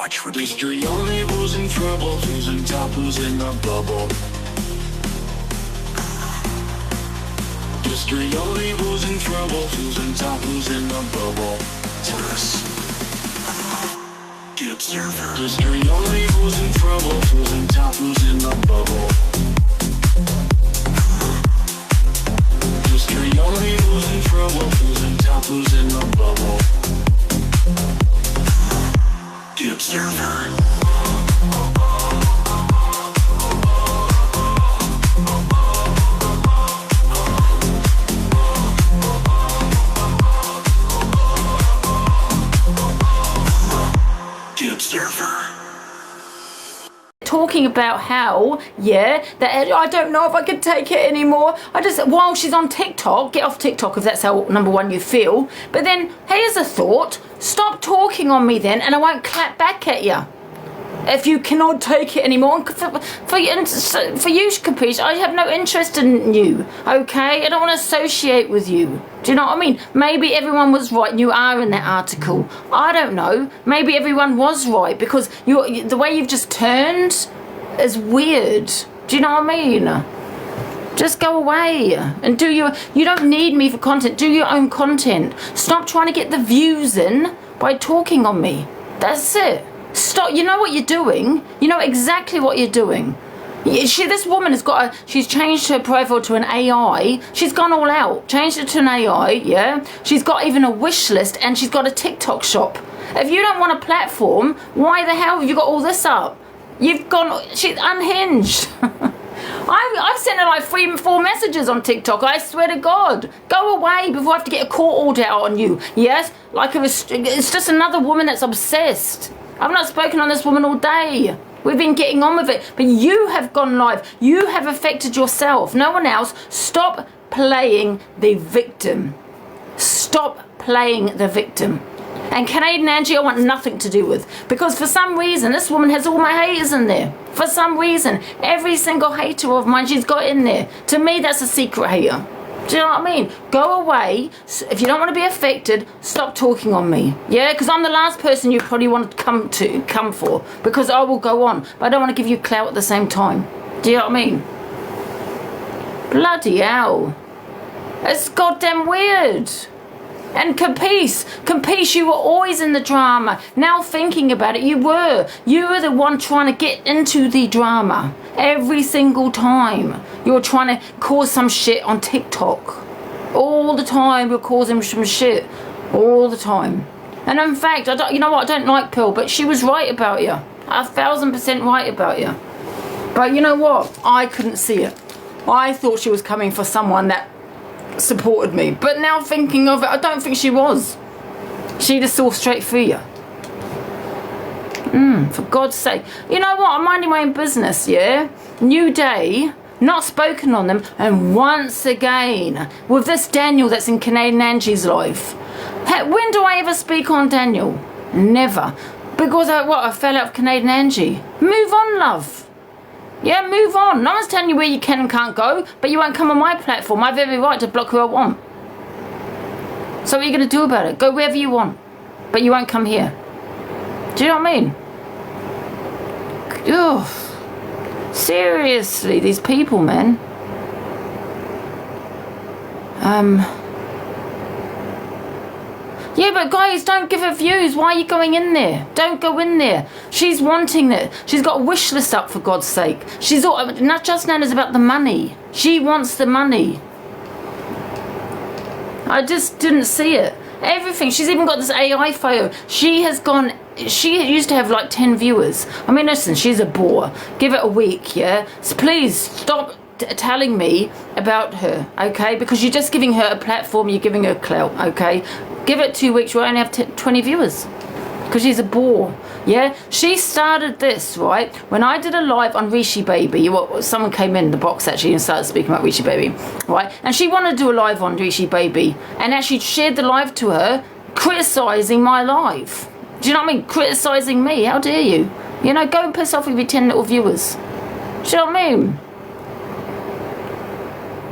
watch with history only, who's in trouble, who's in top, who's in the bubble. History only, who's in trouble, who's in top, who's in the bubble. Tourists. The Observer. History only, who's in trouble, who's in top, who's in the bubble. History only, who's in trouble, who's in top, who's in the bubble. The Observer. Talking about how, that I don't know if I could take it anymore. While she's on TikTok, get off TikTok if that's how, number one, you feel. But then, here's a thought. Stop talking on me then, and I won't clap back at you. If you cannot take it anymore. For you, Capiche, I have no interest in you, okay? I don't want to associate with you. Do you know what I mean? Maybe everyone was right and you are in that article. I don't know. Maybe everyone was right because the way you've just turned is weird. Do you know what I mean? Just go away and you don't need me for content. Do your own content. Stop trying to get the views in by talking on me. That's it. Stop. You know what you're doing. You know exactly what you're doing. This woman has she's changed her profile to an AI. She's gone all out. Changed it to an AI, yeah? She's got even a wish list and she's got a TikTok shop. If you don't want a platform, why the hell have you got all this up? She's unhinged. I've sent her like 3-4 messages on TikTok. I swear to God. Go away before I have to get a court order out on you. Yes? It's just another woman that's obsessed. I've not spoken on this woman all day. We've been getting on with it. But you have gone live. You have affected yourself. No one else. Stop playing the victim. Stop playing the victim. And Canadian Angie, I want nothing to do with. Because for some reason, this woman has all my haters in there. For some reason. Every single hater of mine she's got in there. To me, that's a secret hater. Do you know what I mean? Go away. If you don't want to be affected, stop talking on me. Yeah, because I'm the last person you probably want to come for. Because I will go on. But I don't want to give you clout at the same time. Do you know what I mean? Bloody hell. It's goddamn weird. And Capiche, you were always in the drama. Now thinking about it, you were the one trying to get into the drama. Every single time. You were trying to cause some shit on TikTok. All the time you're causing some shit. All the time. And in fact, you know what, I don't like Pearl, but she was right about you. 1,000% right about you. But you know what? I couldn't see it. I thought she was coming for someone that supported me. But now thinking of it, I don't think she was. She just saw straight through you. For God's sake. You know what? I'm minding my own business, yeah? New day. Not spoken on them. And once again, with this Daniel that's in Canadian Angie's life. When do I ever speak on Daniel? Never. Because I fell out of Canadian Angie. Move on, love. Yeah, move on. No one's telling you where you can and can't go, but you won't come on my platform. I have every right to block who I want. So what are you going to do about it? Go wherever you want, but you won't come here. Do you know what I mean? Ugh. Seriously, these people, man. Yeah, but guys, don't give her views. Why are you going in there? Don't go in there. She's wanting it. She's got a wish list up, for God's sake. She's all, not just now, it's about the money. She wants the money. I just didn't see it. Everything. She's even got this AI photo. She used to have like 10 viewers. I mean, listen, she's a bore. Give it a week, yeah? So please stop telling me about her, okay? Because you're just giving her a platform, you're giving her clout, okay? Give it 2 weeks, you'll only have 20 viewers. Because she's a bore, yeah? She started this, right? When I did a live on Rishi Baby, someone came in the box actually and started speaking about Rishi Baby, right? And she wanted to do a live on Rishi Baby and actually shared the live to her, criticising my live. Do you know what I mean? Criticising me, how dare you? You know, go and piss off with your 10 little viewers. Do you know what I mean?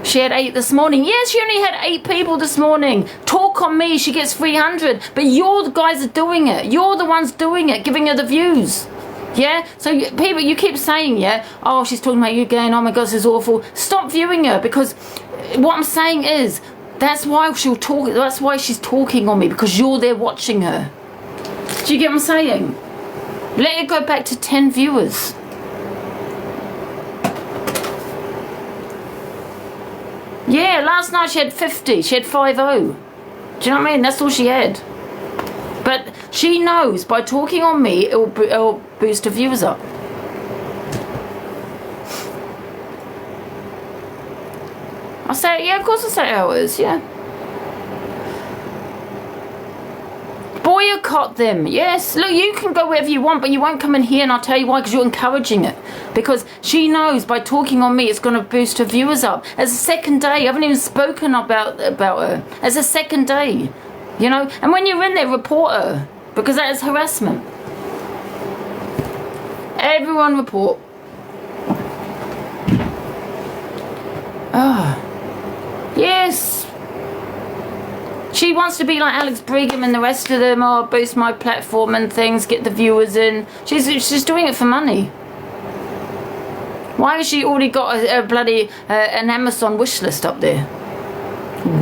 She had 8 this morning. Yes, she only had 8 people this morning. Talk on me, she gets 300. But you're the guys that are doing it. You're the ones doing it, giving her the views. Yeah? So people, you keep saying, yeah, oh, she's talking about you again. Oh my God, this is awful. Stop viewing her, because what I'm saying is, that's why she'll talk. That's why she's talking on me, because you're there watching her. Do you get what I'm saying? Let it go back to 10 viewers. Yeah, last night she had 50. She had 50. Do you know what I mean? That's all she had. But she knows by talking on me, it'll boost her viewers up. I say, yeah, of course I say how it is, yeah. Boycott them, yes. Look, you can go wherever you want, but you won't come in here, and I'll tell you why, because you're encouraging it. Because she knows by talking on me, it's going to boost her viewers up. It's the second day. I haven't even spoken about her. It's the second day, you know. And when you're in there, report her, because that is harassment. Everyone report. Oh, yes. She wants to be like Alex Brigham and the rest of them. Oh, boost my platform and things, get the viewers in. She's doing it for money. Why has she already got a bloody an Amazon wish list up there?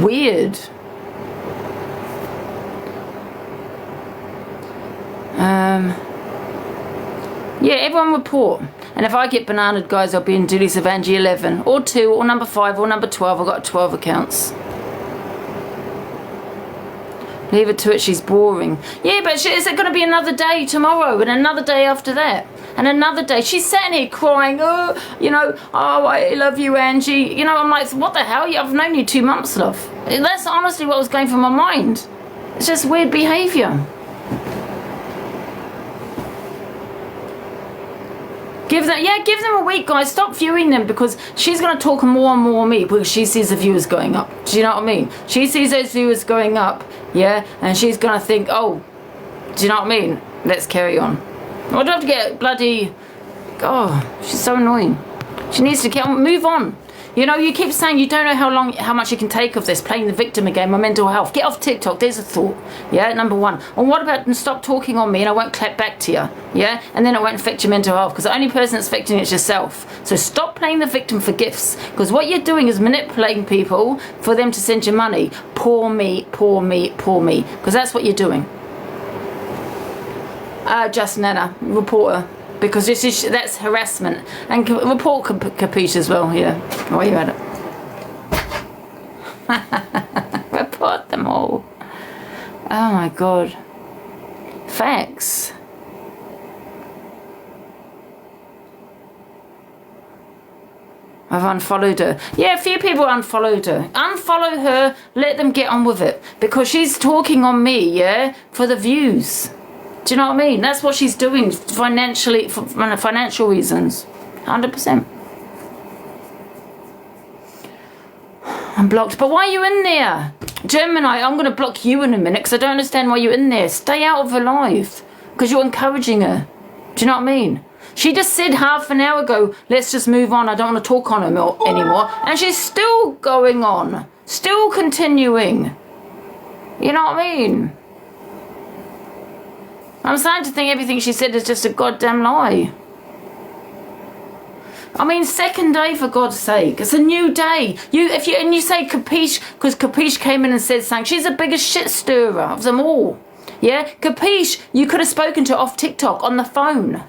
Weird. Yeah, everyone report. And if I get bananaed, guys, I'll be in Duties of Angie 11 or 2 or number 5 or number 12. I've got 12 accounts. Leave her to it, she's boring. Yeah, but is it going to be another day tomorrow and another day after that? And another day? She's sitting here crying, oh, you know, oh, I love you, Angie. You know, I'm like, what the hell? I've known you 2 months, love. That's honestly what was going through my mind. It's just weird behaviour. Give them a week, guys. Stop viewing them, because she's going to talk more and more on me, because she sees the viewers going up. Do you know what I mean? She sees those viewers going up, yeah, and she's going to think, oh, do you know what I mean? Let's carry on. I don't have to get bloody... Oh, she's so annoying. She needs to move on. You know, you keep saying you don't know how much you can take of this, playing the victim again, my mental health. Get off TikTok, there's a thought. Yeah, number 1. And what about stop talking on me and I won't clap back to you? Yeah, and then it won't affect your mental health, because the only person that's affecting it is yourself. So stop playing the victim for gifts, because what you're doing is manipulating people for them to send you money. Poor me, poor me, poor me, because that's what you're doing. Just Nana, reporter. Because that's harassment. And report Capiche as well, yeah. While you're at it. Report them all. Oh my God. Facts. I've unfollowed her. Yeah, a few people unfollowed her. Unfollow her, let them get on with it. Because she's talking on me, yeah, for the views. Do you know what I mean? That's what she's doing financially, for financial reasons. 100%. I'm blocked. But why are you in there? Gemini, I'm going to block you in a minute, because I don't understand why you're in there. Stay out of her life, because you're encouraging her. Do you know what I mean? She just said half an hour ago, let's just move on. I don't want to talk on her anymore. And she's still going on. Still continuing. You know what I mean? I'm starting to think everything she said is just a goddamn lie. I mean, second day, for God's sake. It's a new day. And you say Capiche, because Capiche came in and said something. She's the biggest shit stirrer of them all. Yeah? Capiche, you could have spoken to off TikTok on the phone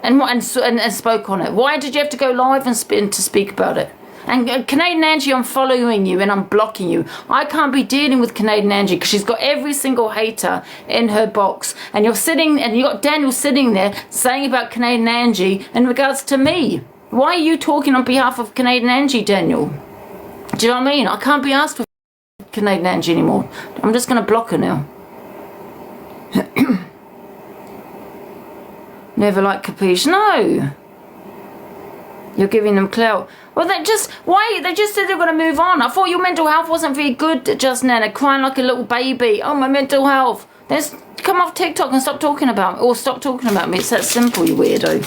and spoke on it. Why did you have to go live and to speak about it? And Canadian Angie, I'm following you and I'm blocking you. I can't be dealing with Canadian Angie, because she's got every single hater in her box. And you're sitting, and you got Daniel sitting there saying about Canadian Angie in regards to me. Why are you talking on behalf of Canadian Angie, Daniel? Do you know what I mean? I can't be asked for Canadian Angie anymore. I'm just going to block her now. Never like Capiche. No. You're giving them clout. Well, they just said they're going to move on. I thought your mental health wasn't very good just now. They're crying like a little baby. Oh, my mental health. Let's come off TikTok and stop talking about me. Or stop talking about me. It's that simple, you weirdo.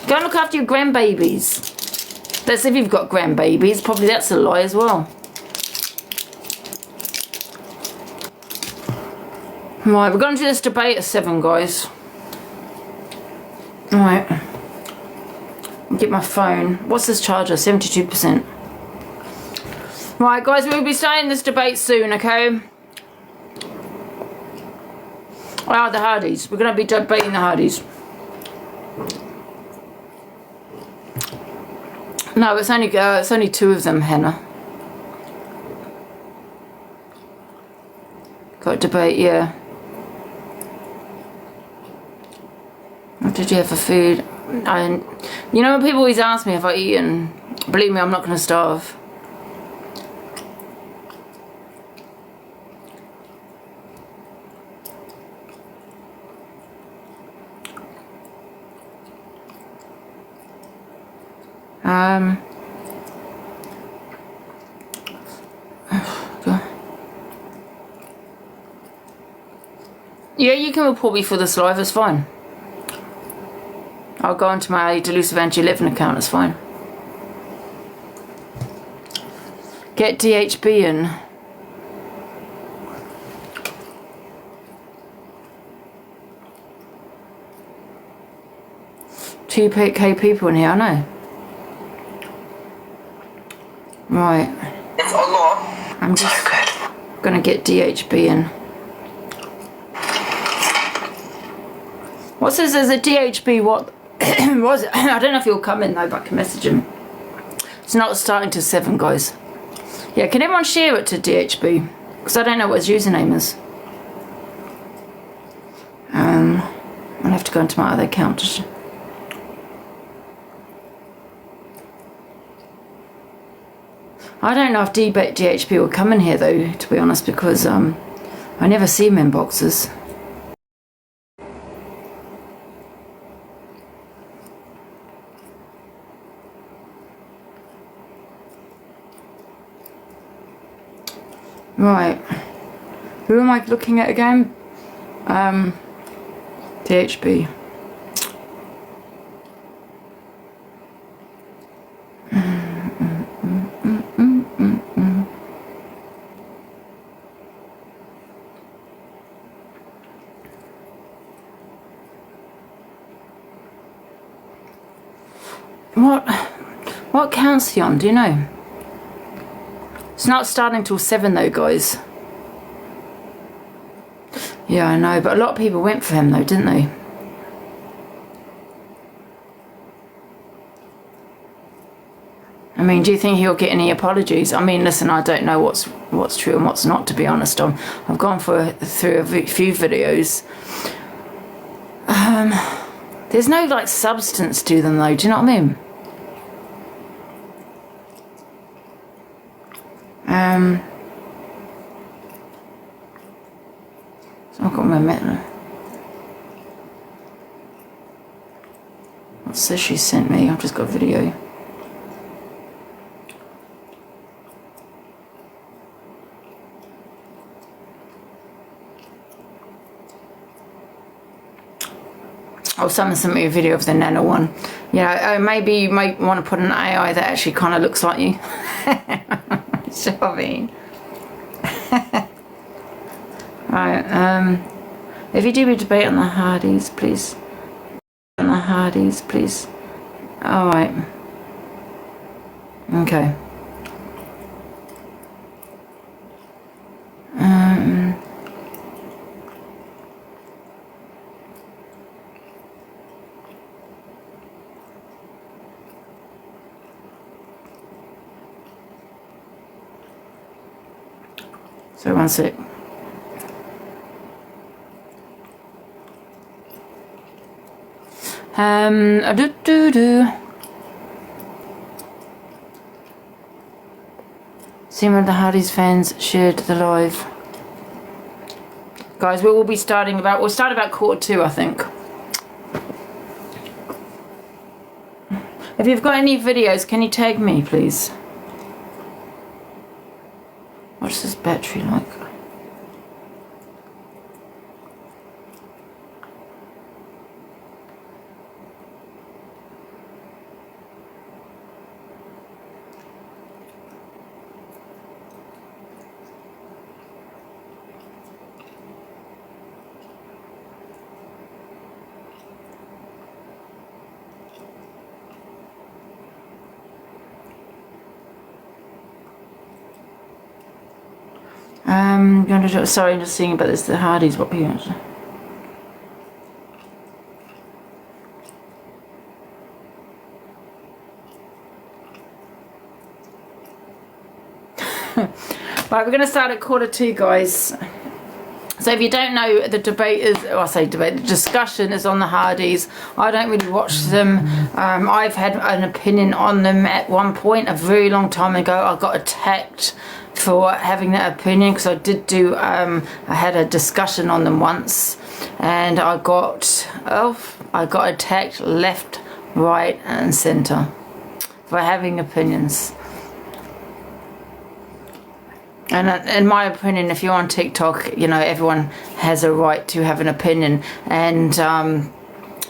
Go and look after your grandbabies. That's if you've got grandbabies. Probably that's a lie as well. Right, we're going to do this debate at 7, guys. Right. Get my phone. What's this charger? 72%. Right, guys, we'll be starting this debate soon, okay? The Hardys. We're going to be debating the Hardys. No, it's only 2 of them, Hannah. Got debate, yeah. What did you have for food? You know when people always ask me if I eaten, believe me, I'm not going to starve. Yeah, you can report me for this live, it's fine. I'll go onto my Delusive Angie 11 account, it's fine. Get DHB in. Two K people in here, I know. Right. It's a lot. I'm just gonna get DHB in. What's this? There's a DHB, what was it? I don't know if he'll come in though, but I can message him. It's not starting till 7, guys. Yeah, can everyone share it to DHB? Because I don't know what his username is. I'll have to go into my other account. I don't know if DHB will come in here though, to be honest, because I never see him in boxes. Right, who am I looking at again? DHB. What counts he on, do you know? It's not starting till 7 though, guys. Yeah, I know, but a lot of people went for him though, didn't they? I mean, do you think he'll get any apologies? I mean, listen, I don't know what's true and what's not, to be honest. I've gone through a few videos. There's no like substance to them though, do you know what I mean? So I've got my metal. What's this she sent me? I've just got a video. Oh, someone sent me a video of the Nana one. Yeah, maybe you might want to put an AI that actually kind of looks like you. So I mean. Right, if you do a debate on the Hardys, please. On the Hardys, please. Alright. Okay. So 1 sec. See when the Hardys fans shared the live. Guys, we will be starting we'll start about 1:45, I think. If you've got any videos, can you tag me, please? What's this battery like? Sorry, I'm just thinking about this. The Hardys, what people. Right, we're going to start at 1:45, guys. So if you don't know, the debate is, or I say debate, the discussion is on the Hardys. I don't really watch them. I've had an opinion on them at one point, a very long time ago. I got attacked for having that opinion because I did do, I had a discussion on them once, and I got attacked left, right and centre for having opinions. And in my opinion, if you're on TikTok, you know, everyone has a right to have an opinion. And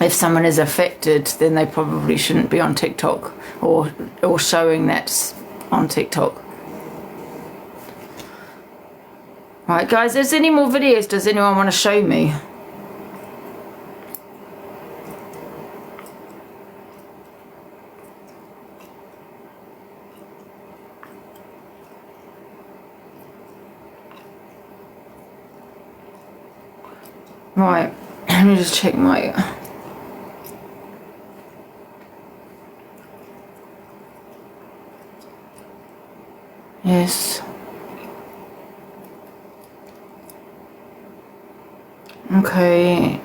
if someone is affected, then they probably shouldn't be on TikTok or showing that on TikTok. Right, guys, is there any more videos? Does anyone want to show me? Right, let me just check my... Yes. Okay.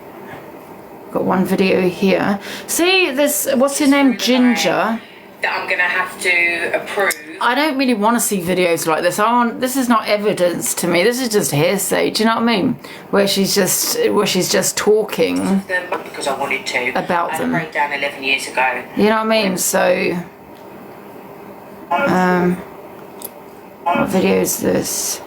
Got one video here. See this, what's your name? Ginger. That I'm gonna have to approve. I don't really want to see videos like this. This is not evidence to me. This is just hearsay. Do you know what I mean? Where she's just talking because I wanted to about them. I broke down 11 years ago. You know what I mean? So, what video is this?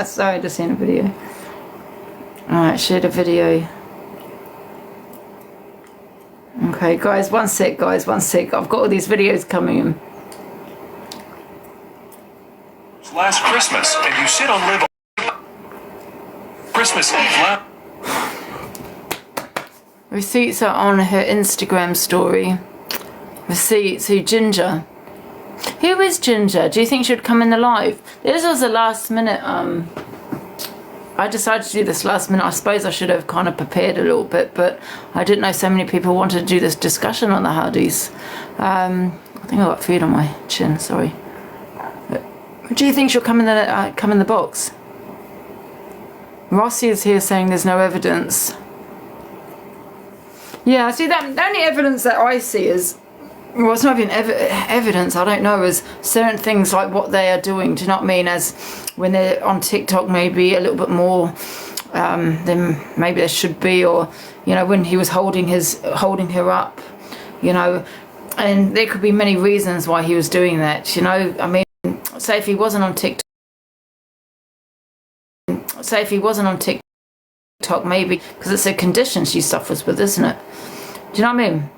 Sorry, I just seen a video. Alright, shared a video. Okay, guys, one sec, guys, one sec. I've got all these videos coming in. Last Christmas, and you sit on live Christmas Eve. Receipts are on her Instagram story. Receipts, who? Ginger. Who is Ginger? Do you think she would come in the live? This was a last minute, I decided to do this last minute. I suppose I should have kind of prepared a little bit, but I didn't know so many people wanted to do this discussion on the Hardys. I think I got food on my chin, sorry. But do you think she'll come in the box? Rossi is here saying there's no evidence. Yeah, see, that the only evidence that I see is, well, it's not even evidence, I don't know, is certain things like what they are doing, do you know what I mean, as when they're on TikTok maybe a little bit more than maybe there should be, or, you know, when he was holding her up, you know, and there could be many reasons why he was doing that, you know, I mean, say if he wasn't on TikTok, maybe, because it's a condition she suffers with, isn't it? Do you know what I mean?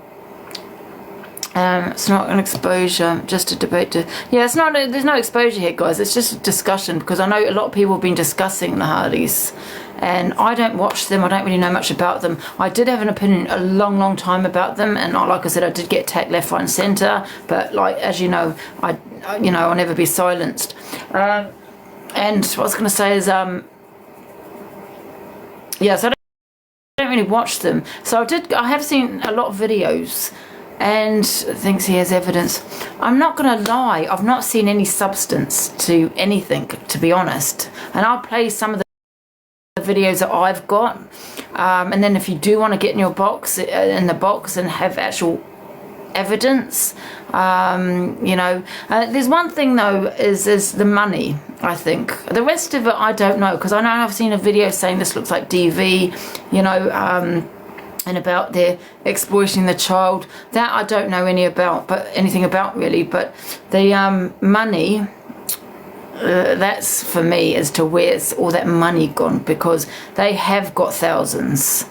It's not an exposure, just a debate. Yeah, it's not. There's no exposure here, guys. It's just a discussion, because I know a lot of people have been discussing the Hardys, and I don't watch them. I don't really know much about them. I did have an opinion a long time about them, and like I said, I did get attacked left, right, and centre. But like, as you know, I'll never be silenced. And what I was going to say is, yeah, so I don't really watch them. So I have seen a lot of videos and thinks he has evidence. I'm not going to lie, I've not seen any substance to anything, to be honest. And I'll play some of the videos that I've got. And then if you do want to get in your box, in the box, and have actual evidence, you know, there's one thing though, is the money. I think the rest of it I don't know, because I know I've seen a video saying this looks like DV, you know, and about their exploiting the child. That I don't know anything about really, but the money, that's for me as to where's all that money gone, because they have got thousands,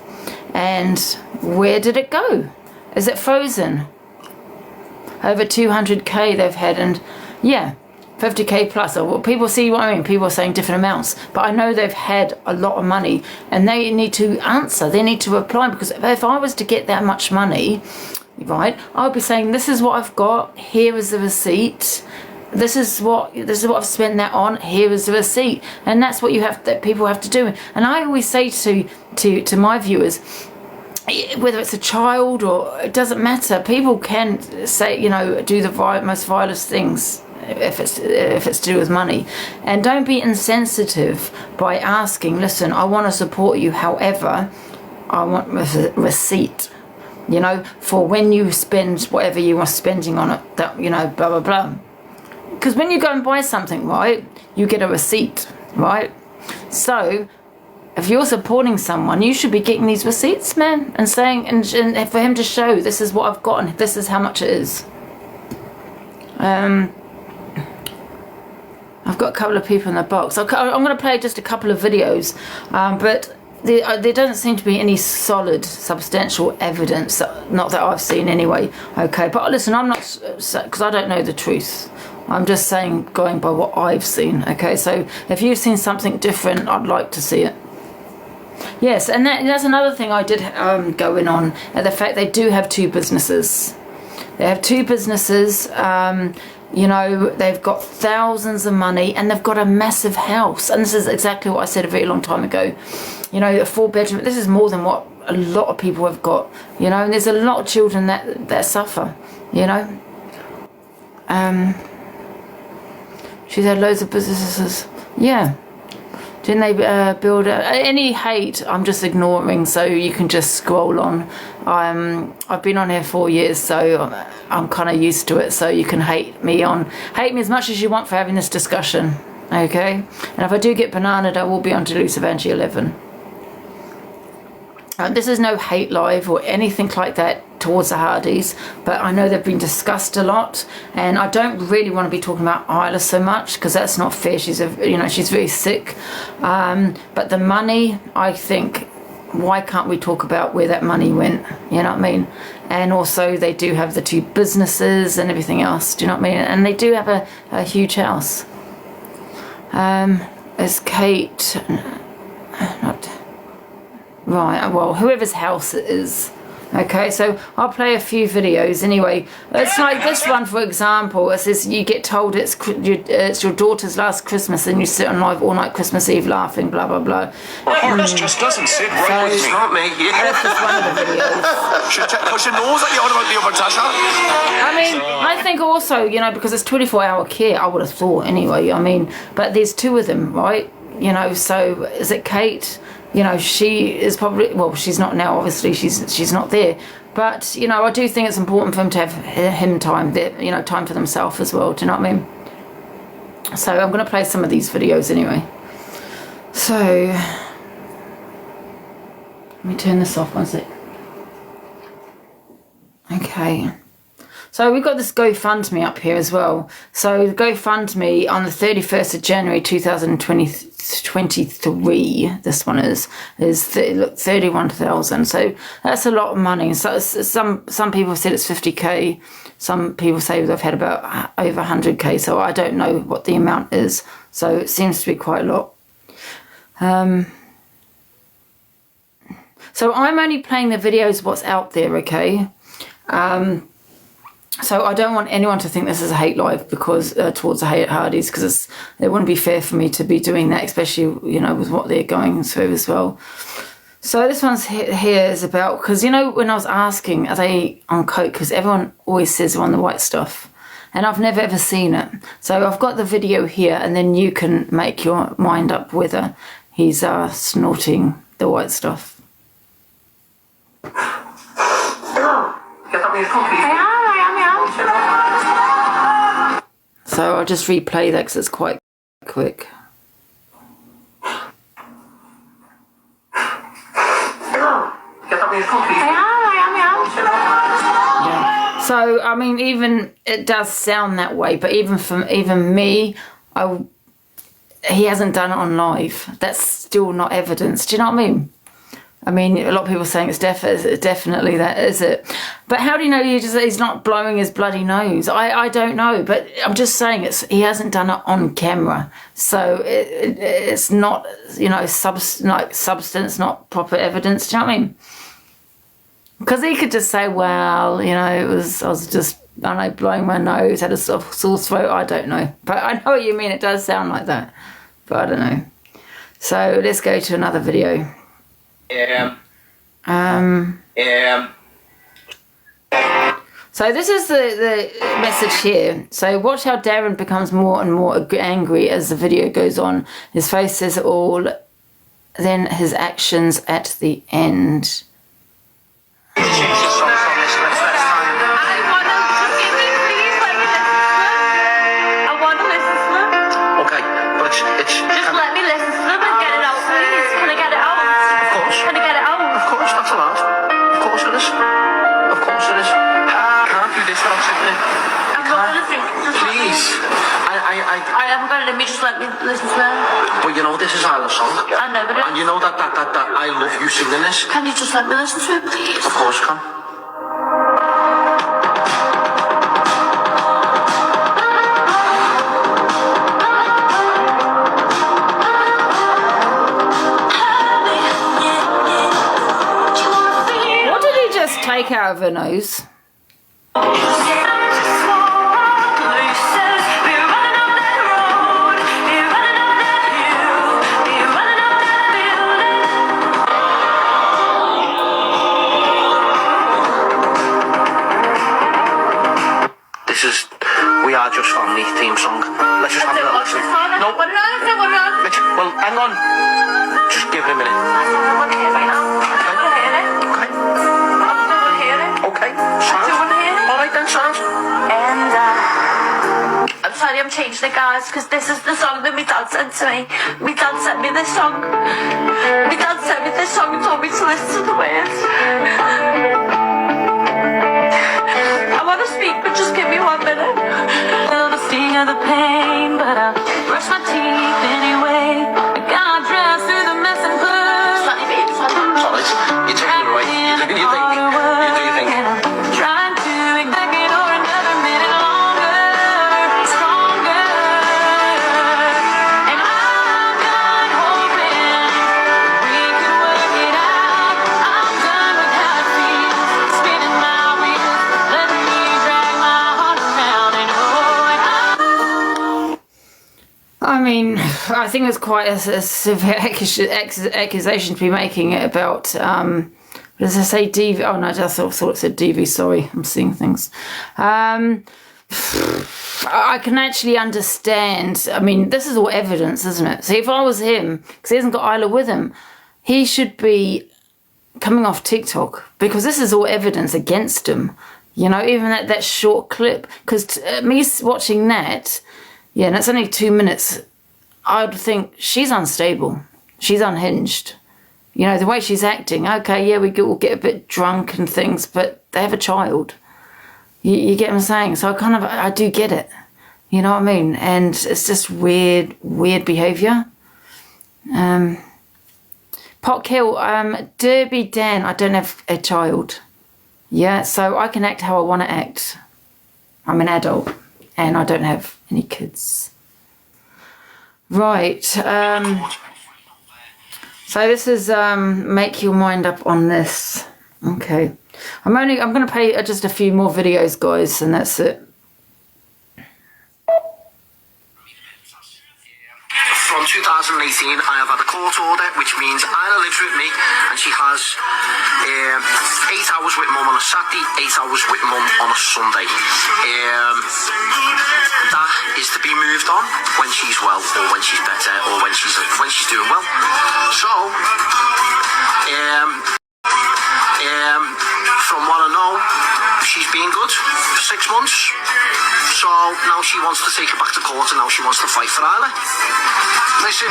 and where did it go? Is it frozen? Over 200k they've had, and yeah, 50k plus, or people see what I mean, people are saying different amounts, but I know they've had a lot of money and they need to answer, they need to reply, because if I was to get that much money, right, I would be saying, this is what I've got, here is the receipt, this is what I've spent that on, here is the receipt. And that's what people have to do. And I always say to my viewers, whether it's a child or, it doesn't matter, people can say, you know, do the most vilest things if it's to do with money. And don't be insensitive by asking, listen, I want to support you, however I want a receipt, you know, for when you spend whatever you are spending on it, that, you know, blah blah blah. Because when you go and buy something, right, you get a receipt, right? So if you're supporting someone, you should be getting these receipts, man, and saying, and for him to show, this is what I've got and this is how much it is. I've got a couple of people in the box. I'm going to play just a couple of videos, but there doesn't seem to be any solid, substantial evidence, not that I've seen anyway. Okay, but listen, I'm not, because I don't know the truth. I'm just saying, going by what I've seen. Okay, so if you've seen something different, I'd like to see it. Yes, and that's another thing I did going on, the fact they do have two businesses. They have two businesses. You know, they've got thousands of money and they've got a massive house. And this is exactly what I said a very long time ago. You know, a 4-bedroom, this is more than what a lot of people have got. You know, and there's a lot of children that suffer, you know. She's had loads of businesses. Yeah. Didn't they build any hate? I'm just ignoring, so you can just scroll on. I've been on here 4 years, so I'm kind of used to it. So you can hate me as much as you want for having this discussion, okay? And if I do get bananaed, I will be on Delusive Angie 11. This is no hate live or anything like that towards the Hardys, but I know they've been discussed a lot, and I don't really want to be talking about Isla so much because that's not fair. She's very sick, but the money, I think, why can't we talk about where that money went? You know what I mean? And also they do have the two businesses and everything else. Do you know what I mean? And they do have a huge house. Is Kate not? Right, well, whoever's house it is. Okay, so I'll play a few videos anyway. It's like this one, for example. It says you get told it's your daughter's last Christmas and you sit on live all night Christmas Eve laughing, blah, blah, blah. This just doesn't sit right with me. It's not me. That's just one of the videos. Should push your nose at you on about the other Tasha. I mean, I think also, you know, because it's 24-hour care, I would have thought anyway. I mean, but there's two of them, right? You know, so is it Kate? You know, she is probably, well, she's not now, obviously, she's not there. But, you know, I do think it's important for him to have time, you know, time for themselves as well. Do you know what I mean? So I'm going to play some of these videos anyway. So, let me turn this off one sec. Okay. So we've got this GoFundMe up here as well. So GoFundMe on the 31st of January 2023, this one is 31,000. So that's a lot of money. So some people said it's 50k. Some people say they've had about over 100k. So I don't know what the amount is. So it seems to be quite a lot. So I'm only playing the videos what's out there, okay? So I don't want anyone to think this is a hate live because towards the Hardys, because it wouldn't be fair for me to be doing that, especially, you know, with what they're going through as well. So this one's here is about, because, you know, when I was asking, are they on coke? Because everyone always says they're on the white stuff. And I've never ever seen it. So I've got the video here, and then you can make your mind up whether he's snorting the white stuff. So I'll just replay that because it's quite quick. Yeah. So I mean, even it does sound that way, but even me, he hasn't done it on live. That's still not evidence. Do you know what I mean? I mean, a lot of people are saying it's definitely that, is it? But how do you know he's not blowing his bloody nose? I don't know, but I'm just saying he hasn't done it on camera, so it's not, you know, substance, not proper evidence. Do you know what I mean? Because he could just say, well, you know, I was just, I don't know, blowing my nose, had a sore throat. I don't know, but I know what you mean. It does sound like that, but I don't know. So let's go to another video. So this is the message here. So watch how Darren becomes more and more angry as the video goes on. His face says it all, then his actions at the end. Let me just let me listen to it. But you know this is our song. I know, but and you know that I love you singing this. Can you just let me listen to it, please? Of course, can. What did he just take out of her nose? We are just family theme song. Let's just have a little listen. No. Well, hang on. Just give it a minute. I want to hear it right now. I want to hear it. Okay. I want to hear it. Okay. Do you want to hear it? All right then, sounds. And I'm sorry I'm changing it, guys, because this is the song that my dad sent to me. My dad sent me this song. My dad sent me this song and told me to listen to the words. I want to speak, but just give me 1 minute. Feel the sting of the pain, but I brush my teeth anyway. I got dressed through the mess and put. Sorry, babe. Sorry. You're taking it right. You do your thing. And I'm trying to exact it or another minute longer, stronger. And I'm done hoping we can work it out. I'm done with how it feels, spinning my wheels, letting me drag my heart around and I mean, I think it's quite a severe accusation to be making it about, what does it say, DV? Oh no, I just thought it said DV, sorry, I'm seeing things. I can actually understand, I mean, this is all evidence, isn't it? So if I was him, because he hasn't got Isla with him, he should be coming off TikTok, because this is all evidence against him. You know, even that short clip, because me watching that, yeah, and it's only 2 minutes, I would think she's unstable. She's unhinged. You know, the way she's acting, okay, yeah, we'll get a bit drunk and things, but they have a child. You get what I'm saying? So I do get it. You know what I mean? And it's just weird behaviour. Pot kill, Derby Dan, I don't have a child. Yeah, so I can act how I want to act. I'm an adult and I don't have any kids. Right, so this is make your mind up on this. Okay, I'm going to play just a few more videos, guys, and that's it. From 2018, I have had a court order, which means Isla lives with me, and she has 8 hours with mum on a Saturday, 8 hours with mum on a Sunday. That is to be moved on when she's well, or when she's better, or when she's doing well. So, from what I know, she's been good for 6 months. So now she wants to take her back to court, and now she wants to fight for Isla. Listen.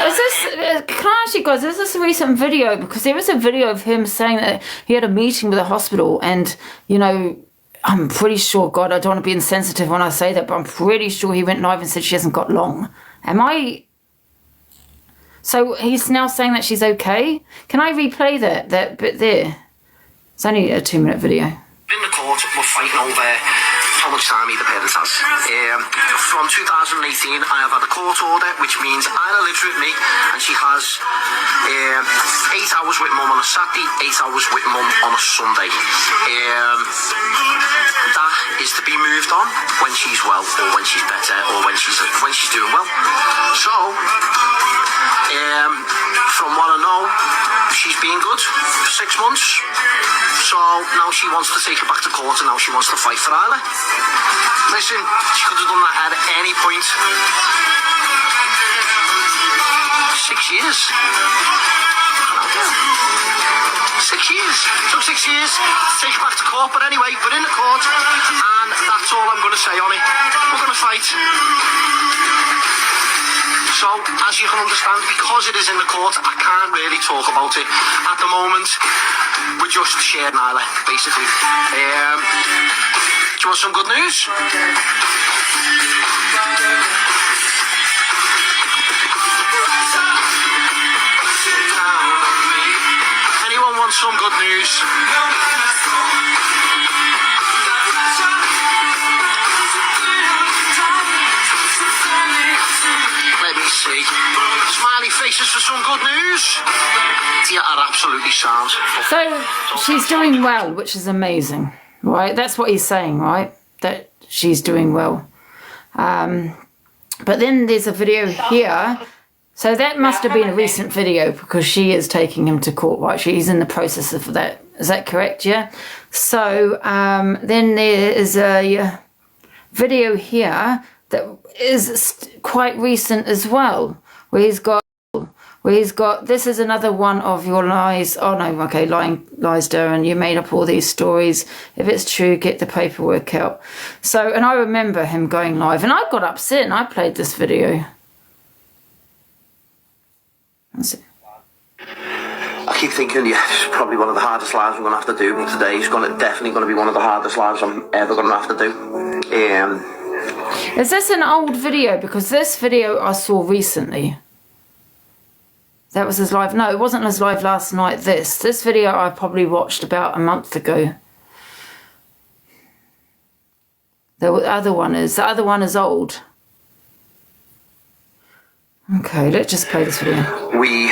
Is this? Can I ask you guys? Is this a recent video? Because there was a video of him saying that he had a meeting with the hospital, and you know, I'm pretty sure. God, I don't want to be insensitive when I say that, but I'm pretty sure he went live and said she hasn't got long. Am I? So he's now saying that she's okay. Can I replay that bit there? It's only a 2-minute video. In the court, we're fighting over how much time either parent has. From 2018, I have had a court order, which means Isla lives with me, and she has 8 hours with mum on a Saturday, 8 hours with mum on a Sunday. That is to be moved on when she's well, or when she's better, or when she's doing well. So, from what I know, she's been good for 6 months. So now she wants to take her back to court, and now she wants to fight for Isla. Listen, she could have done that at any point. 6 years. 6 years. Took 6 years to take her back to court, but anyway, we're in the court, and that's all I'm going to say on it. We're going to fight. So, as you can understand, because it is in the court, I can't really talk about it. At the moment, we're just sharing Isla, basically. Do you want some good news? Anyone want some good news? Let me see. Smiley faces for some good news. Yeah, are absolutely sound. So she's doing well, which is amazing, right? That's what he's saying, right? That she's doing well. But then there's a video here. So that must have been a recent video, because she is taking him to court, right? She's in the process of that. Is that correct? Yeah. So then there is a video here that is quite recent as well, where he's got, this is another one of your lies. Oh no, okay, lies, Darren. You made up all these stories. If it's true, get the paperwork out. So, and I remember him going live, and I got upset, and I played this video. That's it. I keep thinking, yeah, this is probably one of the hardest lives I'm going to have to do today. It's definitely going to be one of the hardest lives I'm ever going to have to do. Is this an old video? Because this video I saw recently. That was his live. No, it wasn't his live last night. This video I probably watched about a month ago. The other one is old. Okay, let's just play this video. We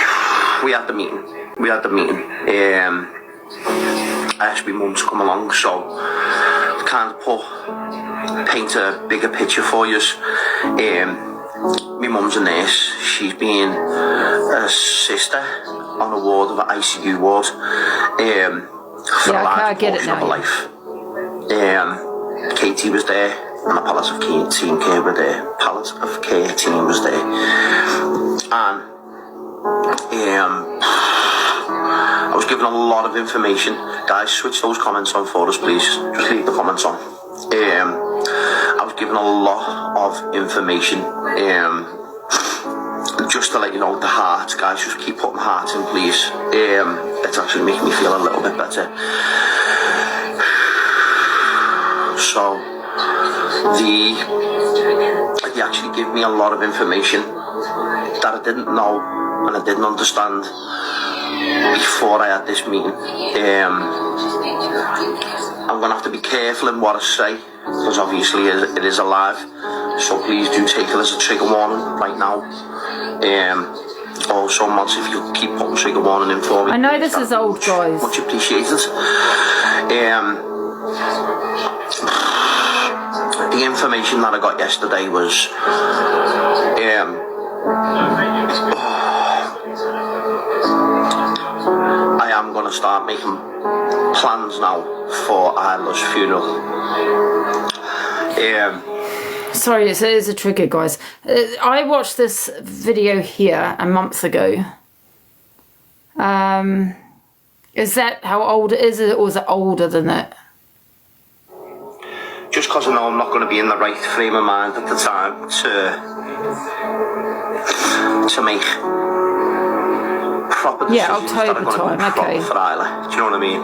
had the meeting. I asked my mum to come along, so to kind of paint a bigger picture for you. My mum's a nurse. She's been a sister on a ward of an ICU ward for a large portion of her life. Katie was there, and the palliative team were there. Palliative care team was there, and I was given a lot of information. Guys, switch those comments on for us, please. Just leave the comments on. I was given a lot of information. Just to let you know, the heart, guys, just keep putting hearts in, please. It's actually making me feel a little bit better. So, they actually give me a lot of information that I didn't know and I didn't understand before I had this meeting. I'm going to have to be careful in what I say, because obviously it is alive, so please do take it as a trigger warning right now. Also, mods, if you keep putting trigger warning in for me, I know this is old, guys. Much appreciated. The information that I got yesterday was I am going to start making plans now for Isla's funeral. Sorry, it is a trigger, guys. I watched this video here a month ago. Is that how old it is, or is it older than that? Just because I know I'm not going to be in the right frame of mind at the time to make proper decisions that are going to be proper for Isla. Do you know what I mean?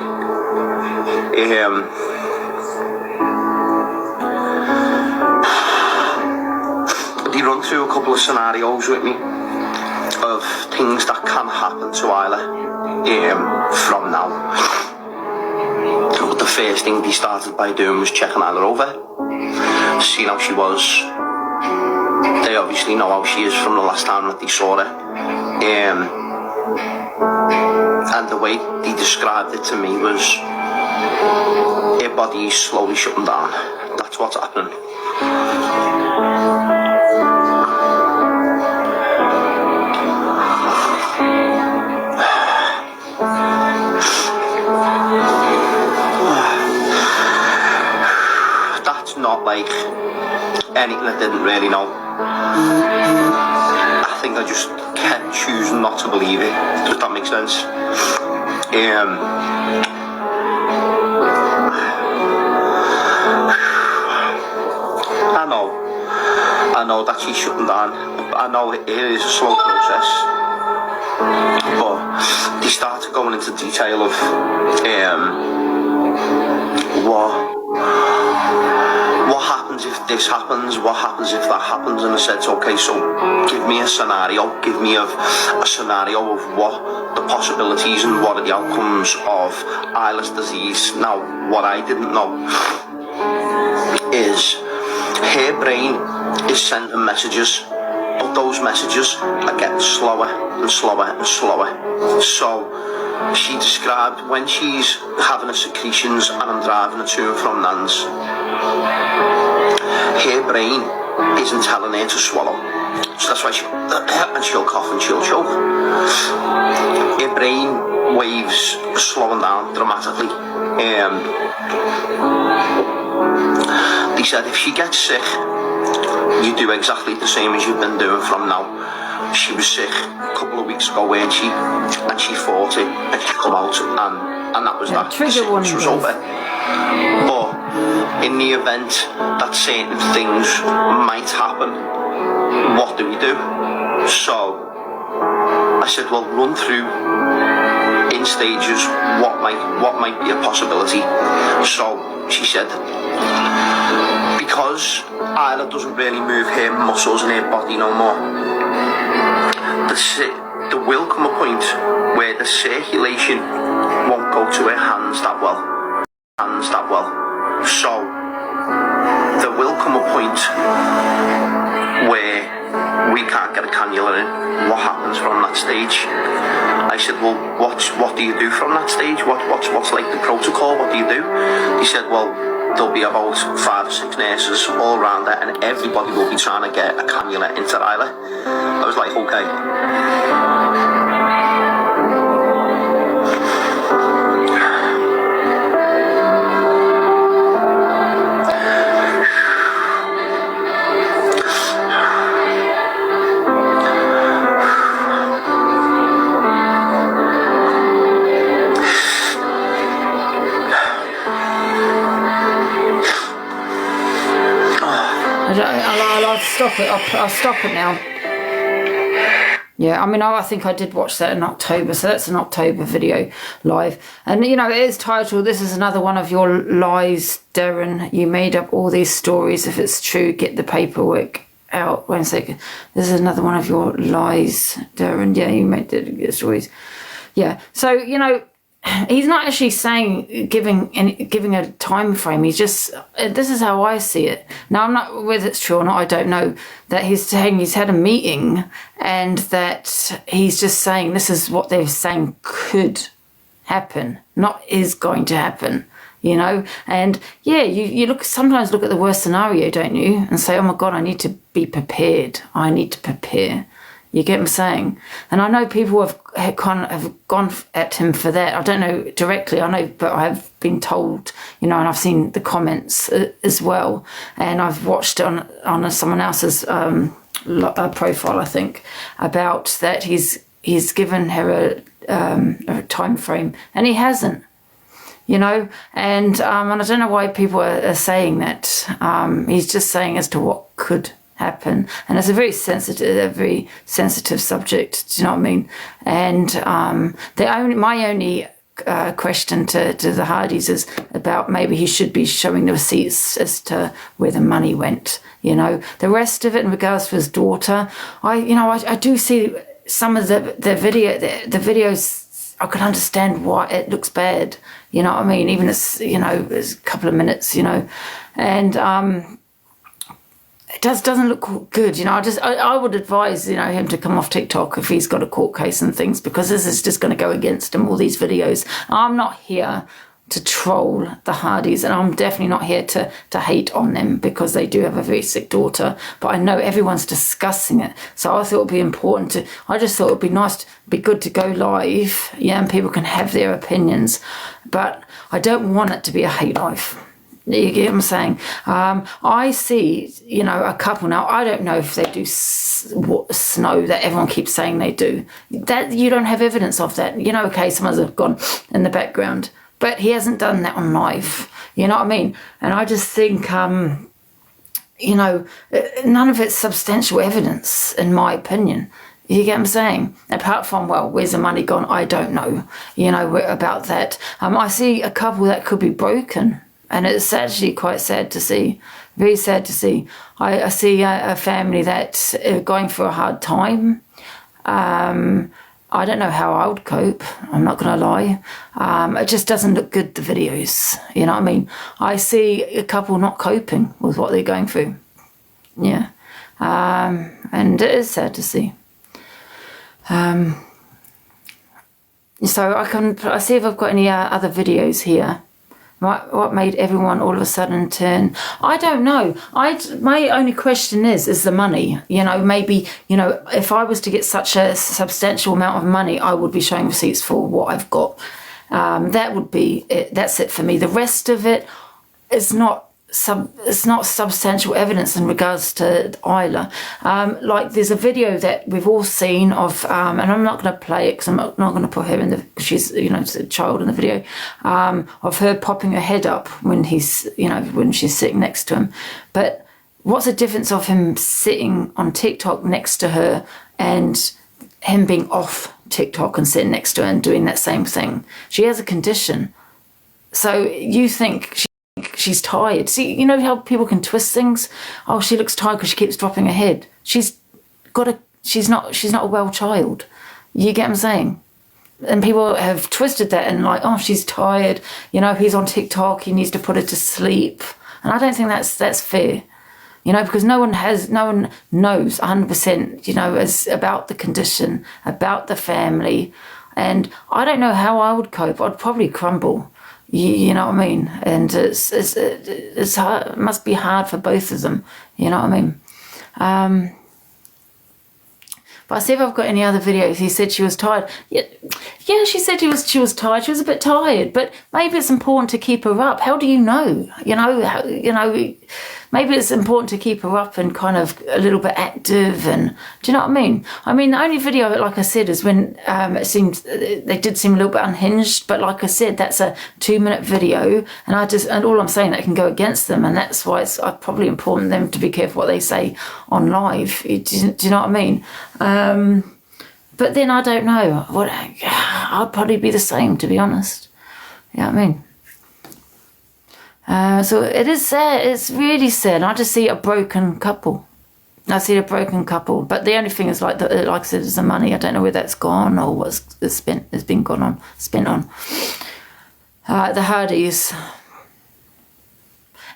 They run through a couple of scenarios with me of things that can happen to Isla from now. But the first thing they started by doing was checking Isla over, seeing how she was. They obviously know how she is from the last time that they saw her. And the way they described it to me was her body is slowly shutting down. That's what's happening. That's not like anything I didn't really know. I think I just kept choosing not to believe it. Does that make sense? I know that she's shutting down. I know it is a slow process, but they started going into detail of what happens if this happens, what happens if that happens, and I said, okay, so give me a scenario, give me a scenario of what the possibilities and what are the outcomes of Isla's disease. Now, what I didn't know is her brain is sending messages, but those messages are getting slower and slower and slower. So she described when she's having her secretions and I'm driving her to and from Nan's, her brain isn't telling her to swallow. So that's why she'll cough and she'll choke. Her brain waves are slowing down dramatically. They said if she gets sick, you do exactly the same as you've been doing from now. She was sick a couple of weeks ago, weren't she? And she fought it, and she come out, and that was that. The sickness was over. But in the event that certain things might happen, what do we do? So I said, well, run through in stages what might be a possibility. So she said, because Isla doesn't really move her muscles in her body no more, there will come a point where the circulation won't go to her hands that well. So there will come a point where we can't get a cannula in. What happens from that stage? I said, well, what do you do from that stage? What's like the protocol? What do you do? He said, well, there'll be about 5 or 6 nurses all around there, and everybody will be trying to get a cannula into Isla. I was like, okay. I'll stop it now. Yeah, I mean, I think I did watch that in October, so that's an October video live. And, you know, it is titled, "This is another one of your lies, Darren. You made up all these stories. If it's true, get the paperwork out." One second. "This is another one of your lies, Darren." Yeah, you made the stories. Yeah, so, you know, he's not actually saying, giving a time frame. He's just, this is how I see it. Now, I'm not, whether it's true or not, I don't know, that he's saying he's had a meeting and that he's just saying this is what they're saying could happen, not is going to happen, you know. And yeah, you sometimes look at the worst scenario, don't you, and say, oh my God, I need to be prepared. I need to prepare. You get what I'm saying? And I know people have gone at him for that. I don't know directly, I know, but I have been told, you know, and I've seen the comments as well. And I've watched on someone else's profile, I think, about that he's given her a time frame, and he hasn't. You know, and I don't know why people are saying that. He's just saying as to what could happen, and it's a very sensitive subject. Do you know what I mean? And my only question to the Hardys is about maybe he should be showing the receipts as to where the money went. You know, the rest of it in regards to his daughter, I do see some of the videos, I can understand why it looks bad. You know what I mean? Even it's, you know, it's a couple of minutes, you know, and it doesn't look good. You know, I would advise, you know, him to come off TikTok if he's got a court case and things, because this is just going to go against him, all these videos. I'm not here to troll the Hardys, and I'm definitely not here to hate on them, because they do have a very sick daughter, but I know everyone's discussing it, so I thought it would be important to, I just thought it would be nice, be good to go live, yeah, and people can have their opinions, but I don't want it to be a hate life. You get what I'm saying? I see, you know, a couple now. I don't know if they do snow that everyone keeps saying they do. That you don't have evidence of that. You know, okay, someone's gone in the background, but he hasn't done that on live. You know what I mean? And I just think, you know, none of it's substantial evidence, in my opinion. You get what I'm saying? Apart from, well, where's the money gone? I don't know, you know, about that. I see a couple that could be broken. And it's actually quite sad to see, very sad to see. I see a family that's going through a hard time. I don't know how I would cope, I'm not going to lie. It just doesn't look good, the videos, you know what I mean? I see a couple not coping with what they're going through. Yeah. And it is sad to see. So I see if I've got any other videos here. What made everyone all of a sudden turn? I don't know. My only question is the money. You know, maybe, you know, if I was to get such a substantial amount of money, I would be showing receipts for what I've got. That would be it. That's it for me. The rest of it is not substantial evidence in regards to Isla. Like there's a video that we've all seen of, and I'm not going to play it because I'm not going to put her in because she's, you know, a child in the video, of her popping her head up when he's, you know, when she's sitting next to him. But what's the difference of him sitting on TikTok next to her and him being off TikTok and sitting next to her and doing that same thing? She has a condition. So you think she's tired. See, you know how people can twist things? Oh, she looks tired because she keeps dropping her head. She's not a well child. You get what I'm saying? And people have twisted that and like, oh, she's tired. You know, he's on TikTok. He needs to put her to sleep. And I don't think that's fair. You know, because no one knows 100%, you know, as about the condition, about the family. And I don't know how I would cope. I'd probably crumble. You know what I mean? And it's hard. It must be hard for both of them. You know what I mean? But I see if I've got any other videos. He said she was tired. Yeah, she said she was tired. She was a bit tired. But maybe it's important to keep her up. How do you know? You know, maybe it's important to keep her up and kind of a little bit active. And do you know what I mean? I mean, the only video, like I said, is when it seemed they did seem a little bit unhinged. But like I said, that's a 2-minute video, and all I'm saying that can go against them, and that's why it's probably important them to be careful what they say on live. Do you know what I mean? But then I don't know. I'd probably be the same, to be honest. You know what I mean? So it is sad. It's really sad. I just see a broken couple. I see a broken couple. But the only thing is, like I said, is the money. I don't know where that's gone or what's spent on. The Hardys.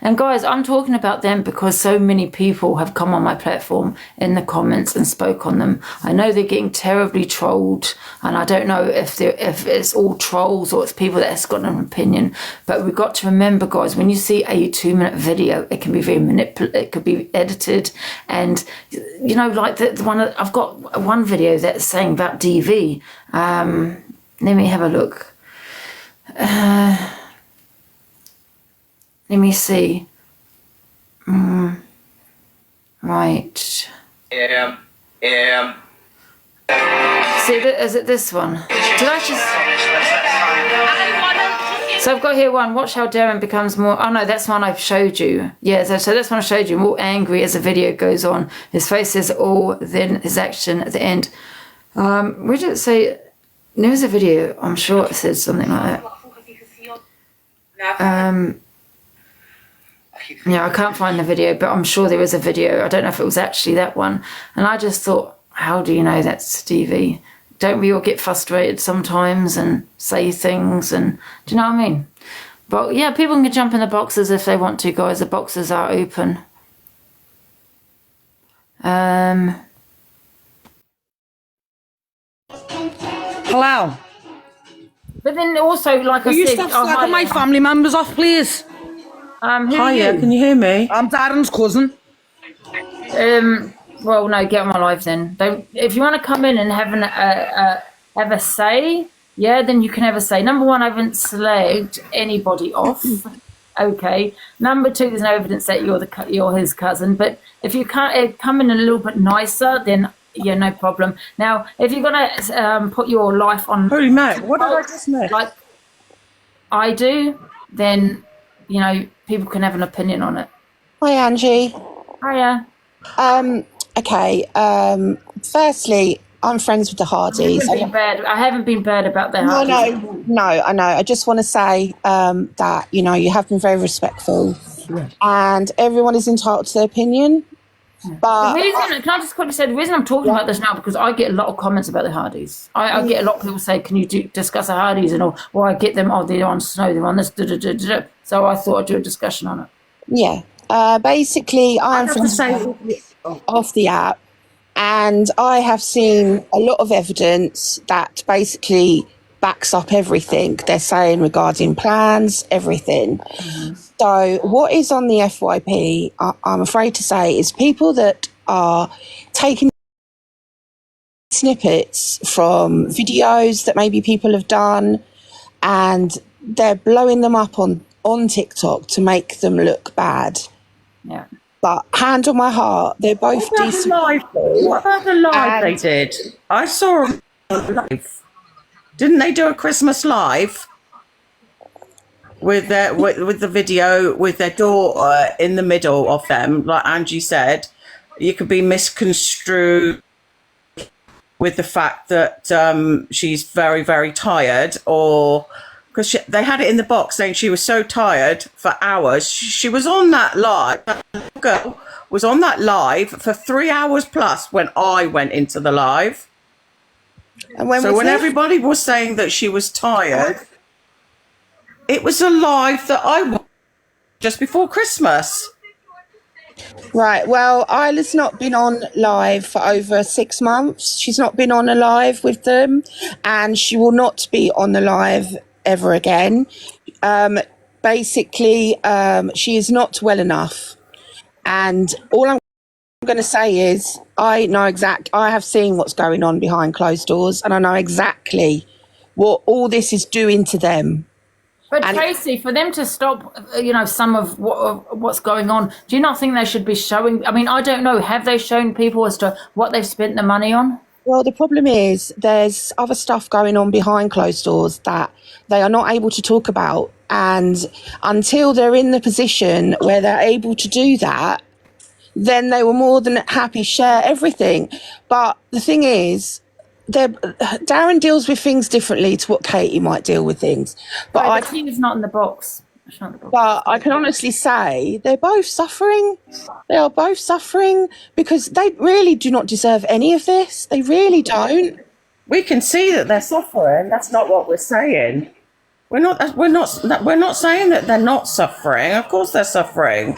And guys, I'm talking about them because so many people have come on my platform in the comments and spoke on them. I know they're getting terribly trolled, and I don't know if it's all trolls or it's people that has got an opinion. But we've got to remember, guys, when you see a 2-minute video, it can be very it could be edited, and you know, like the one I've got one video that's saying about DV. Let me have a look. Let me see. Right. Yeah. See, is it this one? Did I just... So I've got here one. Watch how Darren becomes more... Oh, no, that's one I've showed you. Yeah, so that's one I showed you. More angry as the video goes on. His face says all, then his action at the end. Where did it say... There was a video. I'm sure it said something like that. Yeah, I can't find the video, but I'm sure there was a video. I don't know if it was actually that one. And I just thought, how do you know that's Stevie? Don't we all get frustrated sometimes and say things, and do you know what I mean? But yeah, people can jump in the boxes if they want to, guys. The boxes are open. Hello. But then also, like Will I you said, stop slagging my family members off, please? who are Hiya, you? can you hear me? I'm Darren's cousin. Well, no, get on my live then. Don't. If you want to come in and have a say, yeah, then you can have a say. Number one, I haven't slagged anybody off. Okay. Number two, there's no evidence that you're his cousin. But if you can't come in a little bit nicer, then yeah, no problem. Now, if you're gonna put your life on, Holy mate, what did I just miss? like I do, then you know people can have an opinion on it. Hi, Angie. Hiya. Okay. Firstly, I'm friends with the Hardys. I haven't been bad about their No, Hardys. no, I know. I just want to say that, you know, you have been very respectful and everyone is entitled to their opinion. But Can I just quickly say, the reason I'm talking about this now, because I get a lot of comments about the Hardys. I get a lot of people say, can you discuss the Hardys? And or I get them, they're on Snow, they're on this, So I thought I'd do a discussion on it. yeah, basically, I'm friends off the app and I have seen a lot of evidence that basically backs up everything they're saying regarding plans, everything. So what is on the FYP, I'm afraid to say, is people that are taking snippets from videos that maybe people have done and they're blowing them up on TikTok to make them look bad. Yeah. But hand on my heart, they're both decent. What about the live they did? I saw a live. Didn't they do a Christmas live with their with the video with their daughter in the middle of them? Like Angie said, you could be misconstrued with the fact that she's very, very tired, or because they had it in the box saying she was so tired for hours. She was on that live. That little girl was on that live for 3 hours plus when I went into the live. And when Everybody was saying that she was tired, it was a live that I watched just before Christmas. Right, well, Isla's not been on live for over 6 months. She's not been on a live with them, and she will not be on the live ever again. Basically, she is not well enough. And all I'm going to say is I have seen what's going on behind closed doors, and I know exactly what all this is doing to them. But Tracy, for them to stop, some of what's going on, do you not think they should be showing? I mean, I don't know. Have they shown people as to what they've spent the money on? Well, the problem is there's other stuff going on behind closed doors that they are not able to talk about. And until they're in the position where they're able to do that, then they were more than happy to share everything. But the thing is, Darren deals with things differently to what Katie might deal with things. But he was not in the box. But I can honestly say they're both suffering. They are both suffering because they really do not deserve any of this. They really don't. We can see that they're suffering. That's not what we're saying. We're not saying that they're not suffering. Of course they're suffering.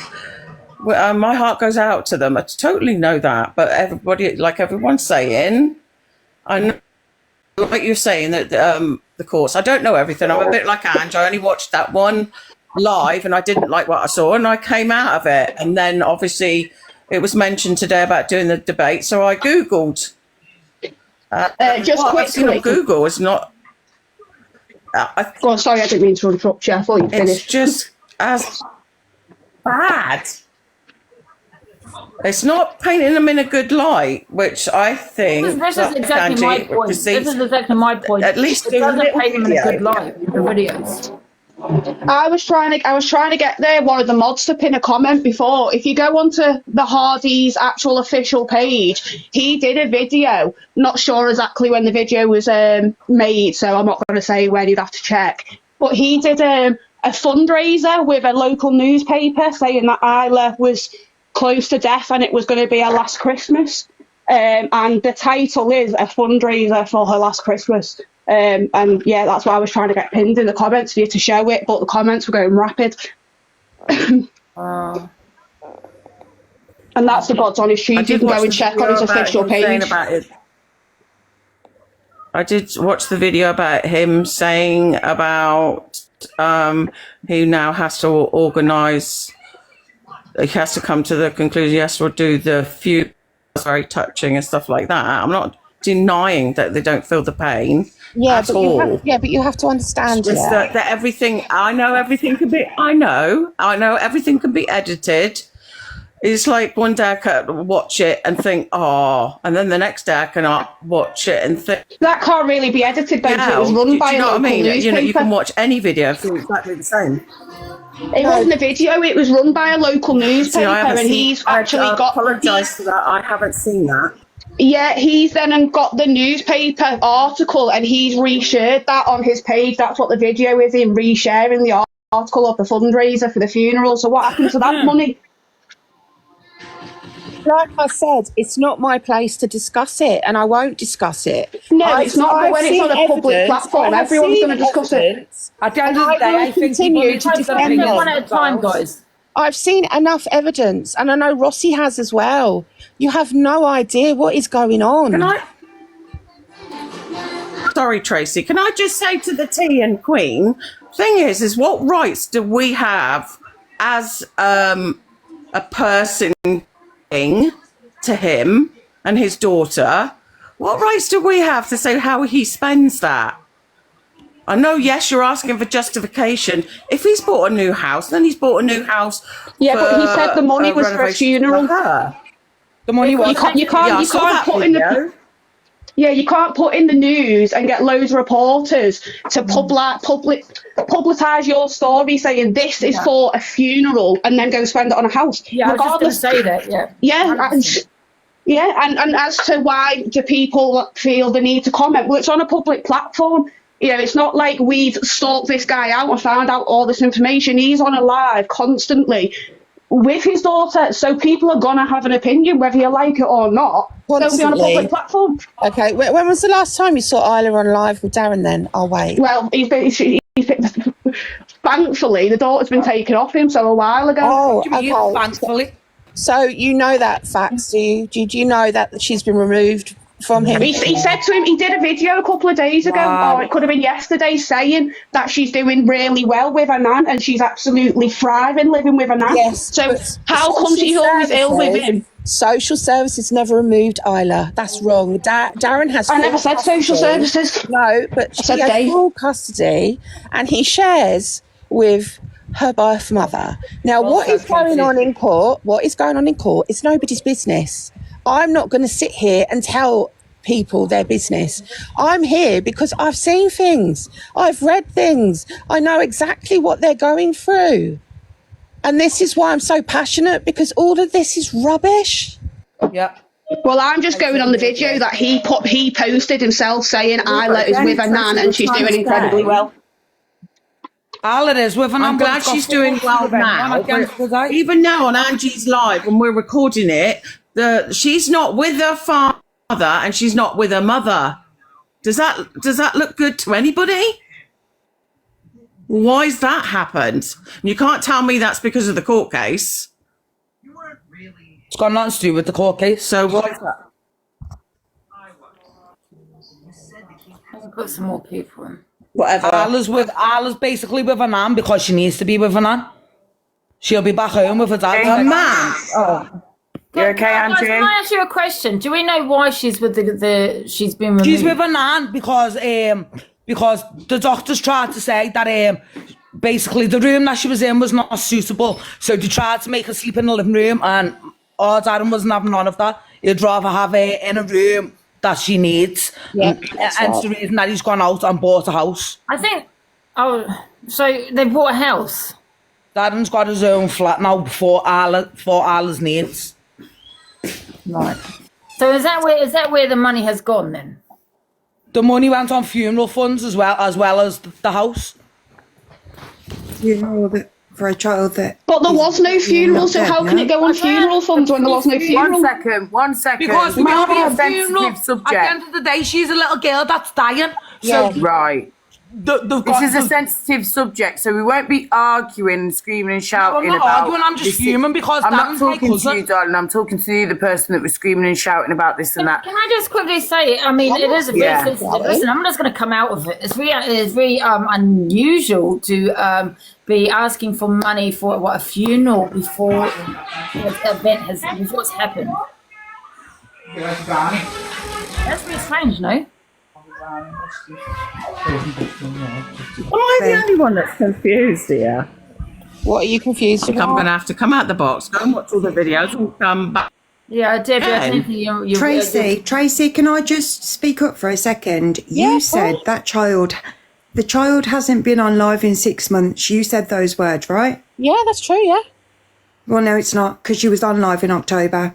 My heart goes out to them. I totally know that. But everyone's saying, I know, like you're saying that the course. I don't know everything. I'm a bit like Ange. I only watched that one live, and I didn't like what I saw, and I came out of it. And then obviously it was mentioned today about doing the debate, so I googled. Just quickly, Google is not. Go on, sorry, I didn't mean to interrupt you. I thought you'd finished. It's just as bad. It's not painting them in a good light, which I think. This is exactly my point. This is exactly my point. At least it doesn't paint them in a good light. The videos. I was trying to get one of the mods to pin a comment before. If you go onto the Hardys' actual official page, he did a video. Not sure exactly when the video was made, so I'm not going to say when. You'd have to check. But he did a fundraiser with a local newspaper saying that Isla was close to death and it was going to be her last Christmas. And the title is a fundraiser for her last Christmas. And yeah, that's why I was trying to get pinned in the comments for you to show it, but the comments were going rapid. And that's the God's honest truth. You can go and check on his official page. I did watch the video about him saying about he now has to organise. He has to come to the conclusion. He has to do the few very touching and stuff like that. I'm not denying that they don't feel the pain. Yeah, at but all. you have to understand Just that everything. I know everything can be. I know everything can be edited. It's like one day I can watch it and think, oh, and then the next day I cannot watch it and think. That can't really be edited, though, because it was run by a local newspaper. You know, you can watch any video and feel exactly the same. It wasn't a video, it was run by a local newspaper, and he's actually got... I apologise for that, I haven't seen that. Yeah, he's then got the newspaper article, and he's reshared that on his page. That's what the video is, him resharing the article of the fundraiser for the funeral. So what happened to that money? Like I said, it's not my place to discuss it, and I won't discuss it. No, it's not, but when it's on a public platform, everyone's going to discuss it. At the end of the day, I think people need to defend it. One at a time, guys. I've seen enough evidence, and I know Rossi has as well. You have no idea what is going on. Sorry, Tracy. Can I just say to the T and Queen, thing is what rights do we have as a person to him and his daughter? What rights do we have to say how he spends that? I know, yes, you're asking for justification. If he's bought a new house, then he's bought a new house. Yeah, but he said the money was for a funeral. The money was. You can't put in the. Yeah, you can't put in the news and get loads of reporters to publicise your story saying this is for a funeral and then go spend it on a house. Yeah, regardless. I was just going to say that. Yeah. And as to why do people feel the need to comment? Well, it's on a public platform. You know, it's not like we've stalked this guy out and found out all this information. He's on a live constantly with his daughter, so people are going to have an opinion whether you like it or not. They'll be on a public platform. Okay, when was the last time you saw Isla on live with Darren then? I'll wait. Well, thankfully, the daughter's been taken off him, so a while ago. Oh, okay. Thankfully. So you know that facts, do you? Do you know that she's been removed from him? He said to him, he did a video a couple of days ago, or it could have been yesterday, saying that she's doing really well with her nan and she's absolutely thriving living with her nan. Yes. So how come she's always ill with him? Social services never removed Isla. That's wrong. Darren has. I never said social services. No, but she has full custody, and he shares with her birth mother. Now, what is going on in court? What is going on in court? It's nobody's business. I'm not going to sit here and tell people their business. I'm here because I've seen things. I've read things. I know exactly what they're going through. And this is why I'm so passionate, because all of this is rubbish. Yeah. Well, I'm just going on the video that he posted himself saying Isla is with her nan and she's doing incredibly well. Isla is with her nan. I'm glad she's doing well now. Even now on Angie's live, when we're recording it, she's not with her father and she's not with her mother. Does that look good to anybody? Why's that happened? You can't tell me that's because of the court case. It's got nothing to do with the court case. So why is that? I'll put some more people in. Whatever. Isla's basically with her nan because she needs to be with her nan. She'll be back home with her dad. Her man. Oh. You okay, Angie? Can I ask you a question? Do we know why she's with she's been removed? She's with her nan because the doctors tried to say that basically the room that she was in was not suitable, so they tried to make her sleep in the living room, and our Darren wasn't having none of that. He'd rather have her in a room that she needs. Yeah, and it's the reason that he's gone out and bought a house. I think. Oh, so they bought a house. Darren's got his own flat now for Isla's needs. Right. So is that where the money has gone then? The money went on funeral funds as well as the house. for a child that... But there was no funeral, so how can it go on funeral funds when there was no funeral? One second. Because we we can't have be a a funeral. sensitive subject. At the end of the day, she's a little girl that's dying. Yeah. So Right. this is a sensitive subject, so we won't be arguing, screaming and shouting I'm not about arguing, I'm just this. human because I'm not Darren's my talking to cousin. you, darling. I'm talking to the person that was screaming and shouting about this and that. Can I just quickly say, I mean, it is a very Yeah. sensitive. Listen, I'm just going to come out of it. It's very unusual to be asking for money for a funeral before the event before it's happened. That's very strange, no? Am I the only one that's confused here? What are you confused I'm about? going to have to come out the box, go and watch all the videos, and come back. Yeah, Debbie, I think you Tracy, can I just speak up for a second? Yeah, You of said course. the child hasn't been on live in 6 months. You said those words, right? Yeah, that's true, yeah. Well, no, it's not, because she was on live in October.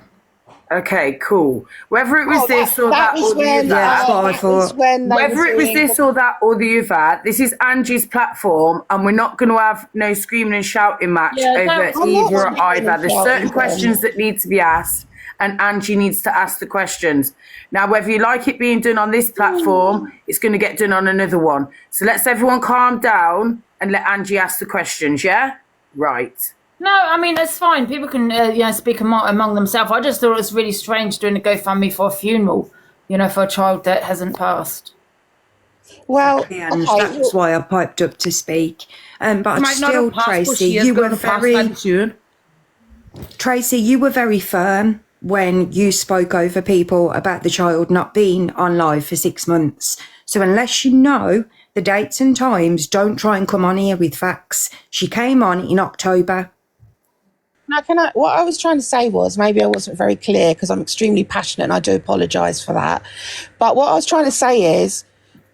Okay, cool. Whether it was this or that was or the when, other. that's what I that was thought. when they Whether were it was doing this or that or the other, this is Angie's platform, and we're not going to have no screaming and shouting match Yeah, over I'm not either or screaming either. and There's shouting, certain questions that need to be asked, and Angie needs to ask the questions. Now, whether you like it being done on this platform, it's going to get done on another one. So let's everyone calm down and let Angie ask the questions, yeah? Right. No, I mean, it's fine. People can, speak among themselves. I just thought it was really strange doing a GoFundMe for a funeral, for a child that hasn't passed. Well, And that's why I piped up to speak. But still, Tracy, you were very firm when you spoke over people about the child not being on live for 6 months. So unless you know the dates and times, don't try and come on here with facts. She came on in October. now what I was trying to say was, maybe I wasn't very clear because I'm extremely passionate and I do apologise for that. But what I was trying to say is,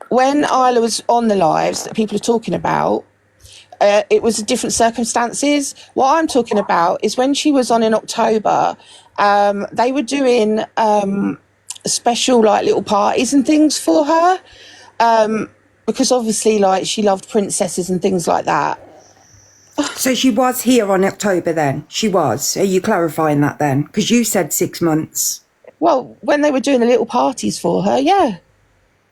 when Isla was on the lives that people are talking about, it was different circumstances. What I'm talking about is when she was on in October, they were doing special little parties and things for her, because obviously she loved princesses and things like that. So she was here on October then? She was? Are you clarifying that then? Because you said 6 months. Well, when they were doing the little parties for her, yeah.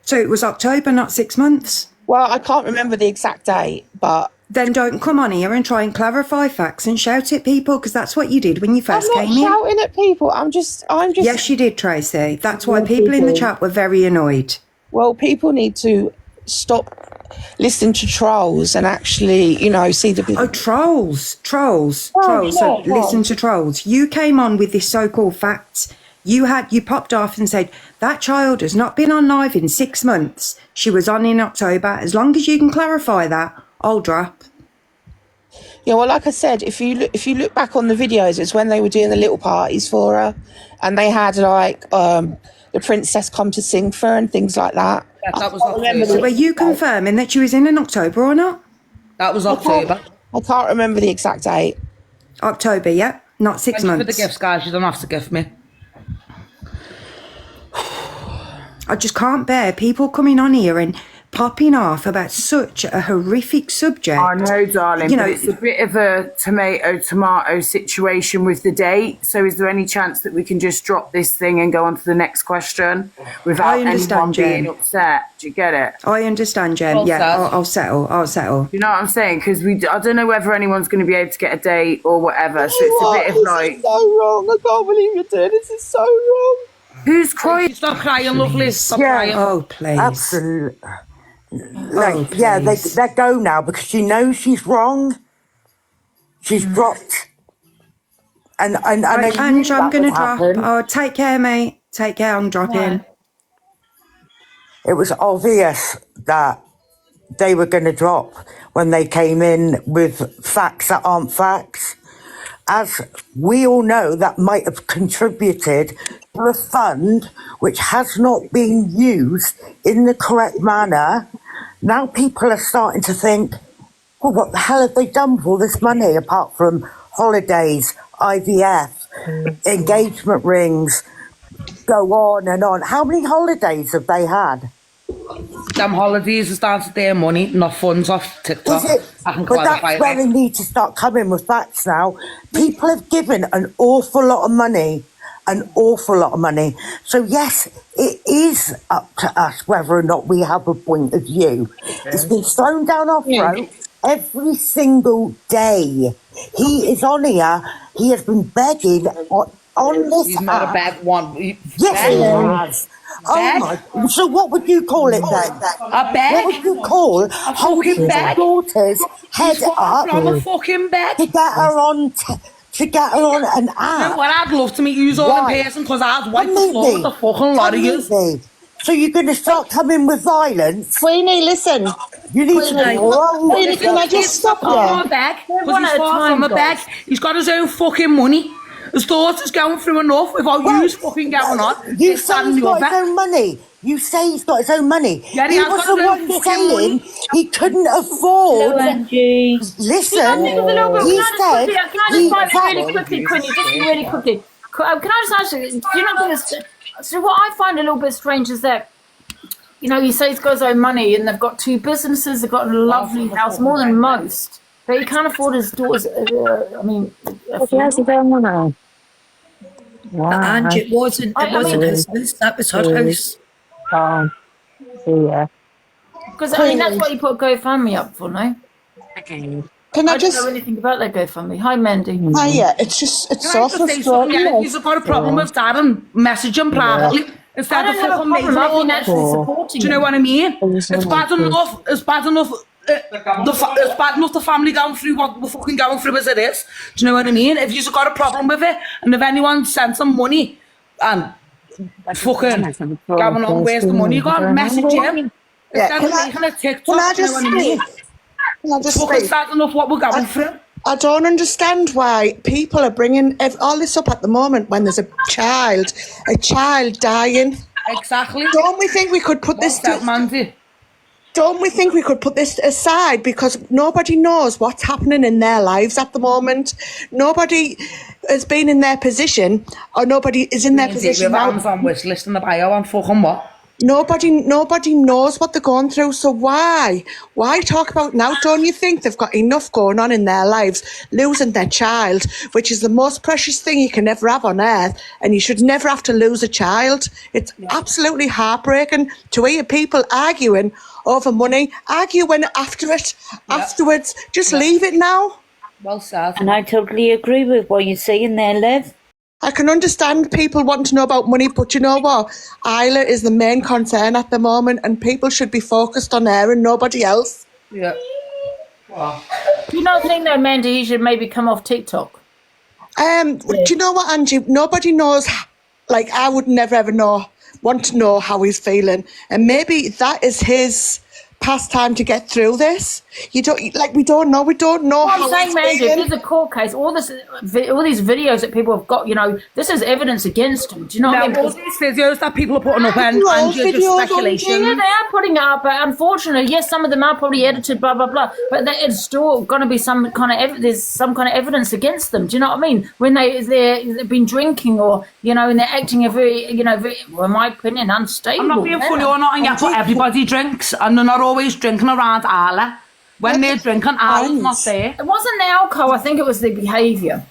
So it was October, not 6 months? Well, I can't remember the exact date, but... Then don't come on here and try and clarify facts and shout at people, because that's what you did when you first came in. I'm not shouting at people. I'm just... Yes, you did, Tracy. That's why people in the chat were very annoyed. Well, people need to stop listening to trolls and actually, see the... Oh, trolls. Yeah, So yeah. listen to trolls. You came on with this so-called facts. You popped off and said, that child has not been on live in 6 months. She was on in October. As long as you can clarify that, I'll drop. Yeah, well, like I said, if you look back on the videos, it's when they were doing the little parties for her, and they had the princess come to sing for her and things like that. That was October. So were you confirming that she was in October or not? That was October. I can't remember the exact date. October, yeah? Not 6 Thank you months. for the gifts, guys. You don't have to gift me. I just can't bear people coming on here and popping off about such a horrific subject. I know, darling, but it's a bit of a tomato situation with the date. So is there any chance that we can just drop this thing and go on to the next question without anyone being upset? Do you get it? I understand, Jen. I'll settle. You know what I'm saying? Because I don't know whether anyone's going to be able to get a date or whatever. So it's a bit of This is so wrong. I can't believe you're doing this. It's so wrong. Who's crying? Stop crying, lovely. Stop crying. Oh, please. Absolutely. Please. They go now because she knows she's wrong. She's dropped. And Right, Ange, I'm going to drop. Oh, take care, mate. Take care. I'm dropping. It was obvious that they were going to drop when they came in with facts that aren't facts. As we all know, that might have contributed to a fund which has not been used in the correct manner. Now people are starting to think, well, what the hell have they done with all this money apart from holidays, IVF, engagement rings, go on and on. How many holidays have they had? them holidays is down to their money, not funds off TikTok. Is it? I can But clarify that's where that. we need to start coming with facts now. People have given an awful lot of money. An awful lot of money. So yes, it is up to us whether or not we have a point of view. It's been thrown down our throat every single day. He is on here. He has been begging on this He's not app. a bad one. Yes, he has. Oh my! So what would you call it then? A bag? What would you call holding fucking his bag? daughter's head He's far up from a fucking bag. to get her on to get her on an You know app? what? I'd love to meet you all Right. in person because I'd wipe the floor with a fucking lot of you. Completely. So you're going to start coming with violence? Queenie, listen. You need to Queenie. grow. Queenie, can I just stop From a you? bag, because one he's at a far time, from a bag. guys. He's got his own fucking money. His daughter's going through enough without you fucking going on. You This, say that, and he's the got his other. own money. You say he's got his own money. Yeah, he he has was got the his own one fucking saying money. he couldn't afford. Do Listen, you not think it's a little bit? he Can I said just find it really quickly, Quinny? Just really quickly. Can I just ask you? Do you not think it's? So what I find a little bit strange is that, you know, you say he's got his own money and they've got 2 businesses, they've got a lovely house, more than most, but he can't afford his daughter's. I mean, He has his own money. And it wasn't his house, that was her house. Oh, yeah. because I mean that's what you put GoFundMe up for, no? Can I I don't just? know anything about that GoFundMe. Hi, Mandy. Oh yeah, it's so Can I just say something? frustrating. Yeah, if you've got a problem with that and message him privately I instead of don't have a fucking problem. making I've been it. actually supporting Do you know him. what I mean? It's bad enough. It's bad enough. It's bad enough the family going through what we're fucking going through as it is. Do you know what I mean? If you've got a problem with it, and if anyone sends some money and fucking going on, where's the money gone? Message him. Yeah, Instead of making a TikTok, can I do you know just what I mean? speak? Can I just It's fucking speak? sad enough what we're going through. I don't understand why people are bringing all this up at the moment when there's a child dying. Exactly. Don't we think we could put What's that, Mandy? Don't we think we could put this aside because nobody knows what's happening in their lives at the moment? Nobody has been in their position, or nobody is in their position With now. hands on wish list in the bio and fucking what? Nobody knows what they're going through. So why talk about now? Don't you think they've got enough going on in their lives, losing their child, which is the most precious thing you can ever have on earth, and you should never have to lose a child. It's absolutely heartbreaking to hear people arguing over money, arguing afterwards. Just leave it now. Well said. And I totally agree with what you're saying there, Liv. I can understand people wanting to know about money, but you know what? Isla is the main concern at the moment, and people should be focused on her and nobody else. Yeah. Do you not think though, Mandy, he should maybe come off TikTok? Do you know what, Angie? Nobody knows. Like, I would never ever want to know how he's feeling, and maybe that is his pastime to get through this. We don't know. We don't know What how I'm saying, he's Mandy, if feeling. there's a court case, all these videos that people have got, you know, this is evidence against him. Do you know what I mean? All these videos that people are putting up and Old just videos, speculation. Yeah, they are putting it up, but unfortunately, yes, some of them are probably edited, blah blah blah. But it's still going to be some kind of there's some kind of evidence against them. Do you know what I mean? When they've been drinking, or you know, and they're acting a very, you know, well, in my opinion, unstable. I'm not being funny manner. or not, and yet, but everybody drinks, and they're not always drinking around Arla. When they're drinking, Arla's not there. It wasn't the alcohol. I think it was the behaviour.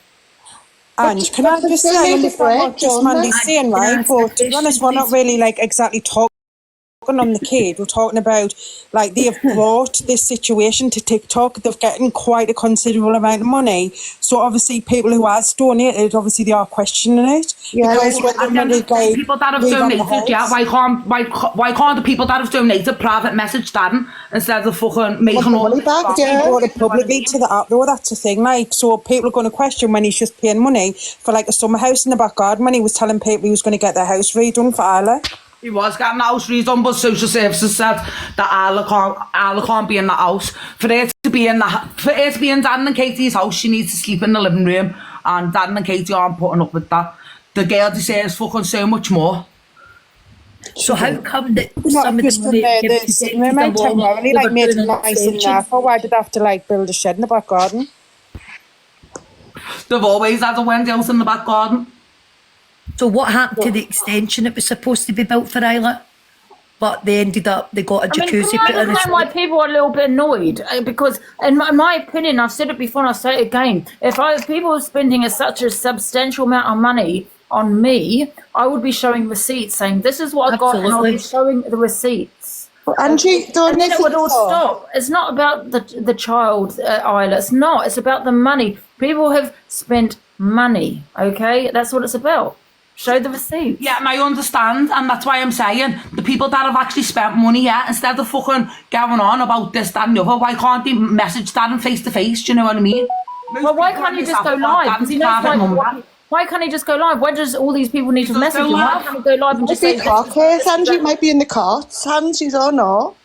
And can I just say, I understand what just Mandy's saying, right? But to be honest, we're not really like exactly talking on the kid. We're talking about like they have brought this situation to TikTok. They've gotten quite a considerable amount of money. So obviously, people who has donated, obviously they are questioning it. Yeah, because when the And then money the people that have donated, yeah, why can't the people that have donated private message Darren instead of fucking making all money back, He yeah. brought it publicly to the app though, that's the thing, like, so people are going to question when he's just paying money for like a summer house in the back garden when he was telling people he was going to get their house redone for Isla. He was getting the house redone, but social services said that Arla can't be in the house. For her to be in Darren and Katie's house, she needs to sleep in the living room, and Darren and Katie aren't putting up with that. The girl deserves fucking so much more. So how come that Not some of just the from money the sitting room out temporarily, like made it nice and therefore why did they have to like build a shed in the back garden? They've always had a Wendy's in the back garden. So what happened to the extension that was supposed to be built for Isla? but they ended up, they got a I mean, jacuzzi can you put in understand why people are a little bit annoyed? Because, in my opinion, I've said it before and I'll say it again, if people are spending such a substantial amount of money on me, I would be showing receipts saying, this is what I got, and I'll be showing the receipts. Well, Angie, don't And then you it would think all so? stop. It's not about the child, Isla. It's not. It's about the money. People have spent money, okay? That's what it's about. Show the receipts. Yeah, and I understand, and that's why I'm saying the people that have actually spent money, instead of fucking going on about this, that, and the other, why can't they message Darren face to face? Do you know what I mean? Well, why can't he just go live? Because he knows why can't he just go live? Why does all these people need to message him? Why can't he go live and just say? Might be a court case, Angie. It might be in the courts. Hands, you don't know.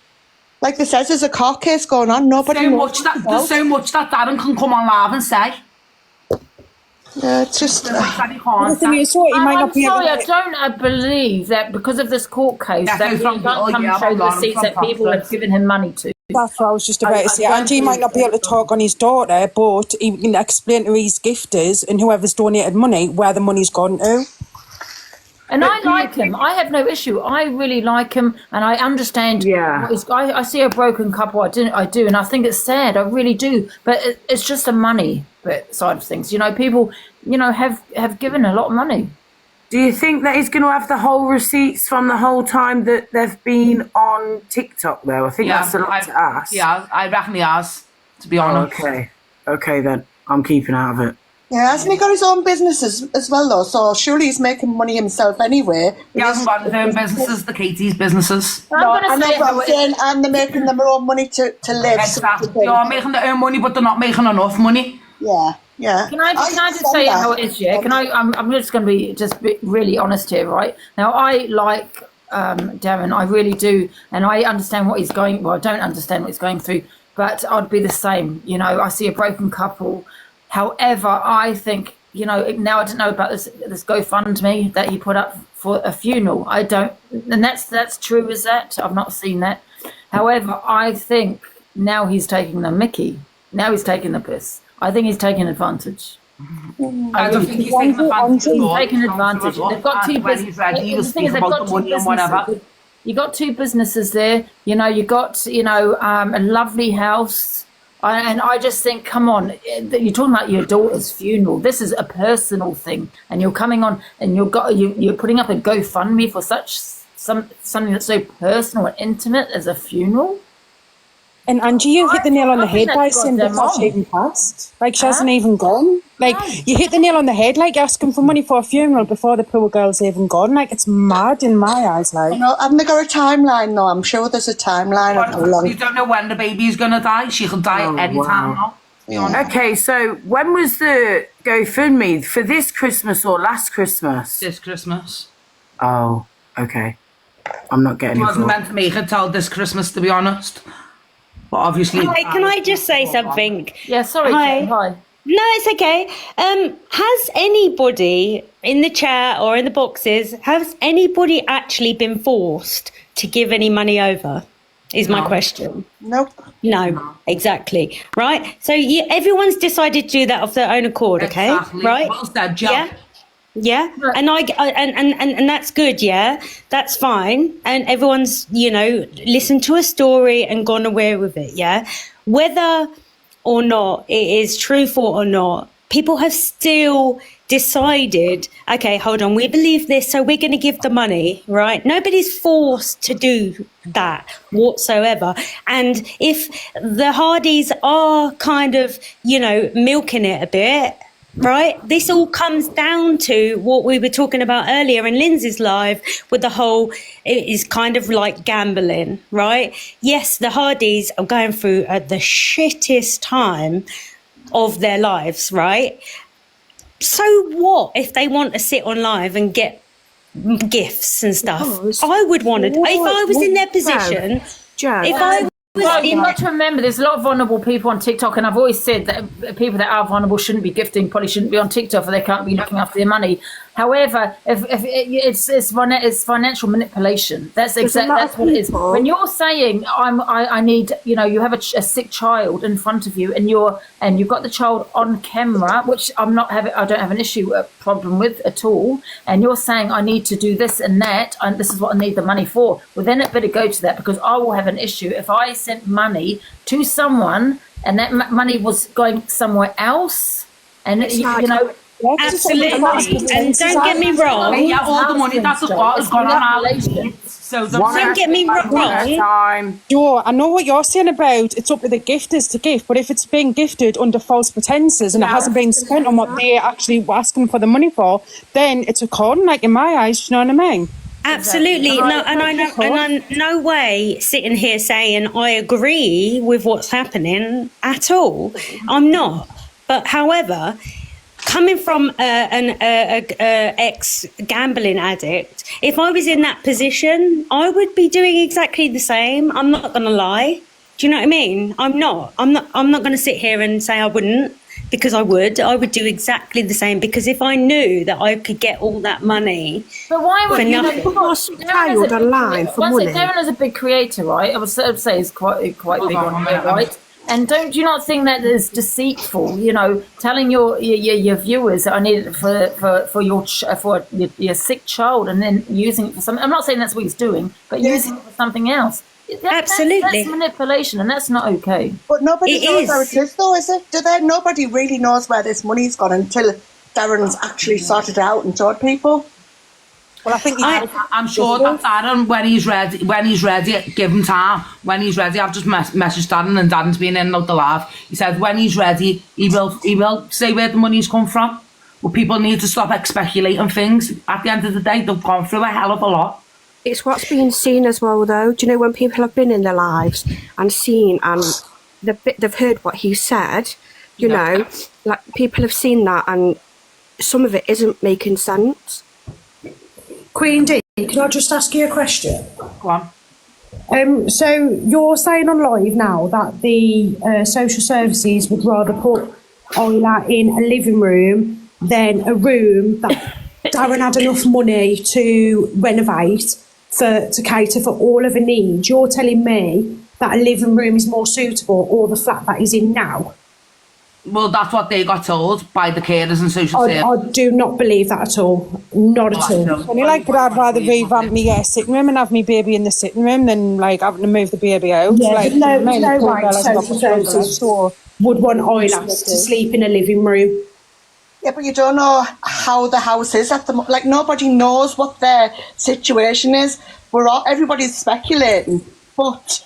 Like they says, there's a court case going on. Nobody knows. There's so much that Darren can come on live and say. Yeah, it's just. The thing is, what, he might not be able sorry, to. I don't believe that because of this court case that he can't come and show the receipts that people have given him money to. That's what I was just about to say. Angie might not be able to talk on his daughter, but he can explain to his gifters and whoever's donated money where the money's gone to. And I like him. I have no issue. I really like him, and I understand. Yeah. I see a broken couple. I do, and I think it's sad. I really do. But it's just the money side of things. You know, people, have given a lot of money. Do you think that he's going to have the whole receipts from the whole time that they've been on TikTok, though? I think that's a lot to ask. Yeah, I reckon he has, to be honest. Okay, then. I'm keeping out of it. Yeah, hasn't he got his own businesses as well, though? So surely he's making money himself anyway. He hasn't got his own businesses, the Katie's businesses. And they're making their own money to live. Exactly. They are making their own money, but they're not making enough money. Yeah. Can I just say how it is? Yeah. I'm just going to be really honest here, right? Now I like Darren, I really do, and I understand what he's going. Well, I don't understand what he's going through, but I'd be the same. I see a broken couple. However, I think now I don't know about this GoFundMe that he put up for a funeral. I don't, and that's true. Is that I've not seen that. However, I think now he's taking the mickey. Now he's taking the piss. I think he's taking advantage. I don't think he's taking advantage. He's taking advantage. They've got two businesses. You got two businesses there. You got a lovely house. And I just think, come on, you're talking about your daughter's funeral. This is a personal thing, and you're coming on and you're putting up a GoFundMe for something that's so personal and intimate as a funeral. And Angie, you hit the nail on the head by saying before she even passed. Like, she hasn't even gone. Like, you hit the nail on the head, like, asking for money for a funeral before the poor girl's even gone. Like, it's mad in my eyes, like. No, haven't they got a timeline, though? I'm sure there's a timeline of how long. You don't know when the baby's going to die. She can die at any time now. Yeah. Okay, so when was the GoFundMe? For this Christmas or last Christmas? This Christmas. Oh, okay. I'm not getting it. I wasn't meant to make it till this Christmas, to be honest. But obviously... Can I just say something? Yeah, sorry, Hi. Hi. No, it's okay. Has anybody in the chat or in the boxes, has anybody actually been forced to give any money over? Is my question. Nope. No, exactly. Right? So everyone's decided to do that of their own accord, okay? Exactly. Right? Well said, Jill. Yeah, and and that's good. Yeah, that's fine. And everyone's listened to a story and gone away with it. Yeah, whether or not it is truthful or not, people have still decided. Okay, hold on. We believe this, so we're going to give the money. Right? Nobody's forced to do that whatsoever. And if the Hardys are kind of milking it a bit. Right, this all comes down to what we were talking about earlier in Lindsay's live with the whole, it is kind of like gambling, right? Yes, the Hardys are going through the shittest time of their lives, right? So what if they want to sit on live and get gifts and stuff? I would want to, if I was in their position, Well, you've got to remember, there's a lot of vulnerable people on TikTok, and I've always said that people that are vulnerable shouldn't be gifting, probably shouldn't be on TikTok, or they can't be looking after their money. However, if it's financial manipulation. That's exactly what it is. When you're saying I need, you have a sick child in front of you, and you've got the child on camera, which I don't have a problem with at all. And you're saying I need to do this and that, and this is what I need the money for. Well, then it better go to that, because I will have an issue if I sent money to someone and that money was going somewhere else, and Absolutely, and don't get me wrong. All the money that's has gone on our so don't get me wrong. Joe, I know what you're saying about it's up to the gifters to gift, but if it's being gifted under false pretenses and it hasn't been spent on what they actually were asking for the money for, then it's a con, like in my eyes. Do you know what I mean? Absolutely. No, and I'm no way sitting here saying I agree with what's happening at all. I'm not. But however, coming from an ex-gambling addict, if I was in that position, I would be doing exactly the same. I'm not going to lie. Do you know what I mean? I'm not going to sit here and say I wouldn't, because I would do exactly the same, because if I knew that I could get all that money but why would for nothing. Darren Darren is a big creator, right? I would say he's quite big on it, right? And don't you not think that is deceitful? Telling your viewers that I need it for your sick child, and then using it for something. I'm not saying that's what he's doing, but using it for something else. Absolutely, that's manipulation, and that's not okay. But nobody knows where it is, though, is it? Nobody really knows where this money's gone until Darren's actually sorted it out and told people. Well, I think I'm sure that Darren, when he's ready, give him time. When he's ready, I've just messaged Darren, and Darren's been in and out the live. He said when he's ready, he will say where the money's come from. But people need to stop speculating things. At the end of the day, they've gone through a hell of a lot. It's what's being seen as well, though. Do you know when people have been in their lives and seen and they've heard what he said? You know, like people have seen that, and some of it isn't making sense. Queen D, can I just ask you a question? Go on. So you're saying on live now that the social services would rather put Isla in a living room than a room that Darren had enough money to renovate to cater for all of her needs. You're telling me that a living room is more suitable, or the flat that he's in now? Well, that's what they got told by the carers and social services. I do not believe that at all. Not at all. Only like, I'd rather revamp my sitting room and have my baby in the sitting room than like having to move the baby out. Yeah, like, no way social services would want Isla to sleep in a living room. Yeah, but you don't know how the house is at the moment. Like, nobody knows what their situation is. Everybody's speculating, but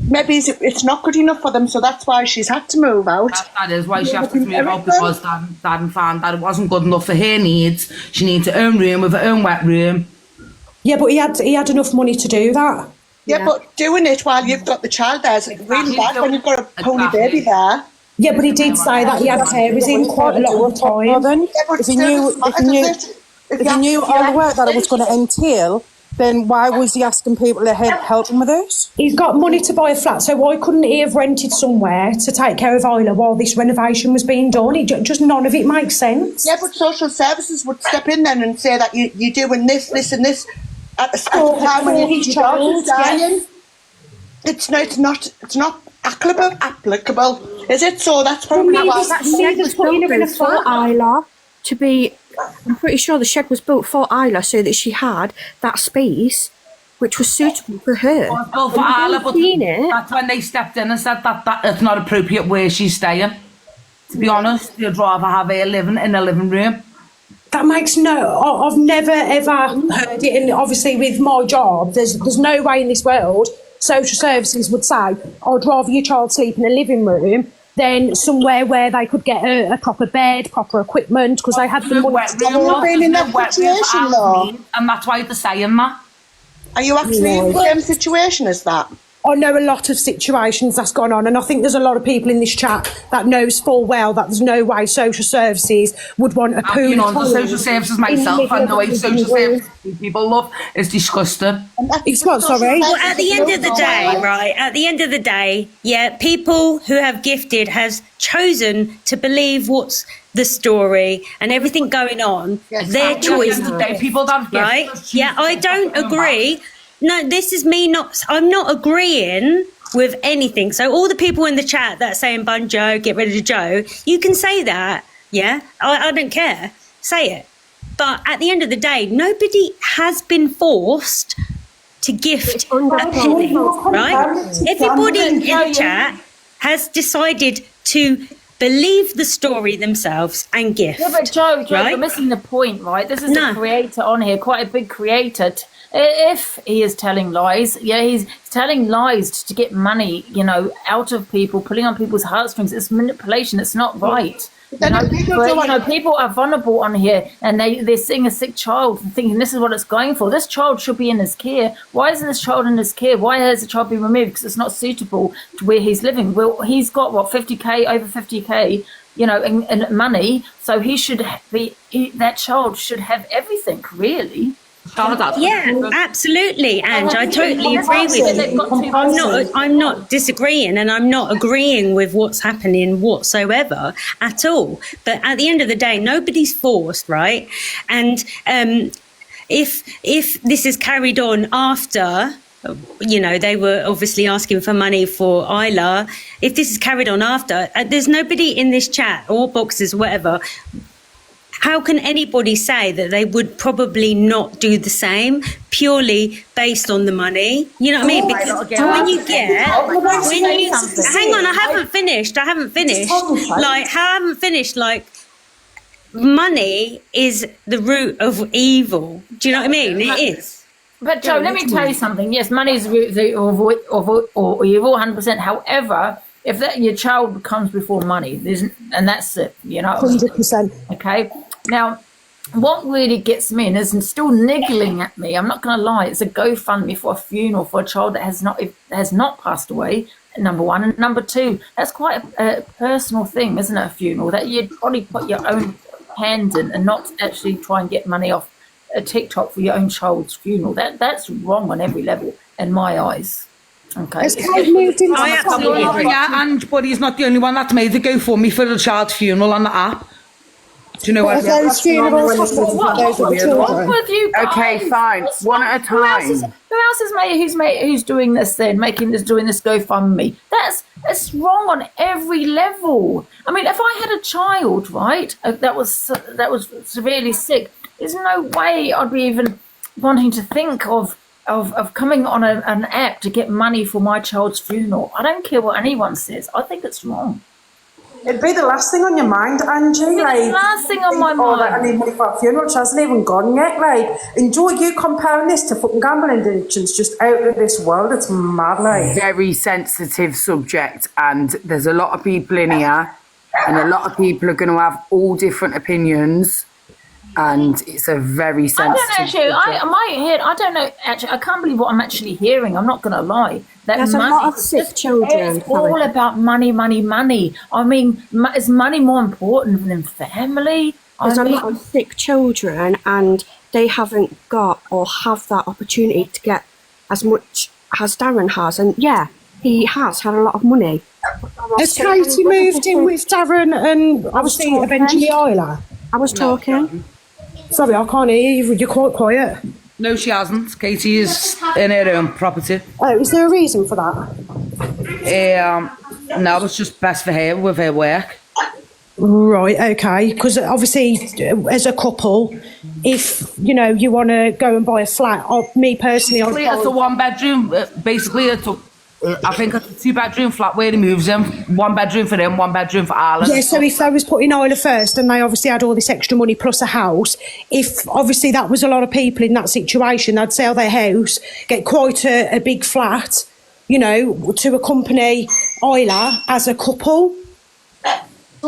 maybe it's not good enough for them, so that's why she's had to move out. That is why she had to move out, because Darren found that it wasn't good enough for her needs. She needs her own room with her own wet room. Yeah, but he had enough money to do that. Yeah, but doing it while you've got the child there is really bad when you've got a pony baby there. Yeah, but he did say that he had carers in quite a lot of the time. If he knew all the work that it was going to entail, then why was he asking people to help him with this? He's got money to buy a flat, so why couldn't he have rented somewhere to take care of Isla while this renovation was being done? Just none of it makes sense. Yeah, but social services would step in then and say that you're doing this, this and this at the time when your child is dying. It's not applicable, is it? So that's probably why. That shed was built for Isla to be. I'm pretty sure the shed was built for Isla so that she had that space which was suitable for her. Well, for Isla, but that's when they stepped in and said that it's not appropriate where she's staying. To be honest, they'd rather have her living in a living room. That makes I've never ever heard it, and obviously with my job, there's no way in this world social services would say, I'd rather your child sleep in a living room than somewhere where they could get a proper bed, proper equipment, because they had the money to been in that situation, though. And that's why they're saying that. Are you actually in the same situation as that? I know a lot of situations that's gone on, and I think there's a lot of people in this chat that knows full well that there's no way social services would want a I've pool. been on the social services myself, and the way social services people love is disgusting. It's what, sorry? Well, at the end of the day, right, at the end of the day, yeah, people who have gifted has chosen to believe what's the story and everything going on, their choice. People that right? Yeah, I don't agree. No, this is me I'm not agreeing with anything. So all the people in the chat that are saying bun Joe, get rid of Joe, you can say that, yeah? I don't care. Say it. But at the end of the day, nobody has been forced to gift a penny, right? Everybody in the chat has decided to believe the story themselves and gift. Yeah, but Joe, right? you're missing the point, right? This is a creator on here, quite a big creator. If he is telling lies, yeah, he's telling lies to get money, you know, out of people, pulling on people's heartstrings. It's manipulation. It's not right. People are vulnerable on here, and they're seeing a sick child and thinking this is what it's going for. This child should be in his care. Why isn't this child in his care? Why has the child been removed? Because it's not suitable to where he's living. Well, he's got what, 50k, over 50k, you know, in money. So he should that child should have everything, really. Yeah, absolutely, Ange. I totally agree with you. I'm not disagreeing, and I'm not agreeing with what's happening whatsoever at all. But at the end of the day, nobody's forced, right? And if this is carried on after, you know, they were obviously asking for money for Isla. If this is carried on after, there's nobody in this chat or boxes, whatever. How can anybody say that they would probably not do the same purely based on the money? You know what I mean? Because when you hang on, I haven't finished. Like, money is the root of evil. Do you know what I mean? It is. But Joe, let me tell you something. Yes, money is the root of evil, 100%. However, if your child comes before money, and that's it, you know. 100%. Okay. Now, what really gets me and is still niggling at me, I'm not going to lie, it's a GoFundMe for a funeral for a child that has not passed away, number one. And number two, that's quite a personal thing, isn't it, a funeral? That you'd probably put your own hand in and not actually try and get money off a TikTok for your own child's funeral. That's wrong on every level, in my eyes. Okay. But he's not the only one that's made the GoFundMe for the child's funeral on the app. Do you know what? Those funerals, what's with you guys? Okay, fine. One at a time. Who else is who's doing this then? Doing this GoFundMe? It's wrong on every level. I mean, if I had a child, right, that was severely sick, there's no way I'd be even wanting to think of coming on an app to get money for my child's funeral. I don't care what anyone says. I think it's wrong. It'd be the last thing on your mind, Angie. It's the last thing on my mind. I need money for a funeral, which hasn't even gone yet. Like, enjoy you comparing this to fucking gambling addictions, just out of this world. It's mad, like. Very sensitive subject, and there's a lot of people in here, and a lot of people are going to have all different opinions. And it's a very sensitive subject. I don't know, actually, I can't believe what I'm actually hearing. I'm not going to lie. There's a lot of sick children. It's all about money. I mean, is money more important than family? There's a lot of sick children, and they haven't got or have that opportunity to get as much as Darren has. And yeah, he has had a lot of money. Has Katie moved in with Darren and obviously eventually Isla? I was talking. Sorry, I can't hear you. You're quite quiet. No, she hasn't. Katie is in her own property. Oh, is there a reason for that? No, it's just best for her with her work. Right, okay. Because obviously, as a couple, if you want to go and buy a flat, me personally, it's a one-bedroom. Basically, I think it's a 2-bedroom flat where he moves in. 1 bedroom for him, 1 bedroom for Ireland. Yeah, so if they was putting Isla first and they obviously had all this extra money plus a house, if obviously that was a lot of people in that situation, they'd sell their house, get quite a big flat, to accompany Isla as a couple.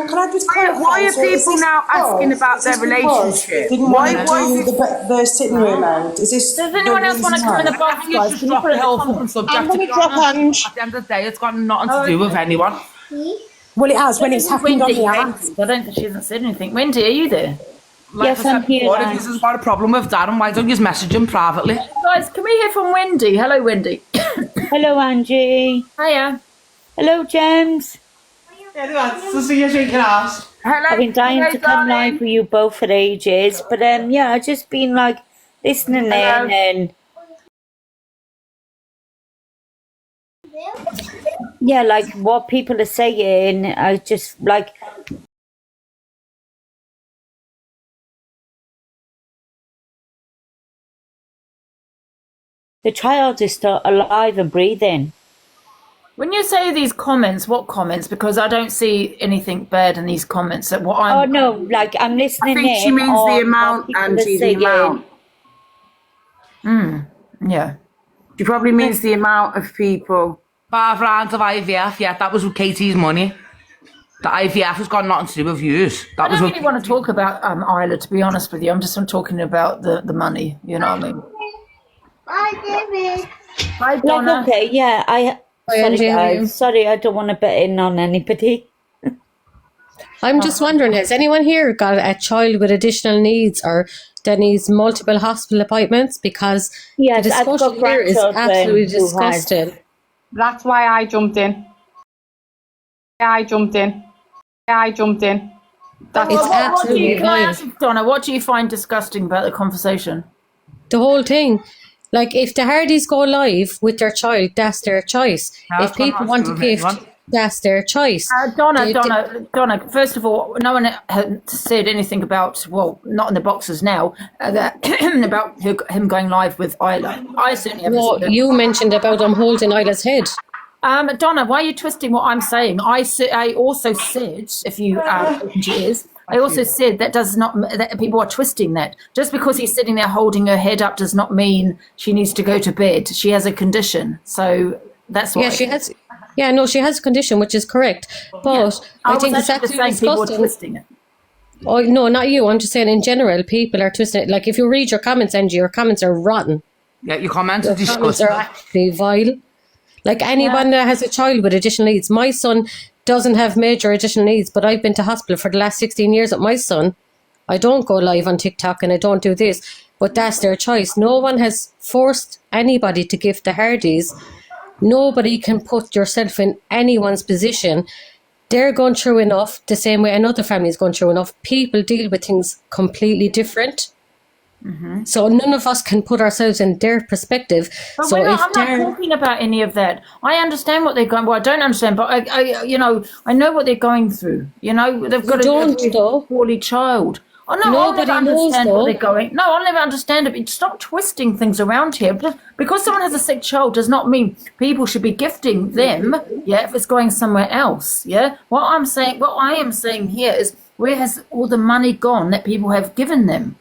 Can I just clarify? Why are So is people this now asking because- about is their this because they relationship? didn't Why? want to do the sitting room out? Is this Does anyone else want to come in the box, You guys? just Can you drop put it the in the whole fucking comments? subject. I'm going to to be drop honest. Ange. At the end of the day, it's got nothing to do with anyone. Well, it has when it's happened on Wendy, the app. I don't think she hasn't said anything. Wendy, are you there? Like Yes, I said I'm here, before, if Ange. this has got a problem with Darren, why don't you just message him privately? Guys, can we hear from Wendy? Hello, Wendy. Hello, Angie. Hiya. Hello, James. To see you shaking ass. Hello. I've been dying Hello, to come darling. live with you both for ages, but yeah, I've just been like listening in and yeah, like what people are saying. I just like. The child is still alive and breathing. When you say these comments, what comments? Because I don't see anything bad in these comments. That what I'm. Oh no, like I'm listening. I think she in means on the what amount, people are Angie, the saying. amount. Yeah. She probably means the amount of people. 5 rounds of IVF, yeah, that was with Katie's money. The IVF has got nothing to do with views. I That was don't with really want to talk about Isla, to be honest with you. I'm just talking about the money. You know what I mean? Bye, David. Hi, Like, Donna. okay, yeah, sorry, Angie, how are you? guys. Sorry, I don't want to bet in on anybody. I'm just wondering, has anyone here got a child with additional needs or that needs multiple hospital appointments? Because Yes, the I've got discussion here is grandchildren absolutely who has. disgusting. That's why I jumped in. I jumped in. That's It's What do you, absolutely can I vile. ask you, Donna, what do you find disgusting about the conversation? The whole thing. Like, if the Hardys go live with their child, that's their choice. No, If it's got people nothing want to a do with gift, anyone. that's their choice. Donna, first of all, no one had said anything about, well, not in the boxes now, that about him going live with Isla. I certainly haven't No, seen that. you mentioned about him holding Isla's head. Donna, why are you twisting what I'm saying? I also said, if you open your ears, I also said that people are twisting that. Just because he's sitting there holding her head up does not mean she needs to go to bed. She has a condition, so that's what. Yeah, she has. Yeah, no, she has a condition, which is correct. But I think it's actually absolutely just saying people are disgusting. twisting it. Oh no, not you. I'm just saying in general, people are twisting it. Like if you read your comments, Angie, your comments are rotten. Yeah, your comments are Your comments disgusting. are actually vile. Like anyone that has a child with additional needs. My son doesn't have major additional needs, but I've been to hospital for the last 16 years with my son. I don't go live on TikTok and I don't do this, but that's their choice. No one has forced anybody to give the Hardys. Nobody can put yourself in anyone's position. They're going through enough the same way another family is going through enough. People deal with things completely different. So none of us can put ourselves in their perspective. But So I'm if not they're talking about any of that. I understand what they're going. Well, I don't understand, but I know what they're going through. You know, they've got a poorly child. Oh no, Nobody I'll never knows, understand what though. they're going. No, I'll never understand it. Stop twisting things around here. Because someone has a sick child does not mean people should be gifting them. Yeah, if it's going somewhere else. Yeah, what I am saying here is, where has all the money gone that people have given them?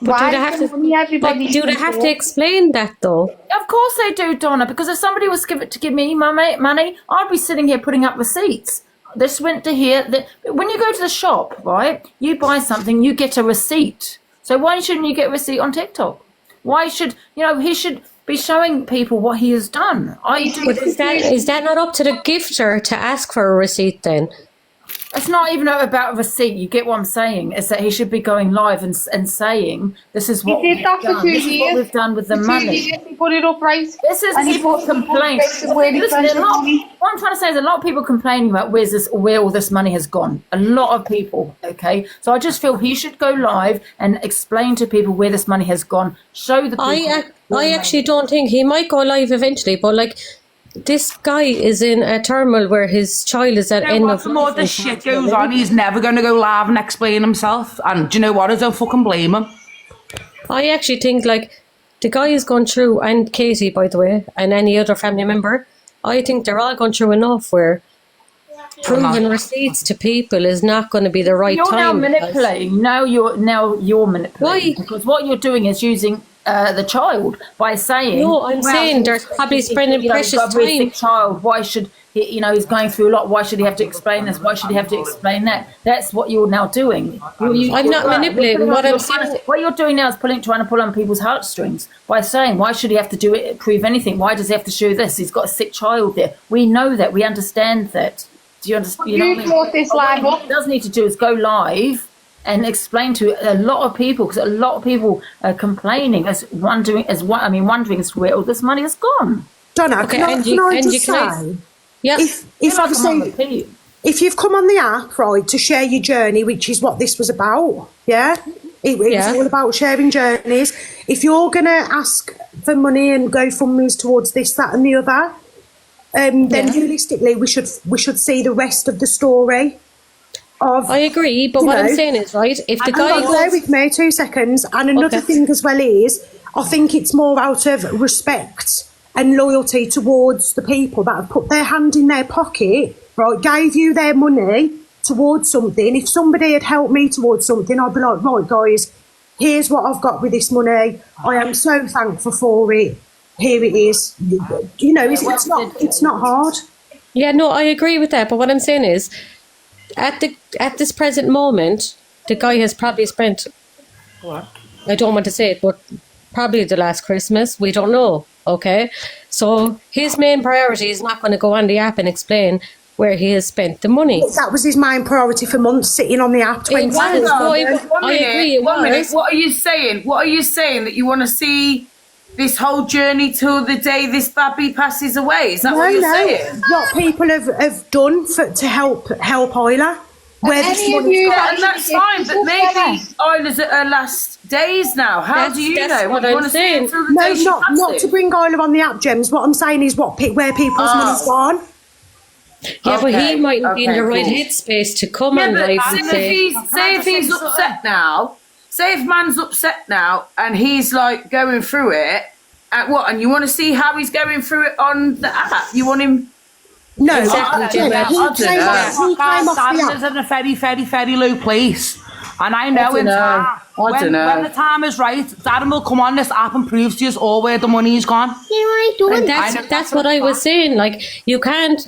But do they have to explain that though? Of course they do, Donna, because if somebody was to give me money, I'd be sitting here putting up receipts. This went to here. When you go to the shop, right, you buy something, you get a receipt. So why shouldn't you get a receipt on TikTok? Why should, he should be showing people what he has done. But is that not up to the gifter to ask for a receipt then? It's not even about a receipt. You get what I'm saying? It's that he should be going live and saying, this is what He did that for 2 This is what years. we've done with the For 2 money. years, he put it up right. This is And he people put complain. places where he Listen, spent the money. what I'm trying to say is a lot of people complaining about where all this money has gone. A lot of people, okay? So I just feel he should go live and explain to people where this money has gone. Show the people. I actually don't think he might go live eventually, but like this guy is in a turmoil where his child is at end of The more the shit goes on, he's never going to go live and explain himself. And do you know what? I don't fucking blame him. I actually think like the guy is going through, and Katie, by the way, and any other family member, I think they're all going through enough where proving receipts to people is not going to be the right You're time. now manipulating. Now you're manipulating. Why? Because what you're doing is using the child by saying. No, I'm saying there's probably spending precious he's got a very time. sick child. Why should he? He's going through a lot. Why should he have to explain this? Why should he have to explain that? That's what you're now doing. I'm not manipulating. What I'm saying. What you're doing now is trying to pull on people's heartstrings by saying, why should he have to do it? Prove anything? Why does he have to show this? He's got a sick child there. We know that. We understand that. Do you understand? You know what I mean? brought this live What up. he does need to do is go live and explain to a lot of people, because a lot of people are complaining, wondering as to where all this money has gone. Donna, Okay, can I Angie, just can I- say, Yeah. if obviously, if you've come on the app, right, to share your journey, which is what this was about, yeah? It was Yeah. all about sharing journeys. If you're going to ask for money and go funds towards this, that and the other, then realistically we should see the rest of the story. I agree, but what I'm saying is, right, if the guy bear with me 2 seconds, and another thing as well is, I think it's more out of respect and loyalty towards the people that have put their hand in their pocket, right, gave you their money towards something. If somebody had helped me towards something, I'd be like, right, guys, here's what I've got with this money. I am so thankful for it. Here it is. You know, it's not hard. Yeah, no, I agree with that. But what I'm saying is, at this present moment, the guy has probably spent. I don't want to say it, but probably the last Christmas. We don't know. Okay, so his main priority is not going to go on the app and explain where he has spent the money. That was his main priority for months, sitting on the app. 20 One years. minute. What are you saying? What are you saying? That you want to see this whole journey till the day this baby passes away? Is that what you're saying? What people have done to help Isla. Where this money's gone. And that's fine, but maybe Isla's at her last days now. How do you know? what You I'm wanna see saying. it till the No, day she not passes? to bring Isla on the app, Gems. What I'm saying is where people's money's gone. Yeah, but he mightn't be in the okay, right cool. headspace to come Yeah, on but live and say. say if he's upset now, say if man's upset now and he's like going through it, and you want to see how he's going through it on the app? You want him? No, He came off the app. Is in a very, very, very low place. And I know in time, when the time is right, Darren will come on this app and prove to us all where the money's gone. And that's what I was saying. Like, you can't,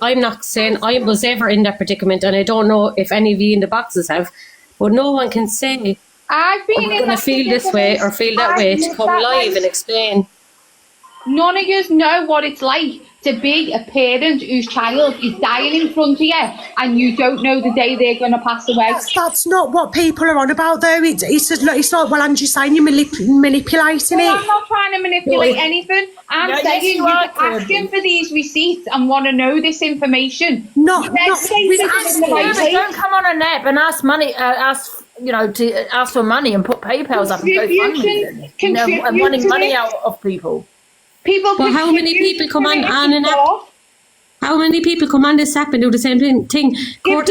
I'm not saying I was ever in that predicament, and I don't know if any of you in the boxes have, but no one can say, I've been going to feel this way or feel that way to come live and explain. None of you know what it's like to be a parent whose child is dying in front of you and you don't know the day they're going to pass away. That's not what people are on about, though. It's like, well, Angie's saying you're manipulating it. I'm not trying to manipulate anything. I'm saying you're asking for these receipts and want to know this information. Not Don't come on a nap and ask money. To ask for money and put PayPal's up and GoFundMe. And wanting money out of people. Well, how many people come on an app? How many people come on this app and do the same thing? Court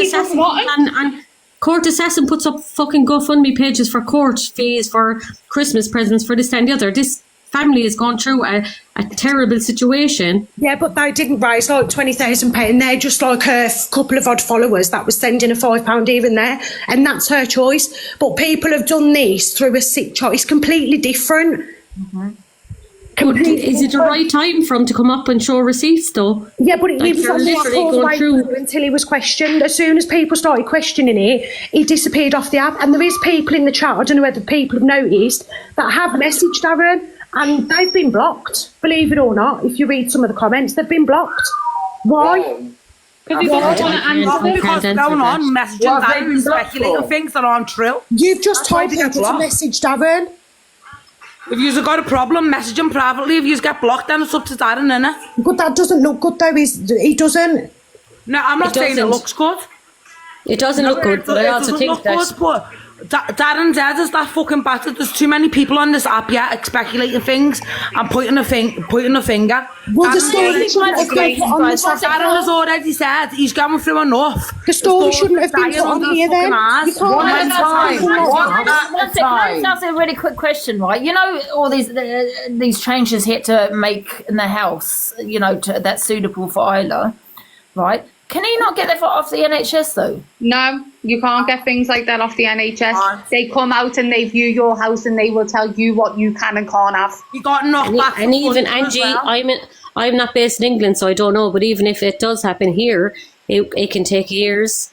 Assassin puts up fucking GoFundMe pages for court fees, for Christmas presents, for this and the other. This family has gone through a terrible situation. Yeah, but they didn't raise like £20,000. They're just like a couple of odd followers that was sending a £5 even there, and that's her choice. But people have done this through a sick child. It's completely different. Mm-hmm. Is it the right time for him to come up and show receipts, though? Yeah, but he was on literally the going through until he was questioned. As soon as people started questioning it, he disappeared off the app. And there is people in the chat, I don't know whether people have noticed, that have messaged Darren, and they've been blocked. Believe it or not, if you read some of the comments, they've been blocked. Why? Because going on, messaging Darren, speculating things that aren't true. You've just told people to message Darren. If you've got a problem, message him privately. If you get blocked, then it's up to Darren, innit? But that doesn't look good, though. He doesn't. No, I'm not saying it looks good. It doesn't look good, but I also think that... Darren's head is that fucking battered. There's too many people on this app yet speculating things and pointing a finger. Well, the story shouldn't have been put on this app. Darren has already said he's going through enough. The story shouldn't have been put on here then. You can't One at a time. Can I ask a really quick question, right? You know, all these changes he had to make in the house, that's suitable for Isla, right? Can he not get that off the NHS though? No, you can't get things like that off the NHS. They come out and they view your house and they will tell you what you can and can't have. You got knocked back. And even Angie, I'm not based in England, so I don't know. But even if it does happen here, it can take years.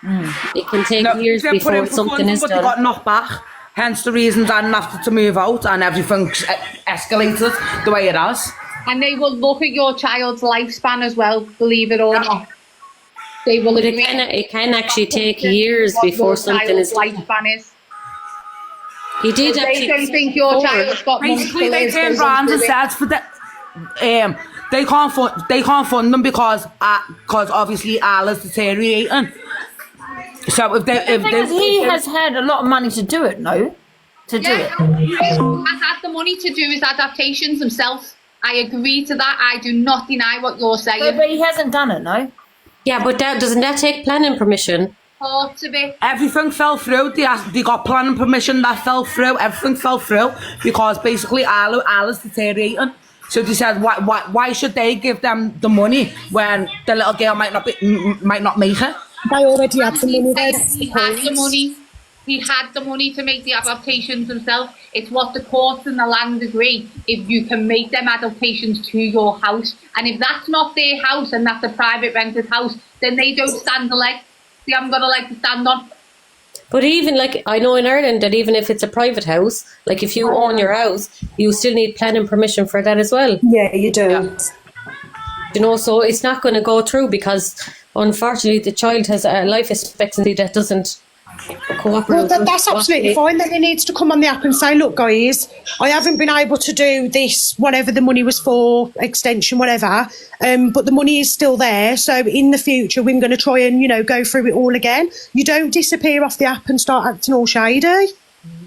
It can take years before something is but done. They got knocked back. Hence the reason Dan had to move out and everything's escalated the way it has. And they will look at your child's lifespan as well, believe it or not. They will But agree. it can actually take years what before your something is child's done. lifespan is. He did If actually. they don't think your child's got months to Basically, they live, turned won't round do and it. said for they can't fund them because obviously Allah's deteriorating. So if they he has had a lot of money to do it, no? To do it. Has had the money to do his adaptations himself. I agree to that. I do not deny what you're saying. No, but he hasn't done it, no? Yeah, but doesn't that take planning permission? Part of it. Everything fell through. They got planning permission that fell through. Everything fell through because basically Allah's deteriorating. So they said, why should they give them the money when the little girl might not make it? They already had the money there. He had the money. He had the money to make the adaptations himself. It's what the courts and the land agree. If you can make them adaptations to your house, and if that's not their house and that's a private rented house, then they don't stand a leg. They haven't got a leg to stand on. But even like I know in Ireland that even if it's a private house, like if you own your house, you still need planning permission for that as well. Yeah, you do. Yeah. You know, so it's not going to go through because unfortunately the child has a life expectancy that doesn't cooperate. Well, that's absolutely fine. Then he needs to come on the app and say, look, guys, I haven't been able to do this, whatever the money was for, extension, whatever, but the money is still there. So in the future, we're going to try and, go through it all again. You don't disappear off the app and start acting all shady.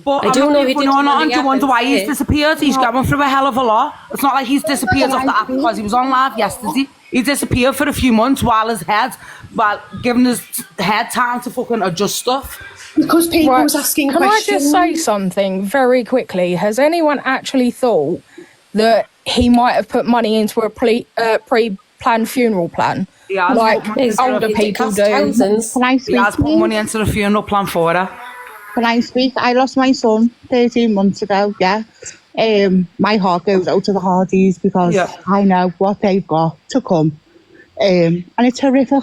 But I don't know if he did on. Do you wonder why he's disappeared? He's going through a hell of a lot. It's not like he's disappeared off the app because he was on live yesterday. He disappeared for a few months giving his head time to fucking adjust stuff. Because people was asking Can questions. I just say something very quickly? Has anyone actually thought that he might have put money into a pre-planned funeral plan? Yeah, like older people do. He has put money into the funeral plan for her. Can I speak? I lost my son 13 months ago, yeah. My heart goes out to the Hardys because I know what they've got to come. And it's horrific.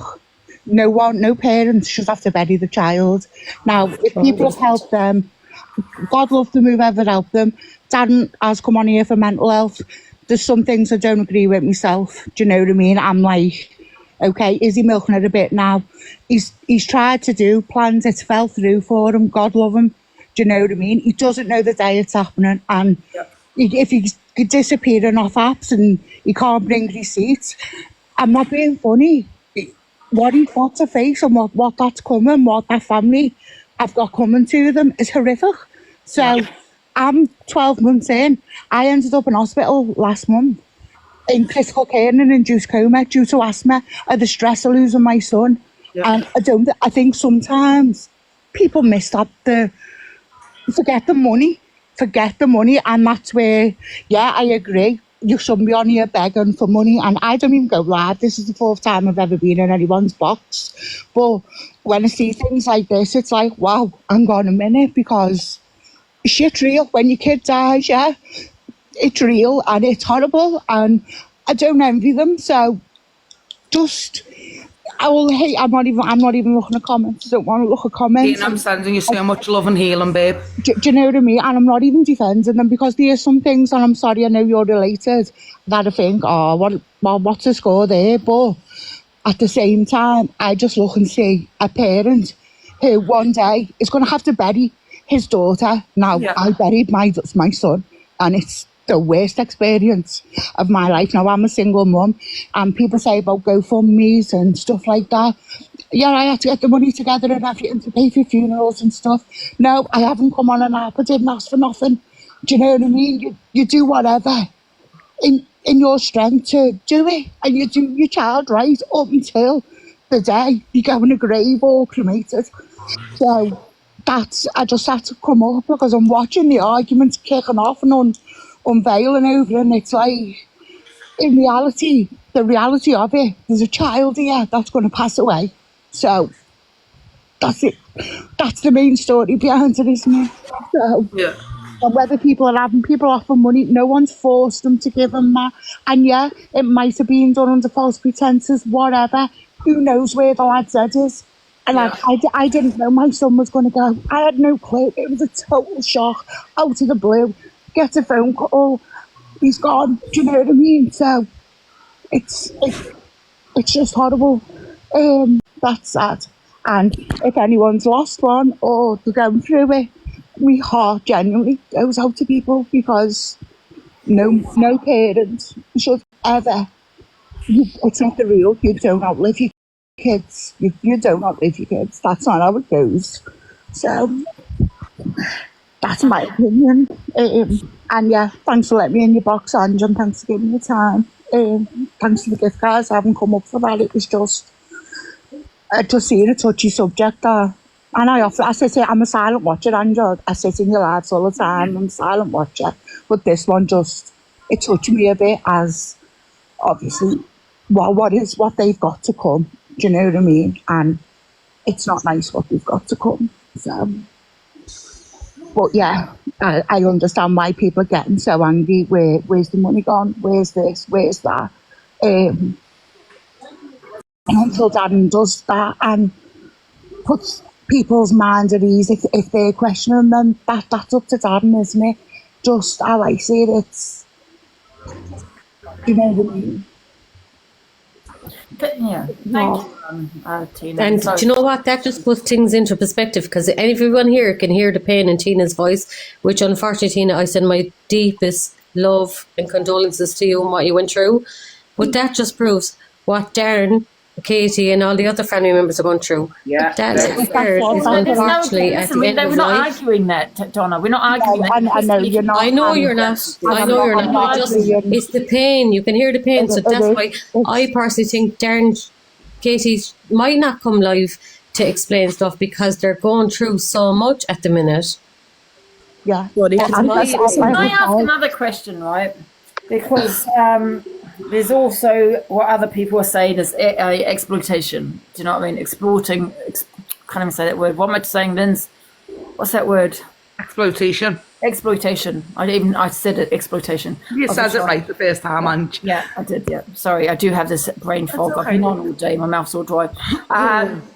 No parents should have to bury the child. Now, if people have helped them, God love them, whoever helped them. Dan has come on here for mental health. There's some things I don't agree with myself. Do you know what I mean? I'm like, okay, is he milking it a bit now? He's tried to do plans, it's fell through for him. God love him. Do you know what I mean? He doesn't know the day it's happening. And if he's disappearing off apps and he can't bring receipts, I'm not being funny. What he's got to face and what that's coming, what that family have got coming to them is horrific. So I'm 12 months in. I ended up in hospital last month in critical care and induced coma due to asthma and the stress of losing my son. And I think sometimes people miss that, forget the money, and that's where, I agree. You shouldn't be on here begging for money, and I don't even go live. This is the 4th time I've ever been in anyone's box. But when I see things like this, it's like, wow, hang on a minute, because shit's real. When your kid dies, it's real and it's horrible, and I don't envy them. So just, I'm not even looking at comments. I don't want to look at comments. I'm sending you so much love and healing, babe. Do you know what I mean? And I'm not even defending them because there are some things, and I'm sorry, I know you're related, that I think, what's the score there? But at the same time, I just look and see a parent who one day is going to have to bury his daughter. Now, I buried my son, and it's the worst experience of my life. Now, I'm a single mum, and people say about GoFundMe's and stuff like that. Yeah, I had to get the money together and everything to pay for funerals and stuff. No, I haven't come on an app. I didn't ask for nothing. Do you know what I mean? You do whatever in your strength to do it, and you do your child right up until the day you go in a grave or cremated. So I just had to come up because I'm watching the arguments kicking off and unveiling over, and it's like, in reality, the reality of it, there's a child here that's going to pass away. So that's it. That's the main story behind it, isn't it? So, Yeah. and whether people are having people offer money, no one's forced them to give them that. And yeah, it might have been done under false pretenses, whatever. Who knows where the lad's head is? And I didn't know my son was going to go. I had no clue. It was a total shock, out of the blue. Get a phone call, he's gone. Do you know what I mean? So it's just horrible. That's sad. And if anyone's lost one or they're going through it, my heart genuinely goes out to people, because no parent should ever. It's not the rule. You don't outlive your kids. You don't outlive your kids. That's not how it goes. So that's my opinion. And yeah, thanks for letting me in your box, Angie, and thanks for giving me the time. Thanks for the gift cards. I haven't come up for that. It was just seeing a touchy subject there. And I sit here, I'm a silent watcher, Angie. I sit in your lads all the time. I'm a silent watcher. But this one it touched me a bit, as obviously what they've got to come. Do you know what I mean? And it's not nice what they've got to come. So, but yeah, I understand why people are getting so angry. Where's the money gone? Where's this? Where's that? And until Darren does that and puts people's minds at ease, if they're questioning them, that's up to Darren, isn't it? Just how I see it, it's, you know what I mean? But yeah, thank you, Tina. And do you know what? That just puts things into perspective, because everyone here can hear the pain in Tina's voice, which unfortunately, Tina, I send my deepest love and condolences to you and what you went through. But that just proves what Darren, Katie and all the other family members are going through. Yeah. That is unfortunately at the end of we're not life. arguing that, Donna. We're not arguing that. I know you're not. I know you're not. It's the pain. You can hear the pain. So that's why I personally think Darren, Katie might not come live to explain stuff, because they're going through so much at the minute. Yeah. Can I ask another question, right? Because there's also what other people are saying is exploitation. Do you know what I mean? Exploiting. Can't even say that word. What am I saying, Linz? What's that word? Exploitation. Exploitation. I said it. Exploitation. You said it right the first time, Angie. Yeah, I did. Yeah, sorry. I do have this brain fog. I've been on all day. My mouth's all dry.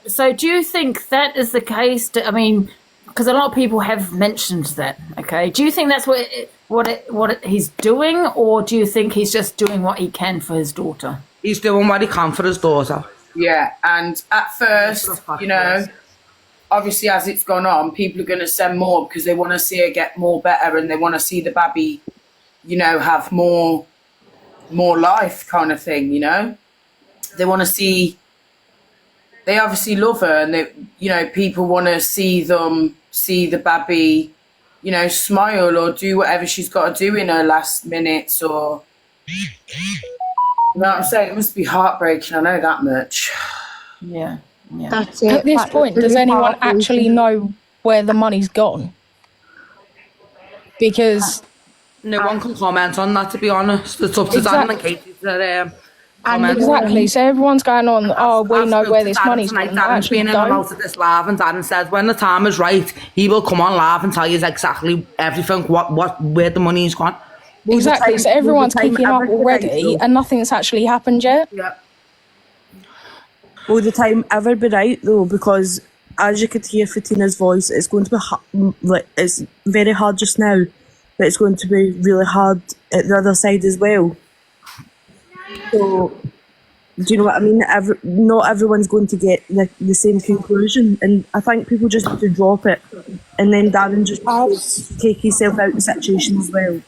So, do you think that is the case? I mean, because a lot of people have mentioned that. Okay. Do you think that's what he's doing, or do you think he's just doing what he can for his daughter? He's doing what he can for his daughter. Yeah, and at first, you know, obviously as it's gone on, people are going to send more because they want to see her get more better, and they want to see the baby, you know, have more life kind of thing, you know. They want to see, they obviously love her, and they, you know, people want to see the baby, you know, smile or do whatever she's got to do in her last minutes, or, you know what I'm saying? It must be heartbreaking, I know that much. Yeah. That's it. At this point, does anyone actually know where the money's gone? Because no one can comment on that, to be honest. It's up to Dan and Katie to comment. Exactly, so everyone's going on, oh, we know where this money's gone. Darren's been in and out of this live, and Darren said when the time is right, he will come on live and tell you exactly everything, where the money's gone. Exactly, so everyone's kicking up already, and nothing's actually happened yet. Yeah. Will the time ever be right though? Because as you could hear for Tina's voice, it's going to be it's very hard just now, but it's going to be really hard at the other side as well. So, do you know what I mean? Not everyone's going to get the same conclusion, and I think people just have to drop it, and then Darren just take himself out of the situation as well.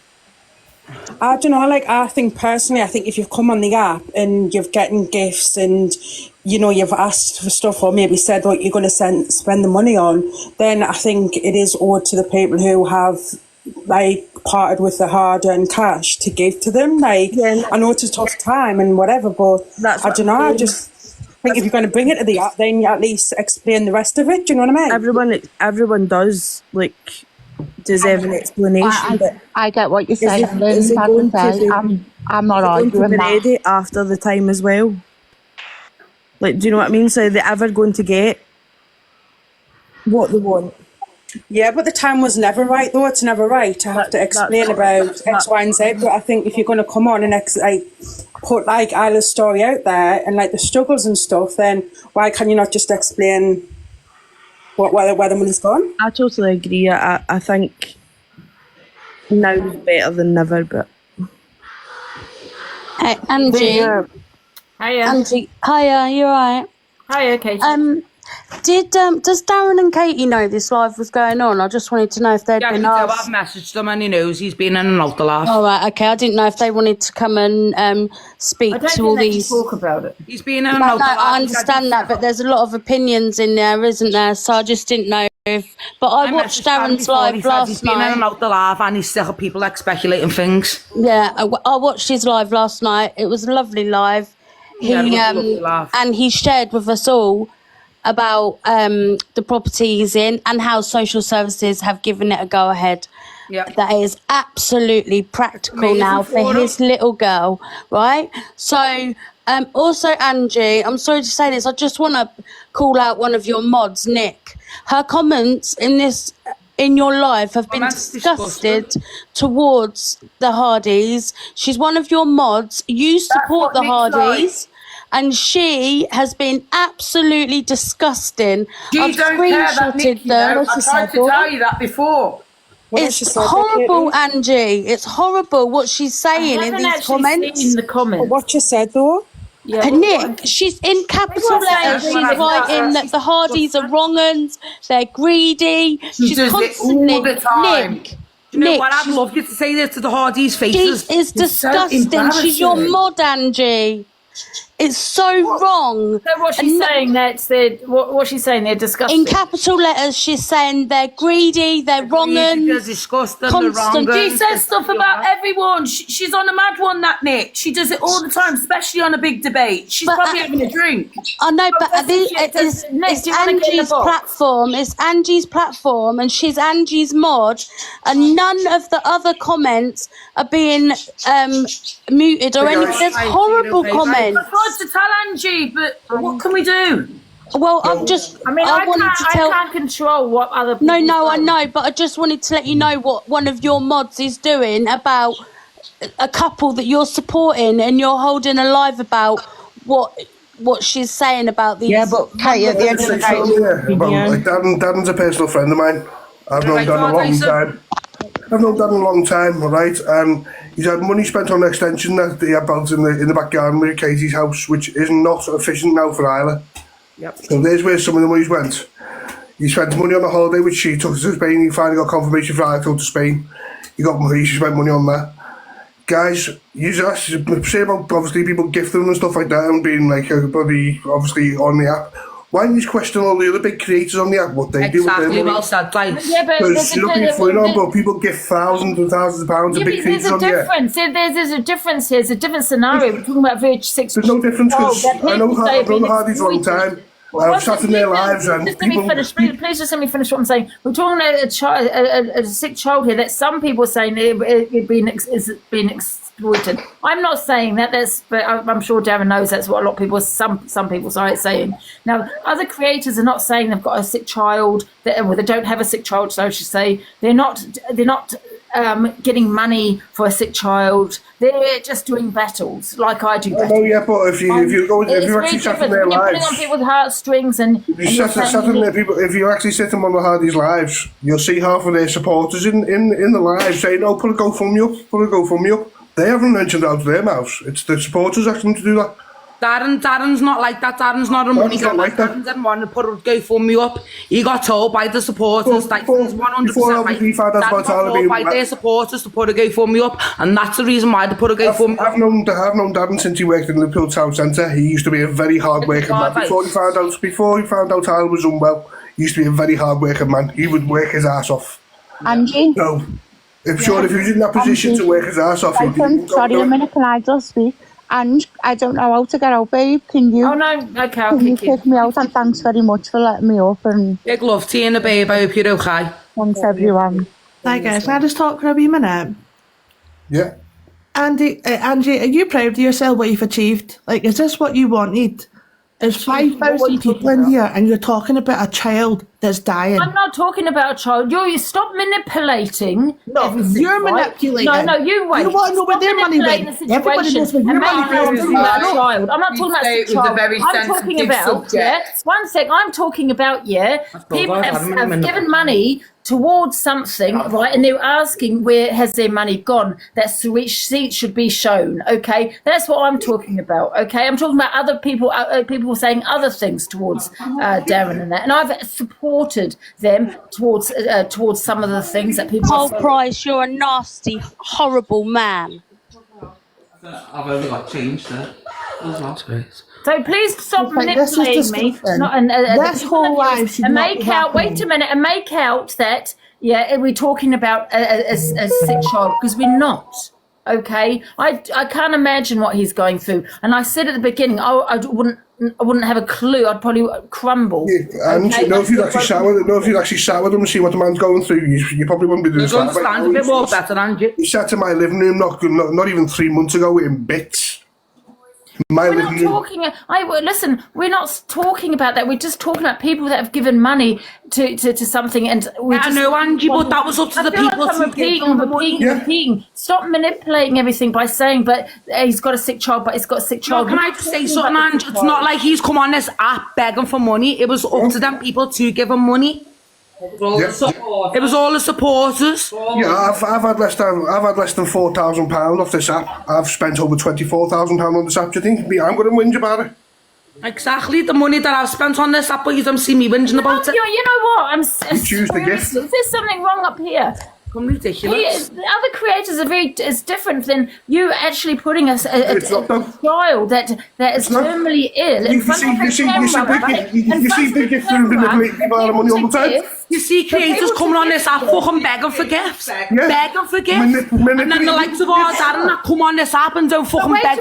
I don't know, I think personally, if you've come on the app and you've getting gifts and, you know, you've asked for stuff or maybe said what you're going to spend the money on, then I think it is owed to the people who have, parted with the hard-earned cash to give to them. I know it's a tough time and whatever, but I don't know, I just think if you're going to bring it to the app, then you at least explain the rest of it, do you know what I mean? Everyone does, deserve an explanation. I get what you're saying. I'm not Are they going to arguing be that. ready after the time as well? Like, do you know what I mean? So are they ever going to get what they want? Yeah, but the time was never right, though. It's never right to have to explain about X, Y, and Z. But I think if you're going to come on and put like Isla's story out there and like the struggles and stuff, then why can you not just explain where the money's gone? I totally agree. I think now is better than never, but Hey, Angie. Yeah. Hiya. Angie, hiya, you alright? Hiya, Katie. Does Darren and Katie know this live was going on? I just wanted to know if they'd Yeah, been me too. asked. I've messaged him and he knows he's been in and out the laugh. All right, okay. I didn't know if they wanted to come and speak I don't to all think they can these. talk about it. He's been in and No, out the laugh. I understand that, but there's a lot of opinions in there, isn't there? So I just didn't know if. But I watched Darren's live He's last been in night. and out the laugh and he's sick of people like speculating things. Yeah, I watched his live last night. It was a lovely live. Yeah, it was a lovely laugh. And he shared with us all about the property he's in and how social services have given it a go ahead. Yeah. That is absolutely practical Amazing now for for his little girl, right? So, also, Angie, I'm sorry to say this, I just want to call out one of your mods, Nick. Her comments in your life have been disgusted towards the Hardys. She's one of your mods. You support the Hardys. And she has been absolutely disgusting. You don't care that Nick, you know. I tried to tell you that before. It's horrible, Angie. It's horrible what she's saying in these comments. Seen the comments. What you said, though? Yeah, Nick, she's in capital letters. She's writing that the Hardys are wrong uns, they're greedy. She's does it constantly all the time. Nick. You know Nick, what? I'd love you to say this to the Hardys' faces. she is disgusting. She's your mod, Angie. It's so wrong. So what she's saying, what she's saying, they're disgusting. In capital letters, she's saying they're greedy, they're wrong uns. They're disgusting, they're wrong. She says stuff about everyone. She's on a mad one, that Nick. She does it all the time, especially on a big debate. She's probably having a drink. I know, but it's Angie's platform. It's Angie's platform, and she's Angie's mod, and none of the other comments are being muted or anything. There's horrible comments. I tried to tell Angie, but what can we do? Well, I can't control what other people No, I say. know, but I just wanted to let you know what one of your mods is doing about a couple that you're supporting, and you're holding a live about what she's saying about these. Yeah, but Kate, at the end of the day, Darren's a personal friend of mine. I've known Darren a long time, all right? And he's had money spent on an extension that he had built in the back garden with Katie's house, which is not efficient now for Isla. Yep. So there's where some of the money's went. He spent money on a holiday which she took to Spain. He finally got confirmation for Isla to go to Spain. He got money, she spent money on that. Guys, you say about obviously people gifting and stuff like that and being like everybody obviously on the app. Why don't you question all the other big creators on the app, what they do with their money? Well said, right. Yeah, but Because you're looking for it, but people give thousands and thousands of pounds to big there's creators a on the app. difference. There's a difference here. It's a different scenario. We're talking about Virgin 6. There's no difference because I know the Hardys a long time. I've sat in their lives and just let me finish. Please just let me finish what I'm saying. We're talking about a sick child here that some people are saying it's being exploited. I'm not saying that. But I'm sure Darren knows that's what a lot of people, some people, are saying. Now, other creators are not saying they've got a sick child. They don't have a sick child, so I should say. They're not getting money for a sick child. They're just doing battles like I do. Oh yeah, but if you actually sat in their lives, putting on people's heartstrings and sat in there, people. If you actually sit them on the Hardys' lives, you'll see half of their supporters in the live saying, "Oh, put a GoFundMe up." They haven't mentioned it out of their mouths. It's the supporters asking them to do that. Darren's not like that. Darren's not a money guy. Darren didn't want to put a GoFundMe up. He got told by the supporters, like 100% right. Darren got told by their supporters to put a GoFundMe up, and that's the reason why they put a GoFundMe up. I've known Darren since he worked in Liverpool Town Centre. He used to be a very hard working man. Before he found out Tyler was unwell, he used to be a very hard working man. He would work his ass off. Angie? No. I'm sure if he was in that position to work his ass off, sorry, a minute, can I just speak? And I don't know how to get out, babe. Can you? Oh no, okay, I'll can you kick me out? And thanks very much for letting me up. And big love to you and the babe. I hope you're okay. Thanks, everyone. Hi guys, can I just talk for a wee minute? Yeah. Angie, are you proud of yourself, what you've achieved? Like, is this what you wanted? There's 5,000 people in here and you're talking about a child that's dying. I'm not talking about a child. You stop manipulating. No, you're manipulating. No, you wait. You want to know where their money went. Everybody knows where your money went. Child. I'm not talking about a child. I'm talking about, one sec, I'm talking about, people have given money towards something, right, and they're asking where has their money gone. That's the receipt should be shown, okay? That's what I'm talking about, okay? I'm talking about other people, people saying other things towards Darren and that, and I've supported them towards some of the things that people. Paul Price, you're a nasty, horrible man. I've only got change there as well. So please stop manipulating me. This whole life should and not make be out. happening. Wait a minute, and make out that we're talking about a sick child because we're not. Okay, I can't imagine what he's going through. And I said at the beginning, I wouldn't have a clue. I'd probably crumble. Yeah, and okay? if you'd actually sat with him and see what the man's going through, you probably wouldn't be doing that. Understand a bit more better, Angie. He sat in my living room not even 3 months ago in bits. We're not talking. Listen. We're not talking about that. We're just talking about people that have given money to something, and we. I know, Angie, but that was up to the people I'm repeating. Stop manipulating everything by saying, "But he's got a sick child." But he's got a sick child. Can I just say something, Angie? It's not like he's come on this app begging for money. It was up to them people to give him money. It was all the supporters. Yeah, I've had less than £4,000 off this app. I've spent over £24,000 on this app. Do you think I'm going to whinge about it? Exactly, the money that I've spent on this app, but you don't see me whinging about it. You know what? You choose the gift. There's something wrong up here. Ridiculous. The other creators are is different than you actually putting a child that is terminally ill in front of the camera. You see big gifts and manipulate people out of money all the time. You see creators coming on this app fucking begging for gifts. Begging for gifts. And then the likes of ours that come on this app and don't fucking beg.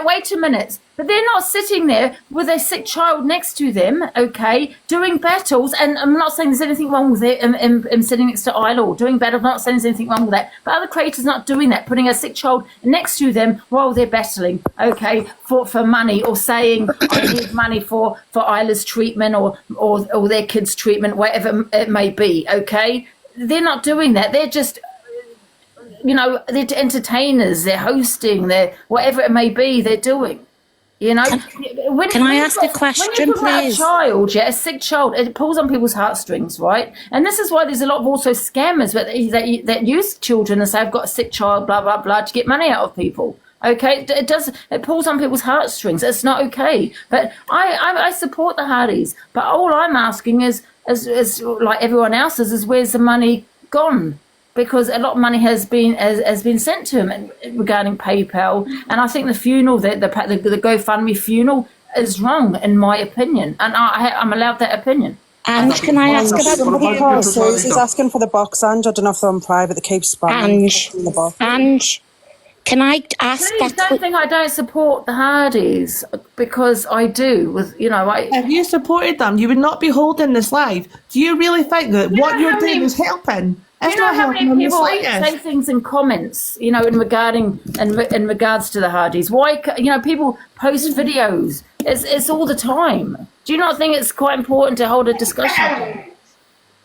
Wait a minute. But they're not sitting there with a sick child next to them, okay, doing battles. And I'm not saying there's anything wrong with it. I'm sitting next to Isla or doing battles. I'm not saying there's anything wrong with that. But other creators not doing that, putting a sick child next to them while they're battling, okay, for money, or saying I need money for Isla's treatment or their kids' treatment, whatever it may be, okay? They're not doing that. They're just, they're entertainers. They're hosting. They're whatever it may be. They're doing. Can I ask a question, please? A child, a sick child, it pulls on people's heartstrings, right? And this is why there's a lot of also scammers that use children and say, I've got a sick child, blah, blah, blah, to get money out of people. Okay, it pulls on people's heartstrings. It's not okay. But I support the Hardys. But all I'm asking is like everyone else is where's the money gone? Because a lot of money has been sent to him regarding PayPal, and I think the funeral, the GoFundMe funeral, is wrong in my opinion, and I'm allowed that opinion. Ange, can I ask about somebody else? He's asking for the box, Ange. I don't know if they're on private. They keep spamming. Ange, can I ask Please don't think I don't support the Hardys, because I do. If you supported them, you would not be holding this live. Do you really think that what you're doing is helping? You know how many people say things in comments, in regards to the Hardys? Why, people post videos. It's all the time. Do you not think it's quite important to hold a discussion?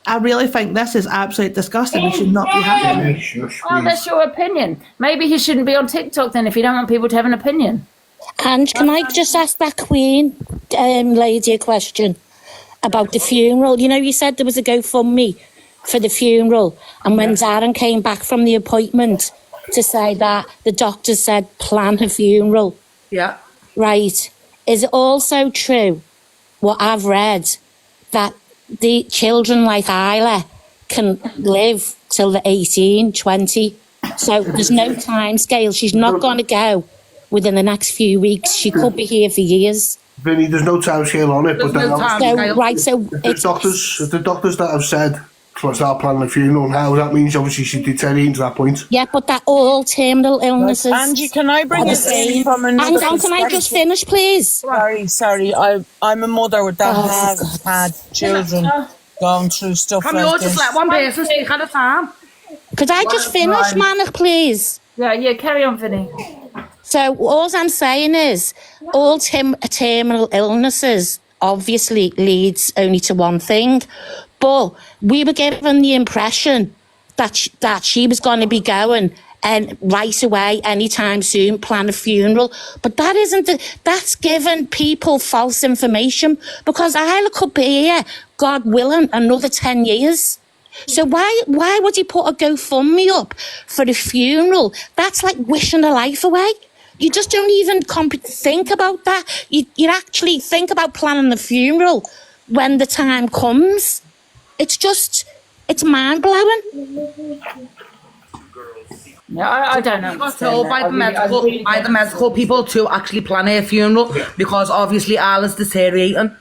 I really think this is absolutely disgusting. We should not be having it. Well, that's your opinion. Maybe he shouldn't be on TikTok then if you don't want people to have an opinion. Ange, can I just ask that Queen lady a question about the funeral? You said there was a GoFundMe for the funeral, and when Darren came back from the appointment to say that the doctor said plan her funeral. Yeah. Right. Is it also true, what I've read, that the children like Isla can live till they're 18, 20? So there's no time scale. She's not going to go within the next few weeks. She could be here for years. Vinny, there's no time scale on it. There's but no time scale. the doctors that have said to start planning the funeral, and how that means obviously she did turn into that point. Yeah, but that all terminal illnesses. Angie, can I bring it in from another And can I just finish, please? Sorry. I'm a mother that has had children going through stuff Can like you this. just let one person speak at a time? Could I just finish, Manic, please? Yeah, carry on, Vinny. So all I'm saying is, all terminal illnesses obviously leads only to one thing, but we were given the impression that she was going to be going and right away, anytime soon, plan a funeral. But that isn't that's giving people false information, because Isla could be here, God willing, another 10 years. So why would he put a GoFundMe up for a funeral? That's like wishing a life away. You just don't even think about that. You actually think about planning the funeral when the time comes. It's mind-blowing. Yeah, I don't know. I got told by the medical people to actually plan her funeral because obviously Isla's deteriorating.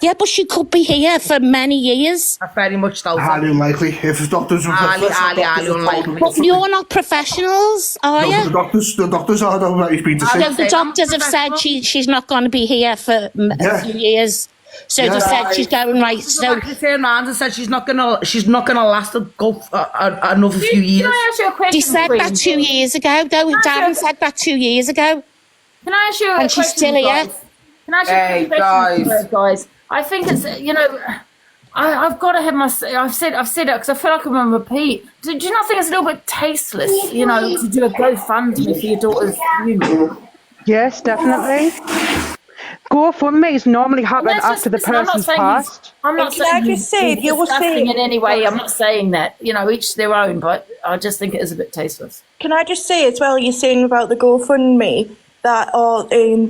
Yeah, but she could be here for many years. I very much doubt Highly unlikely. If the doctors were highly unlikely. But you're not professionals, are you? The doctors are that he's been to see. The doctors have said she's not going to be here for a few years. So they said she's going right. So they turned around and said she's not gonna last another few years. Can I ask you a question? They said that 2 years ago, though. Darren said that 2 years ago. Can I ask you a question? And she's still here. Can I ask you a question, guys? I think it's, I've got to have I've said it because I feel like I'm on repeat. Do you not think it's a little bit tasteless, to do a GoFundMe for your daughter's funeral? Yes, definitely. GoFundMes normally happen after the person's passed. I'm not saying disgusting in any way. I'm not saying that. Each their own, but I just think it is a bit tasteless. Can I just say as well, you're saying about the GoFundMe, that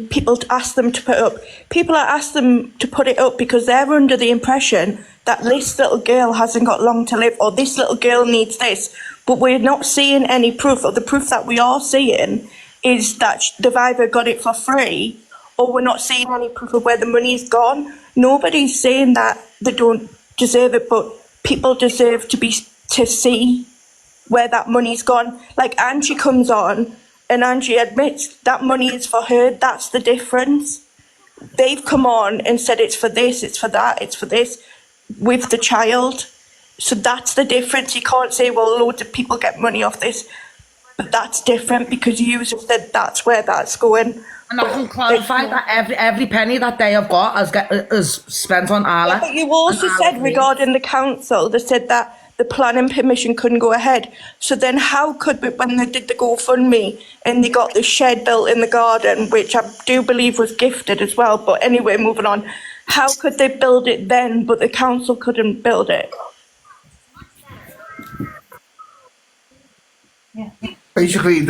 people ask them to put up. People are asked them to put it up because they're under the impression that this little girl hasn't got long to live, or this little girl needs this. But we're not seeing any proof, or the proof that we are seeing is that they've either got it for free, or we're not seeing any proof of where the money's gone. Nobody's saying that they don't deserve it, but people deserve to see where that money's gone. Like Angie comes on, and Angie admits that money is for her. That's the difference. They've come on and said it's for this, it's for that, it's for this, with the child. So that's the difference. You can't say, well, loads of people get money off this. But that's different because you just said that's where that's going. And I can clarify that every penny that they have got is spent on Isla. Yeah, but you also said regarding the council, they said that the planning permission couldn't go ahead. So then how could, when they did the GoFundMe and they got the shed built in the garden, which I do believe was gifted as well, but anyway, moving on, how could they build it then, but the council couldn't build it? Basically,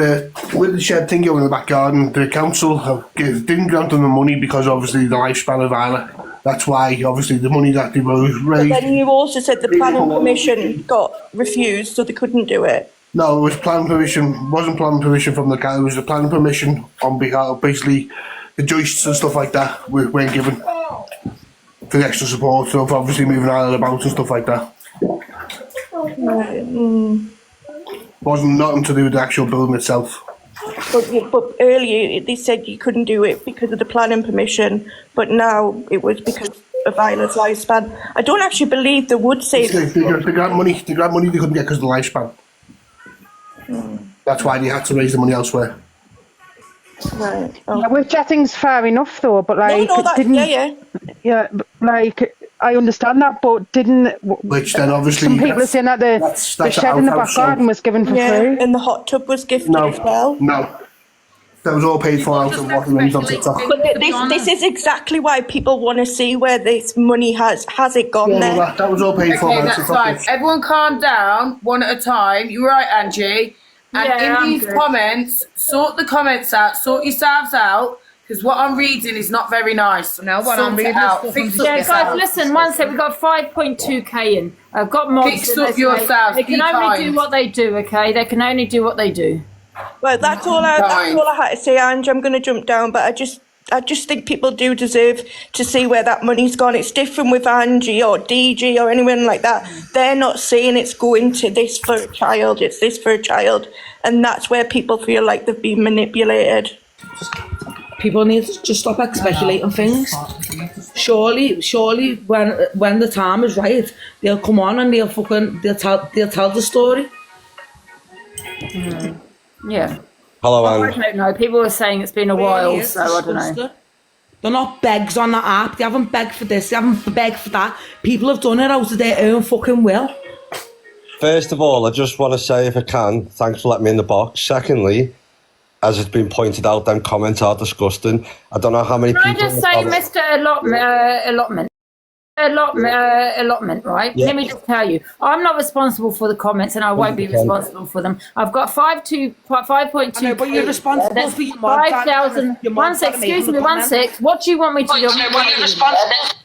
with the shed thing going in the back garden, the council didn't grant them the money because obviously the lifespan of Isla. That's why obviously the money that they raised. But then you also said the planning permission got refused, so they couldn't do it. No, it was planning permission. Wasn't planning permission from the council. It was the planning permission on behalf of basically the joists and stuff like that weren't given for the extra support. So obviously moving Isla about and stuff like that. Wasn't nothing to do with the actual building itself. But earlier they said you couldn't do it because of the planning permission, but now it was because of Isla's lifespan. I don't actually believe they would say the grant money they couldn't get because of the lifespan. That's why they had to raise the money elsewhere. Right. Yeah, which I think's fair enough though, but like I understand that, but didn't. Which then obviously some people are saying that the shed in the back garden was given for free, and the hot tub was gifted as well. No, that was all paid for out of what remains on TikTok. But this is exactly why people want to see where this money has it gone there. That was all paid for. Okay, that's fine. Everyone calm down, one at a time. You're right, Angie. And in these comments, sort the comments out, sort yourselves out, because what I'm reading is not very nice. No, what I'm reading is guys, listen, one sec, we've got 5.2k in. I've got mods. Fix up yourselves. They can only do what they do, okay? They can only do what they do. Well, that's all I had to say, Ange. I'm going to jump down, but I just think people do deserve to see where that money's gone. It's different with Angie or DG or anyone like that. They're not saying it's going to this for a child, it's this for a child. And that's where people feel like they've been manipulated. People need to just stop speculating things. Surely, when the time is right, they'll come on and they'll tell the story. Yeah. Hello, I Angie. don't know. People are saying it's been a while, It's so I don't know. disgusting. They're not begs on that app. They haven't begged for this. They haven't begged for that. People have done it out of their own fucking will. First of all, I just want to say, if I can, thanks for letting me in the box. Secondly, as it's been pointed out, them comments are disgusting. I don't know how many Can I people... just say, Mr. Allotment, right? Yeah. Let me just tell you, I'm not responsible for the comments, and I won't be 100%. responsible for them. I've got 5.2. I know, but you're responsible That's for your mod. 5,000. One sec, excuse me, 1 sec. What do you want me to do?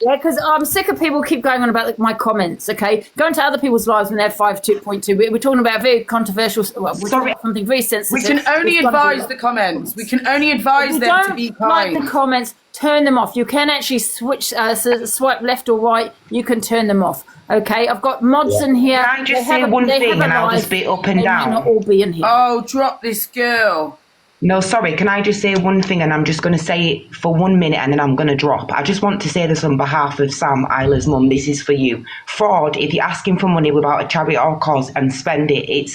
Yeah, because I'm sick of people keep going on about my comments. Okay, go into other people's lives when they're 5.2. We're talking about very controversial. Well, we're talking about something very sensitive. We can only advise the comments. We can only advise them to be kind. Like the comments, turn them off. You can actually switch, swipe left or right. You can turn them off. Okay, I've got mods in here. Can I just say one thing and I'll just be up and down? Not all be in here. Oh, drop this girl. No, sorry, can I just say one thing, and I'm just going to say it for 1 minute and then I'm going to drop. I just want to say this on behalf of Sam, Isla's mum. This is for you. Fraud, if you're asking for money without a charity or cause and spend it, it's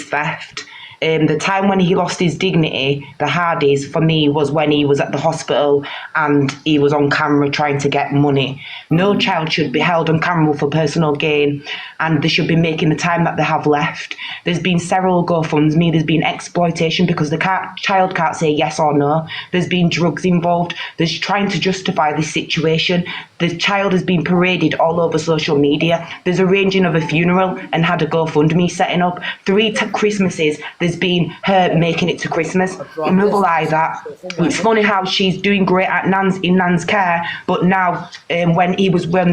theft. The time when he lost his dignity, the hardest for me was when he was at the hospital and he was on camera trying to get money. No child should be held on camera for personal gain, and they should be making the time that they have left. There's been several GoFundMe, there's been exploitation because the child can't say yes or no. There's been drugs involved. There's trying to justify this situation. The child has been paraded all over social media. There's arranging of a funeral and had a GoFundMe setting up. 3 Christmases, there's been her making it to Christmas. Another lie that. It's funny how she's doing great at Nan's care, but now when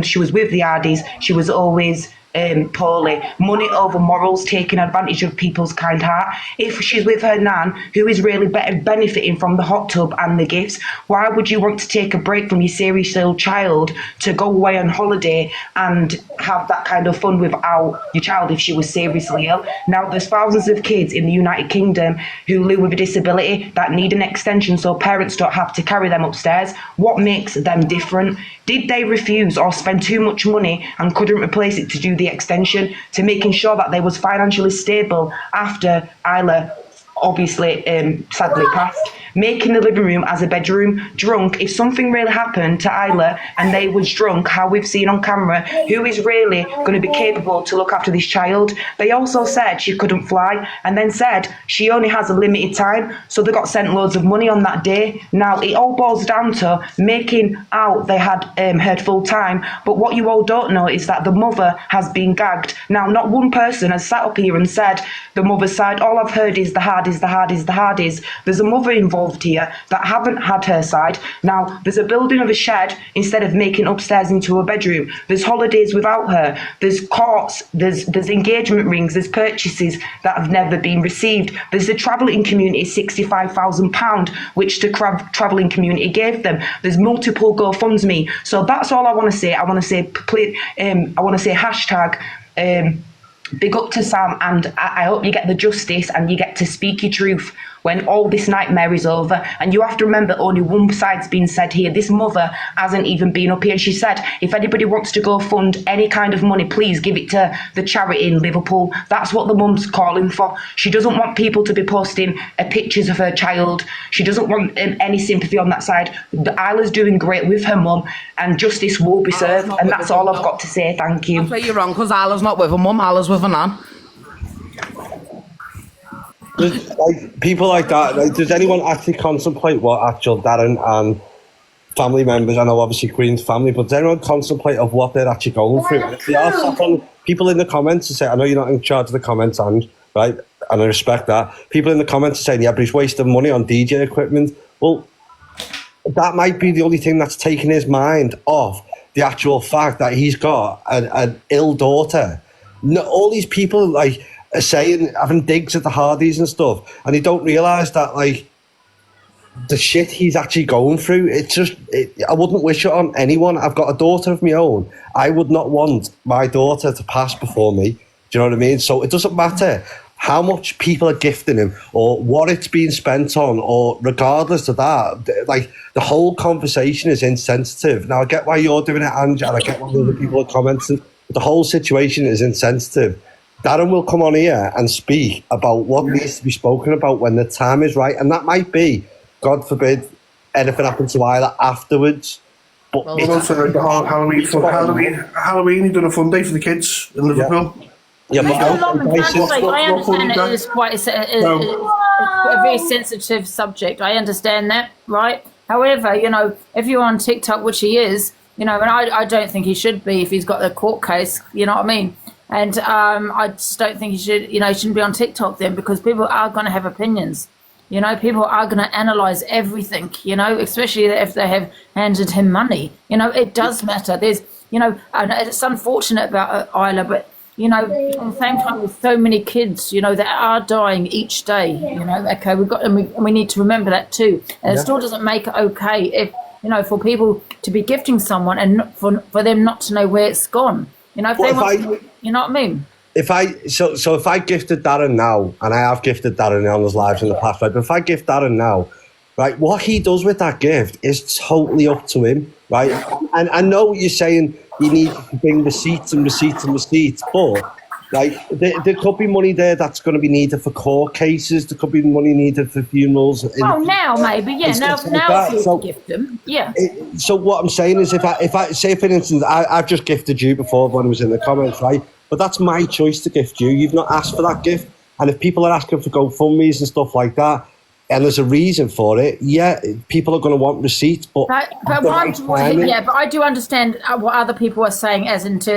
she was with the Hardys, she was always poorly. Money over morals, taking advantage of people's kind heart. If she's with her nan, who is really benefiting from the hot tub and the gifts, why would you want to take a break from your seriously ill child to go away on holiday and have that kind of fun without your child if she was seriously ill? Now there's thousands of kids in the United Kingdom who live with a disability that need an extension so parents don't have to carry them upstairs. What makes them different? Did they refuse or spend too much money and couldn't replace it to do the extension, to making sure that they was financially stable after Isla obviously sadly passed? Making the living room as a bedroom. Drunk, if something really happened to Isla and they was drunk, how we've seen on camera, who is really going to be capable to look after this child? They also said she couldn't fly and then said she only has a limited time, so they got sent loads of money on that day. Now it all boils down to making out they had her full time, but what you all don't know is that the mother has been gagged. Now not one person has sat up here and said the mother's side. All I've heard is the Hardys. There's a mother involved here that haven't had her side. Now there's a building of a shed instead of making upstairs into a bedroom. There's holidays without her. There's courts, there's engagement rings, there's purchases that have never been received. There's the travelling community £65,000 which the travelling community gave them. There's multiple GoFundMe. So that's all I want to say. I want to say hashtag big up to Sam, and I hope you get the justice and you get to speak your truth when all this nightmare is over. And you have to remember only one side's been said here. This mother hasn't even been up here. And she said, if anybody wants to go fund any kind of money, please give it to the charity in Liverpool. That's what the mum's calling for. She doesn't want people to be posting pictures of her child. She doesn't want any sympathy on that side. Isla's doing great with her mum and justice will be served. And that's all I've got to say. Thank you. I'll say you're wrong because Isla's not with her mum. Isla's with her nan. Like people like that, like, does anyone actually contemplate what actual Darren and family members, I know obviously Queen's family, but does anyone contemplate of what they're actually going through? And if they are sat on people in the comments to say, I know you're not in charge of the comments, and right, and I respect that. People in the comments are saying, yeah, but he's wasting money on DJ equipment. Well, that might be the only thing that's taking his mind off the actual fact that he's got an ill daughter. No, all these people like are saying, having digs at the Hardys and stuff, and they don't realise that like the shit he's actually going through. It's just, I wouldn't wish it on anyone. I've got a daughter of my own. I would not want my daughter to pass before me. Do you know what I mean? So it doesn't matter how much people are gifting him or what it's being spent on, or regardless of that, like the whole conversation is insensitive. Now I get why you're doing it, Angie, and I get why other people are commenting, but the whole situation is insensitive. Darren will come on here and speak about what needs to be spoken about when the time is right, and that might be, God forbid, anything happens to Isla afterwards. But Well, also the whole Halloween, he done a fun day for the kids in Liverpool. Yeah, but I understand it is quite a very sensitive subject. I understand that, right? However, you know, if you're on TikTok, which he is, you know, and I don't think he should be if he's got a court case, you know what I mean? And I just don't think he should, you know, he shouldn't be on TikTok then, because people are going to have opinions. You know, people are going to analyse everything, you know, especially if they have handed him money. You know, it does matter. There's, you know, and it's unfortunate about Isla, but, you know, at the same time, with so many kids, you know, that are dying each day, you know, okay, we need to remember that too. And it still doesn't make it okay if, you know, for people to be gifting someone and for them not to know where it's gone. You know, if they want you know what I mean? If I gifted Darren now, and I have gifted Darren on his lives in the past, right? But if I gift Darren now, right, what he does with that gift is totally up to him, right? And I know what you're saying, you need to bring receipts, but like there could be money there that's going to be needed for court cases. There could be money needed for funerals. Well, now maybe, yeah. Now if you gift them, yeah. So what I'm saying is, if I say, for instance, I've just gifted you before when it was in the comments, right? But that's my choice to gift you. You've not asked for that gift. And if people are asking for GoFundMes and stuff like that, and there's a reason for it, yeah, people are going to want receipts. But I do understand what other people are saying as into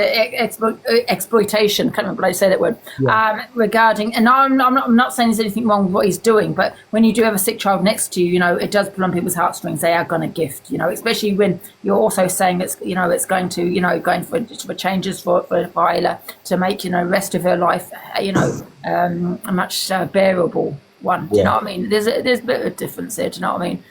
exploitation. Can't remember how to say that word. Yeah. Regarding, and I'm not saying there's anything wrong with what he's doing, but when you do have a sick child next to you, you know, it does pull on people's heartstrings. They are going to gift, you know, especially when you're also saying it's, you know, it's going to, you know, going for changes for Isla to make, you know, rest of her life, you know, a much bearable one. Do you know what I mean? There's a bit of a difference there. Do you know what I mean?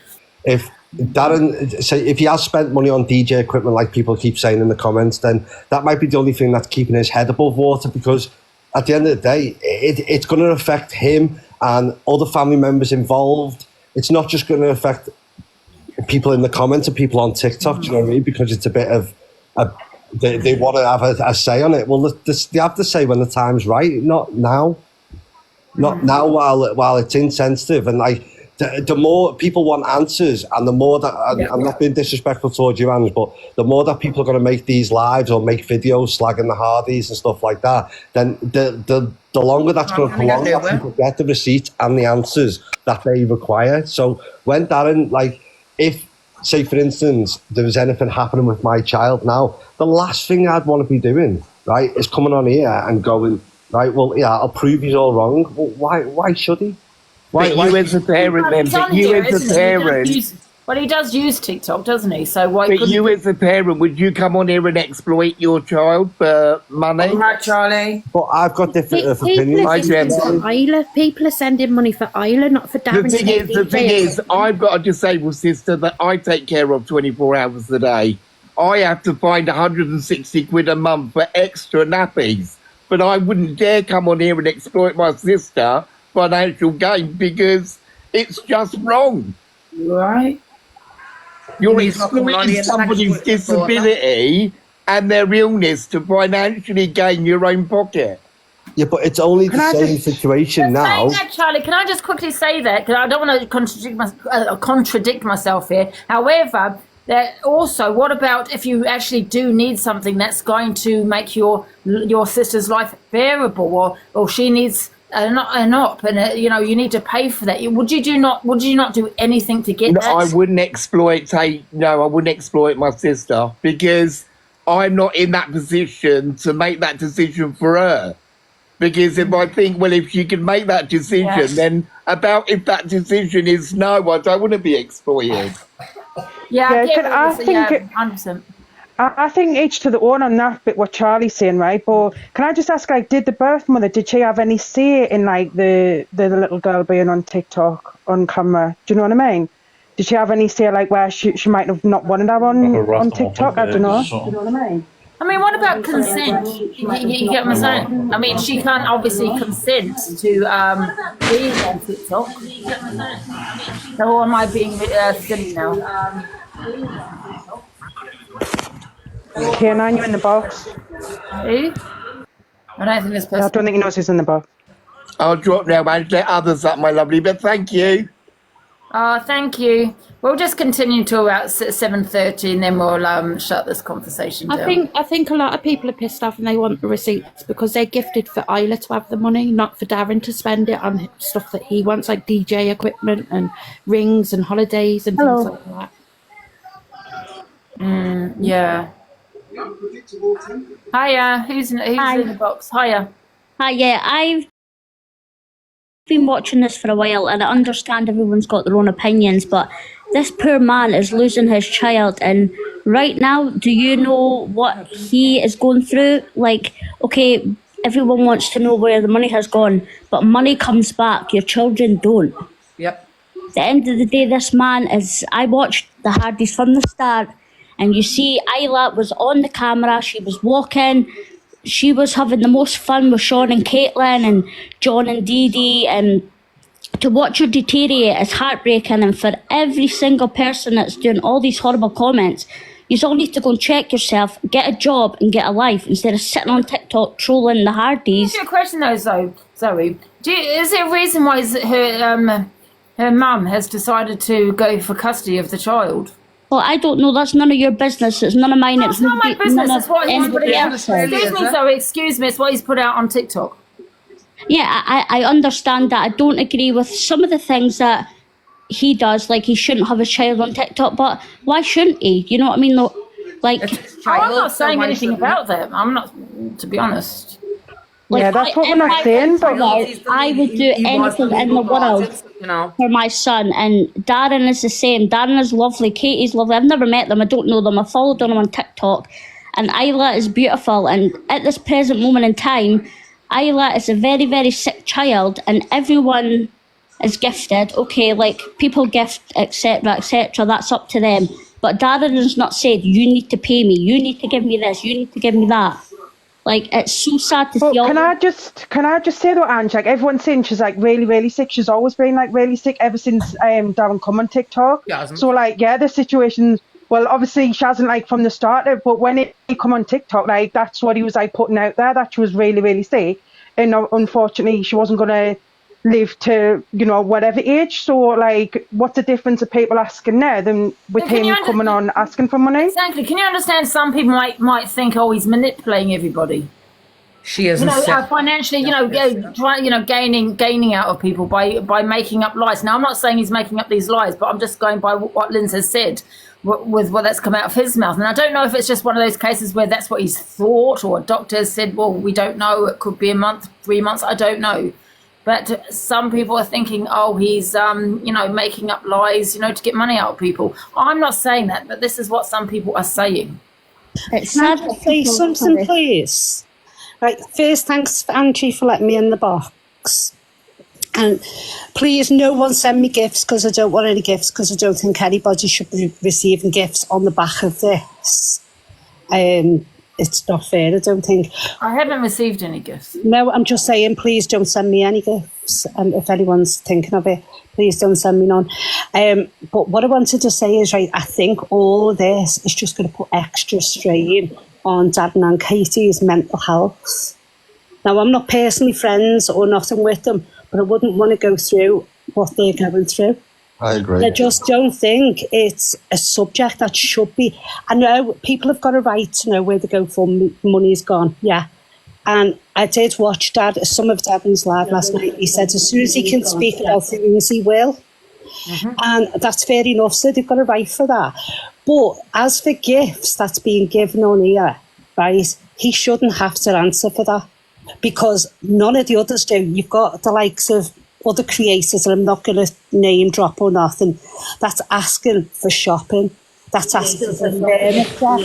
If Darren, say, if he has spent money on DJ equipment, like people keep saying in the comments, then that might be the only thing that's keeping his head above water, because at the end of the day, it's going to affect him and other family members involved. It's not just going to affect people in the comments and people on TikTok, do you know what I mean? Because it's a bit of they want to have a say on it. Well, they have to say when the time's right, not now. Not now, while it's insensitive, and like the more people want answers, and the more that I'm not being disrespectful towards you, Ange, but the more that people are going to make these lives or make videos slagging the Hardys and stuff like that, then the longer that's going to prolong, that people get the receipts and the answers that they require. So when Darren, like, if say for instance there was anything happening with my child now, the last thing I'd want to be doing, right, is coming on here and going, right, well, yeah, I'll prove he's all wrong. Well, why should he? Why you as a parent, then, but you as a parent... Well, he does use TikTok, doesn't he? So why But you as a parent, would you come on here and exploit your child for money? All right, Charlie. But I've got different opinions. People are sending money for Isla, not for Darren. The thing is, I've got a disabled sister that I take care of 24 hours a day. I have to find 160 quid a month for extra nappies. But I wouldn't dare come on here and exploit my sister financial gain, because it's just wrong. Right. You're exploiting somebody's disability and their illness to financially gain your own pocket. Yeah, but it's only the same situation now. Saying that, Charlie, can I just quickly say that? Because I don't want to contradict myself here. However, that also, what about if you actually do need something that's going to make your sister's life bearable, or she needs an op, and you know, you need to pay for that? Would you not do anything to get that? I wouldn't exploit. I wouldn't exploit my sister, because I'm not in that position to make that decision for her. Because if I think, well, if she can make that decision, then about if that decision is no, I don't want to be exploited. I think each to their own on that bit, what Charlie's saying, right? But can I just ask, like, did the birth mother, did she have any say in, like, the little girl being on TikTok on camera? Do you know what I mean? Did she have any say, like, where she might have not wanted her on TikTok? I don't know. Do you know what I mean? I mean, what about consent? You get what I'm saying? I mean, she can't obviously consent to being on TikTok. So am I being silly now? K9, you in the box? Who? I don't think this person. I don't think he knows who's in the box. I'll drop now and let others up, my lovely, but thank you. Thank you. We'll just continue till about 7:30 and then we'll shut this conversation down. I think a lot of people are pissed off and they want the receipts because they're gifted for Isla to have the money, not for Darren to spend it on stuff that he wants, like DJ equipment and rings and holidays and things like that. Yeah. Hiya. Who's in the box? Hiya. Hi, yeah, I've been watching this for a while and I understand everyone's got their own opinions, but this poor man is losing his child, and right now, do you know what he is going through? Like, okay, everyone wants to know where the money has gone, but money comes back, your children don't. Yep. At the end of the day, this man is, I watched the Hardys from the start, and you see Isla was on the camera, she was walking, she was having the most fun with Sean and Caitlin and John and Dee Dee, and to watch her deteriorate is heartbreaking. And for every single person that's doing all these horrible comments, you all need to go and check yourself, get a job and get a life instead of sitting on TikTok trolling the Hardys. Your question though, Zoe, is there a reason why her mum has decided to go for custody of the child? Well, I don't know. That's none of your business. It's none of mine. It's not my business. It's what he's put out. Excuse me, Zoe. Excuse me. It's what he's put out on TikTok. Yeah, I understand that. I don't agree with some of the things that he does. Like, he shouldn't have a child on TikTok, but why shouldn't he? You know what I mean? Like, I'm not saying anything about them. I'm not, to be honest. Yeah, that's what we're not saying, but I would do anything in the world for my son, and Darren is the same. Darren is lovely, Katie's lovely. I've never met them, I don't know them. I followed them on TikTok, and Isla is beautiful. And at this present moment in time, Isla is a very, very sick child, and everyone is gifted. Okay, like people gift, etc., etc. That's up to them. But Darren has not said, you need to pay me, you need to give me this, you need to give me that. Like, it's so sad to see. Can I just say though, Angie, like everyone's saying she's like really, really sick. She's always been like really sick ever since Darren come on TikTok. So like, yeah, the situation. Well, obviously she hasn't like from the start, but when he come on TikTok, like that's what he was like putting out there, that she was really, really sick, and unfortunately she wasn't gonna live to, you know, whatever age. So like, what's the difference of people asking now than with him coming on asking for money? Exactly. Can you understand? Some people might think, oh, he's manipulating everybody. She isn't. You know, financially, gaining out of people by making up lies. Now, I'm not saying he's making up these lies, but I'm just going by what Linz has said with what that's come out of his mouth. And I don't know if it's just one of those cases where that's what he's thought, or a doctor has said, well, we don't know. It could be a month, 3 months. I don't know. But some people are thinking, oh, he's, making up lies, to get money out of people. I'm not saying that, but this is what some people are saying. It's sad to say something, please. Right, first, thanks, Angie, for letting me in the box. And please, no one send me gifts, because I don't want any gifts, because I don't think anybody should be receiving gifts on the back of this. It's not fair, I don't think. I haven't received any gifts. No, I'm just saying, please don't send me any gifts. And if anyone's thinking of it, please don't send me none. But what I wanted to say is, right, I think all of this is just going to put extra strain on Darren and Katie's mental health. Now, I'm not personally friends or nothing with them, but I wouldn't want to go through what they're going through. I agree. I just don't think it's a subject that should be. I know people have got a right to know where the GoFundMoney's gone, yeah. And I did watch some of Darren's live last night. He said as soon as he can speak about things, he will. And that's fair enough, so they've got a right for that. But as for gifts that's being given on here, right, he shouldn't have to answer for that, because none of the others do. You've got the likes of other creators, and I'm not going to name drop or nothing, that's asking for shopping, that's asking for furniture.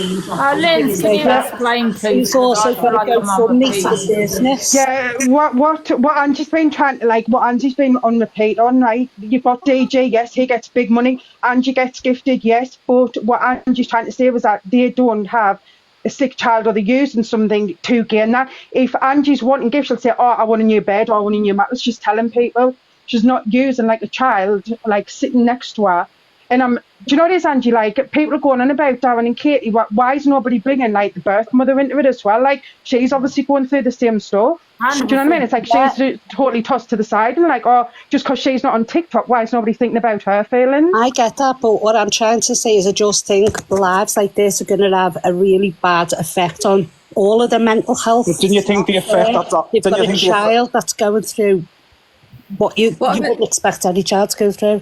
Linz, can you explain, please? He's also got to go for me for business. Yeah, what Angie's been trying to, like, what Angie's been on repeat on, right? You've got DJ, yes, he gets big money. Angie gets gifted, yes, but what Angie's trying to say was that they don't have a sick child, or they're using something to gain that. If Angie's wanting gifts, she'll say, oh, I want a new bed, or I want a new mattress. She's telling people. She's not using like a child, like sitting next to her, And do you know what it is, Angie? Like, people are going on about Darren and Katie. Why is nobody bringing, like, the birth mother into it as well? Like, she's obviously going through the same stuff. Do you know what I mean? It's like she's totally tossed to the side and like, oh, just because she's not on TikTok, why is nobody thinking about her feelings? I get that, but what I'm trying to say is I just think lives like this are going to have a really bad effect on all of the mental health. But didn't you think the effect of that? You've got a child that's going through what you wouldn't expect any child to go through.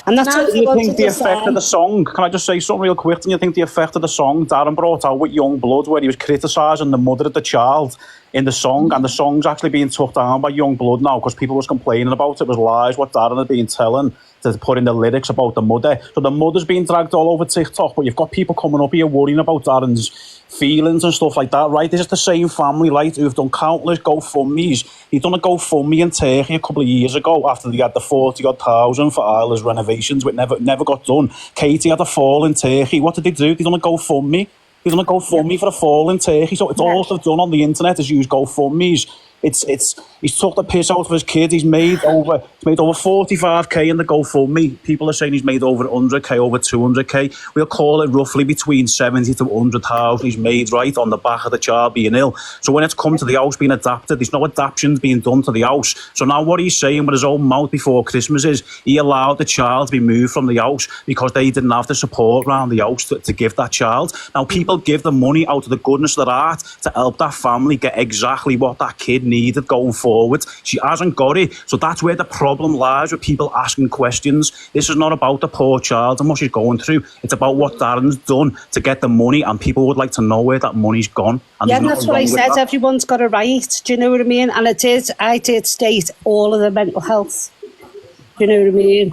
And that's what do you think the effect of the song, can I just say something real quick? Do you think the effect of the song Darren brought out with Young Blood, where he was criticising the mother of the child in the song, and the song's actually being took down by Young Blood now because people was complaining about it was lies what Darren had been telling to put in the lyrics about the mother. So the mother's being dragged all over TikTok, but you've got people coming up here worrying about Darren's feelings and stuff like that, right? This is the same family, right, who've done countless GoFundMes. He done a GoFundMe in Turkey a couple of years ago after they had the 40,000 for Isla's renovations, which never got done. Katie had a fall in Turkey. What did they do? They done a GoFundMe. They done a GoFundMe for a fall in Turkey. So it's all they've done on the internet is use GoFundMes. He's took the piss out of his kid. He's made over 45k in the GoFundMe. People are saying he's made over 100k, over 200k. We'll call it roughly between 70 to 100,000 he's made, right, on the back of the child being ill. So when it's come to the house being adapted, there's no adaptations being done to the house. So now what he's saying with his own mouth before Christmas is he allowed the child to be moved from the house because they didn't have the support around the house to give that child. Now people give the money out of the goodness of their heart to help that family get exactly what that kid needed going forward. She hasn't got it. So that's where the problem lies with people asking questions. This is not about the poor child and what she's going through. It's about what Darren's done to get the money, and people would like to know where that money's gone. And yeah, that's what I said. Everyone's got a right. Do you know what I mean? And I did state all of the mental health. Do you know what I mean?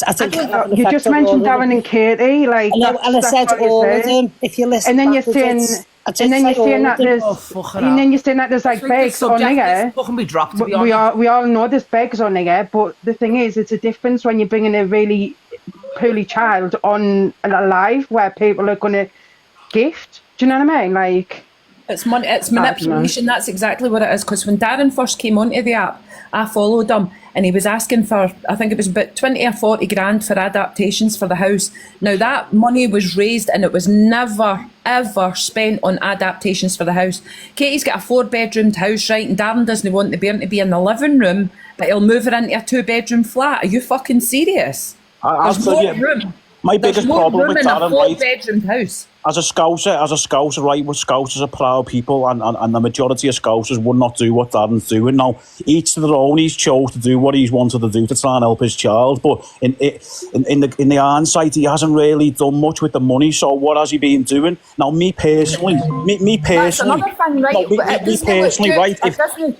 I think you just mentioned Darren and Katie, like, and I said all of them. If you listen, and then you're saying, there's like begs on here. We all know there's begs on here, but the thing is, it's a difference when you're bringing a really poorly child on a live where people are going to gift. Do you know what I mean? Like, it's money, it's manipulation. That's exactly what it is. Because when Darren first came onto the app, I followed him, and he was asking for, I think it was about 20 or 40 grand for adaptations for the house. Now that money was raised and it was never, ever spent on adaptations for the house. Katie's got a 4-bedroomed house, right? And Darren doesn't want the bairn to be in the living room, but he'll move her into a 2-bedroom flat. Are you fucking serious? There's more room. My biggest problem with Darren, right, 4-bedroomed house. As a Scouser, right, with Scousers are proud people, and the majority of Scousers would not do what Darren's doing. Now, each to their own, he's chose to do what he's wanted to do to try and help his child, but in the hindsight, he hasn't really done much with the money, so what has he been doing? Now, me personally, That's another thing, right? Right,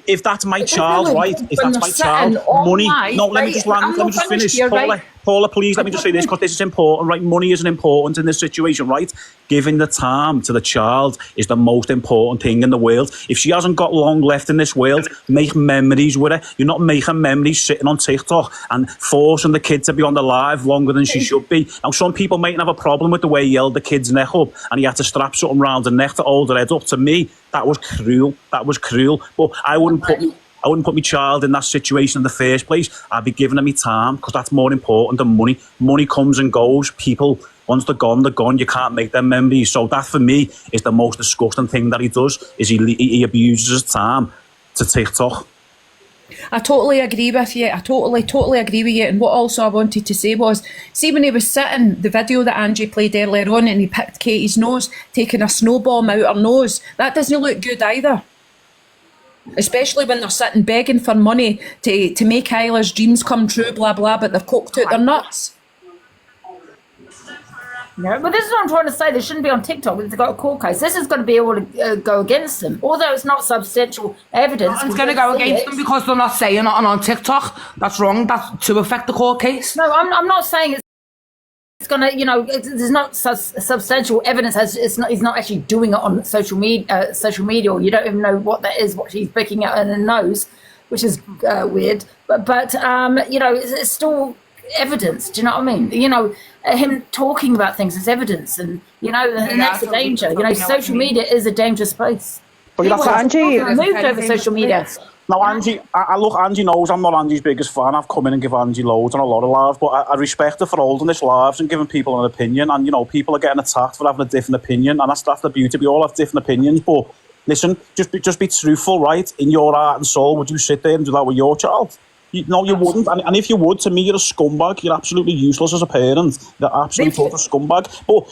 if that's my child, right, if that's my child, money, let me just finish, Paula, please, let me just say this, because this is important, right? Money isn't important in this situation, right? Giving the time to the child is the most important thing in the world. If she hasn't got long left in this world, make memories with her. You're not making memories sitting on TikTok and forcing the kid to be on the live longer than she should be. Now, some people might have a problem with the way he held the kid's neck up and he had to strap something around the neck to hold her head up. To me, that was cruel. But I wouldn't put my child in that situation in the first place. I'd be giving them my time because that's more important than money. Money comes and goes. People, once they're gone. You can't make them memories. So that for me is the most disgusting thing that he does, is he abuses his time to TikTok. I totally agree with you. I totally agree with you. And what also I wanted to say was, see when he was sitting, the video that Angie played earlier on, and he picked Katie's nose, taking a snowbomb out her nose, that doesn't look good either. Especially when they're sitting begging for money to make Isla's dreams come true, blah, blah, but they've coked out their nuts. No, but this is what I'm trying to say. They shouldn't be on TikTok. They've got a court case. This is going to be able to go against them. Although it's not substantial evidence. It's going to go against them because they're not saying it on TikTok. That's wrong. That's to affect the court case. No, I'm not saying it's going to, there's not substantial evidence. He's not actually doing it on social media, or you don't even know what that is, what she's picking out in her nose, which is weird. But it's still evidence. Do you know what I mean? Him talking about things is evidence, and and that's the danger. Social media is a dangerous place. But Angie, moved over social media. Now, Angie, I look, Angie knows I'm not Angie's biggest fan. I've come in and give Angie loads and a lot of love, but I respect her for holding this lives and giving people an opinion. And, you know, people are getting attacked for having a different opinion, and that's the beauty. We all have different opinions, but listen, just be truthful, right? In your heart and soul, would you sit there and do that with your child? No, you wouldn't. And if you would, to me, you're a scumbag. You're absolutely useless as a parent. You're absolutely total scumbag. But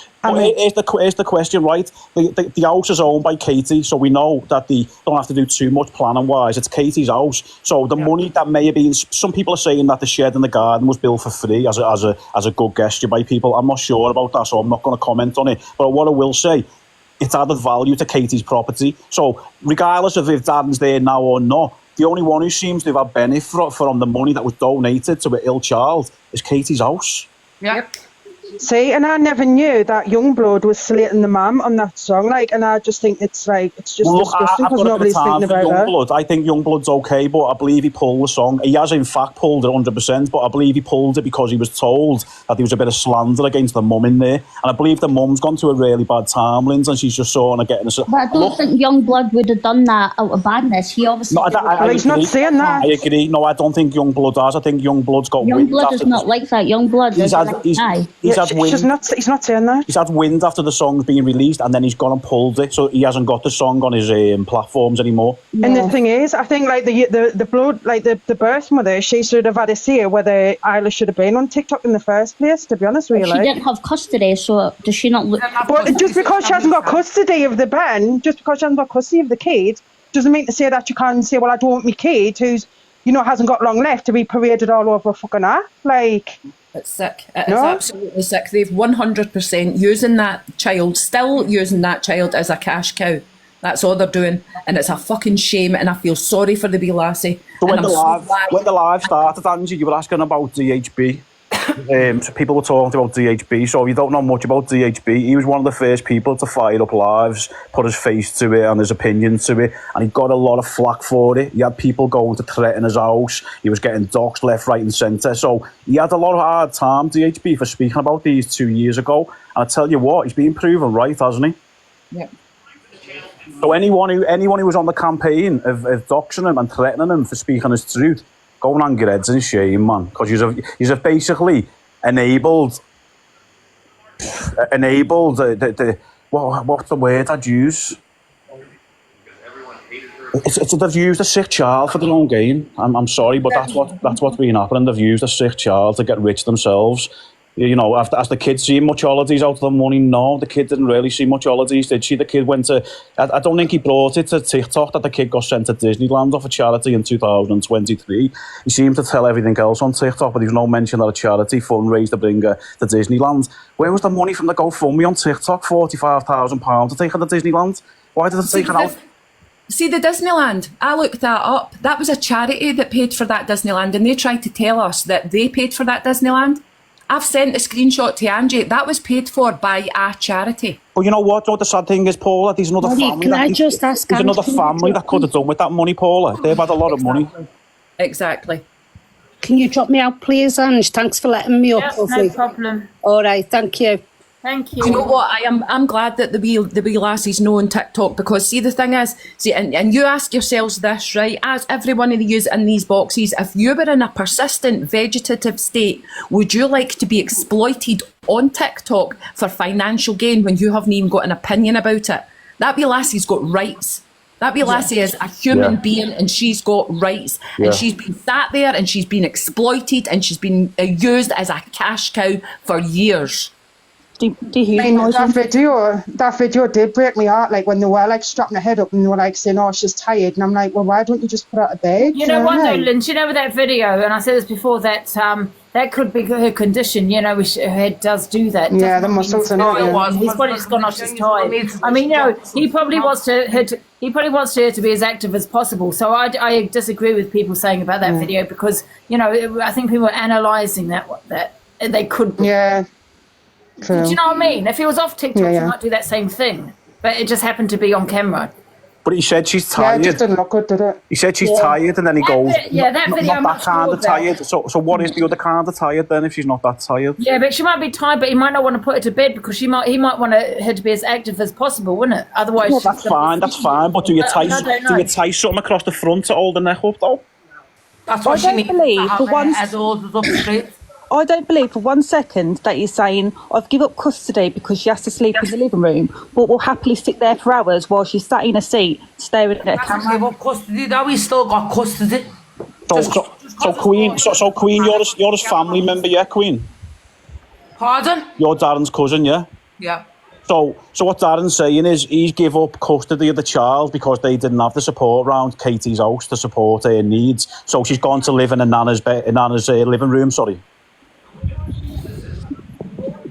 here's the question, right? The house is owned by Katie, so we know that they don't have to do too much planning-wise. It's Katie's house. So the money that may have been... Some people are saying that the shed in the garden was built for free as a good gesture by people. I'm not sure about that, so I'm not going to comment on it. But what I will say, it's added value to Katie's property. So regardless of if Darren's there now or not, the only one who seems to have benefit from the money that was donated to an ill child is Katie's house. Yep. See, and I never knew that Youngblood was slating the mum on that song, like, and I just think it's just disgusting because nobody's thinking about Youngblood. I think Youngblood's okay, but I believe he pulled the song. He has in fact pulled it 100%, but I believe he pulled it because he was told that there was a bit of slander against the mum in there, and I believe the mum's gone to a really bad time, Linz, and she's just sort of getting a... But I don't think Youngblood would have done that out of badness. He obviously... No, he's not saying that. I agree. No, I don't think Youngblood has. I think Youngblood's got wind. Youngblood is not like that. Youngblood is like he's had wind. He's not saying that. He's had wind after the song's been released, and then he's gone and pulled it, so he hasn't got the song on his platforms anymore. Yeah. And the thing is, I think like the blood, like the birth mother, she should have had a say whether Isla should have been on TikTok in the first place. To be honest, really. She didn't have custody, so does she not look? But just because she hasn't got custody of the Ben, just because she hasn't got custody of the kid, doesn't mean to say that you can't say, well, I don't want my kid who's, hasn't got long left to be paraded all over fucking earth, like. It's sick. It's absolutely sick. They've 100% using that child, still using that child as a cash cow. That's all they're doing. And it's a fucking shame, and I feel sorry for the wee lassie. So when the live started, Angie, you were asking about DHB. So people were talking about DHB. So if you don't know much about DHB, he was one of the first people to fire up lives, put his face to it and his opinion to it, and he got a lot of flack for it. He had people going to threaten his house. He was getting doxed left, right and centre. So he had a lot of hard time, DHB, for speaking about these 2 years ago. And I tell you what, he's been proven right, hasn't he? Yep. So anyone who was on the campaign of doxing him and threatening him for speaking his truth, go and hang your heads in shame, man, because you've basically enabled the what's the word I'd use? They've used a sick child for their own gain. I'm sorry, but that's what's been happening. They've used a sick child to get rich themselves. As the kid seen much holidays out of the money? No, the kid didn't really see much holidays, did she? The kid went to... I don't think he brought it to TikTok that the kid got sent to Disneyland off a charity in 2023. He seemed to tell everything else on TikTok, but there's no mention that a charity fundraised to bring her to Disneyland. Where was the money from the GoFundMe on TikTok? £45,000 to take her to Disneyland? Why did they take her out? See, the Disneyland, I looked that up. That was a charity that paid for that Disneyland, and they tried to tell us that they paid for that Disneyland. I've sent a screenshot to Angie. That was paid for by a charity. But you know what? The sad thing is, Paula, there's another family. There's another family that could have done with that money, Paula. They've had a lot of money. Exactly. Can you drop me out, please, Ange? Thanks for letting me up. No problem. All right, thank you. Thank you. Do you know what? I'm glad that the wee lassies know on TikTok, because see, the thing is, and you ask yourselves this, right? As every one of you in these boxes, if you were in a persistent vegetative state, would you like to be exploited on TikTok for financial gain when you haven't even got an opinion about it? That wee lassie's got rights. That wee lassie is a human being, and she's got rights. And she's been sat there and she's been exploited and she's been used as a cash cow for years. That video did break me heart, like when they were like strapping her head up and they were like saying, oh, she's tired, and I'm like, well, why don't you just put her to bed? You know what, Lynn, you know with that video, and I said this before, that that could be her condition, which her head does do that. Yeah, the muscles and it. His body's gone off his time. I mean, he probably wants her to be as active as possible. So I disagree with people saying about that video, because I think people are analysing that they could be. Yeah. Do you know what I mean? If he was off TikTok, he might do that same thing. But it just happened to be on camera. But he said she's Yeah, tired. it just didn't look good, did it? He said she's tired, and then he goes, that video not I'm that not kind sure of tired. about. So what is the other kind of tired then if she's not that tired? Yeah, but she might be tired, but he might not want to put her to bed because he might want her to be as active as possible, wouldn't it? Otherwise, Yeah, that's fine. But do you tie something across the front to hold the neck up though? That's I don't believe for one. I don't believe for 1 second that he's saying I've given up custody because she has to sleep in the living room, but will happily sit there for hours while she's sat in a seat staring at a camera. Give up custody though. He's still got custody. So Queen, Queen, you're his family member, yeah, Queen? Pardon? You're Darren's cousin, yeah? Yeah. So what Darren's saying is he's give up custody of the child because they didn't have the support around Katie's house to support her needs. So she's gone to live in a nana's living room, sorry.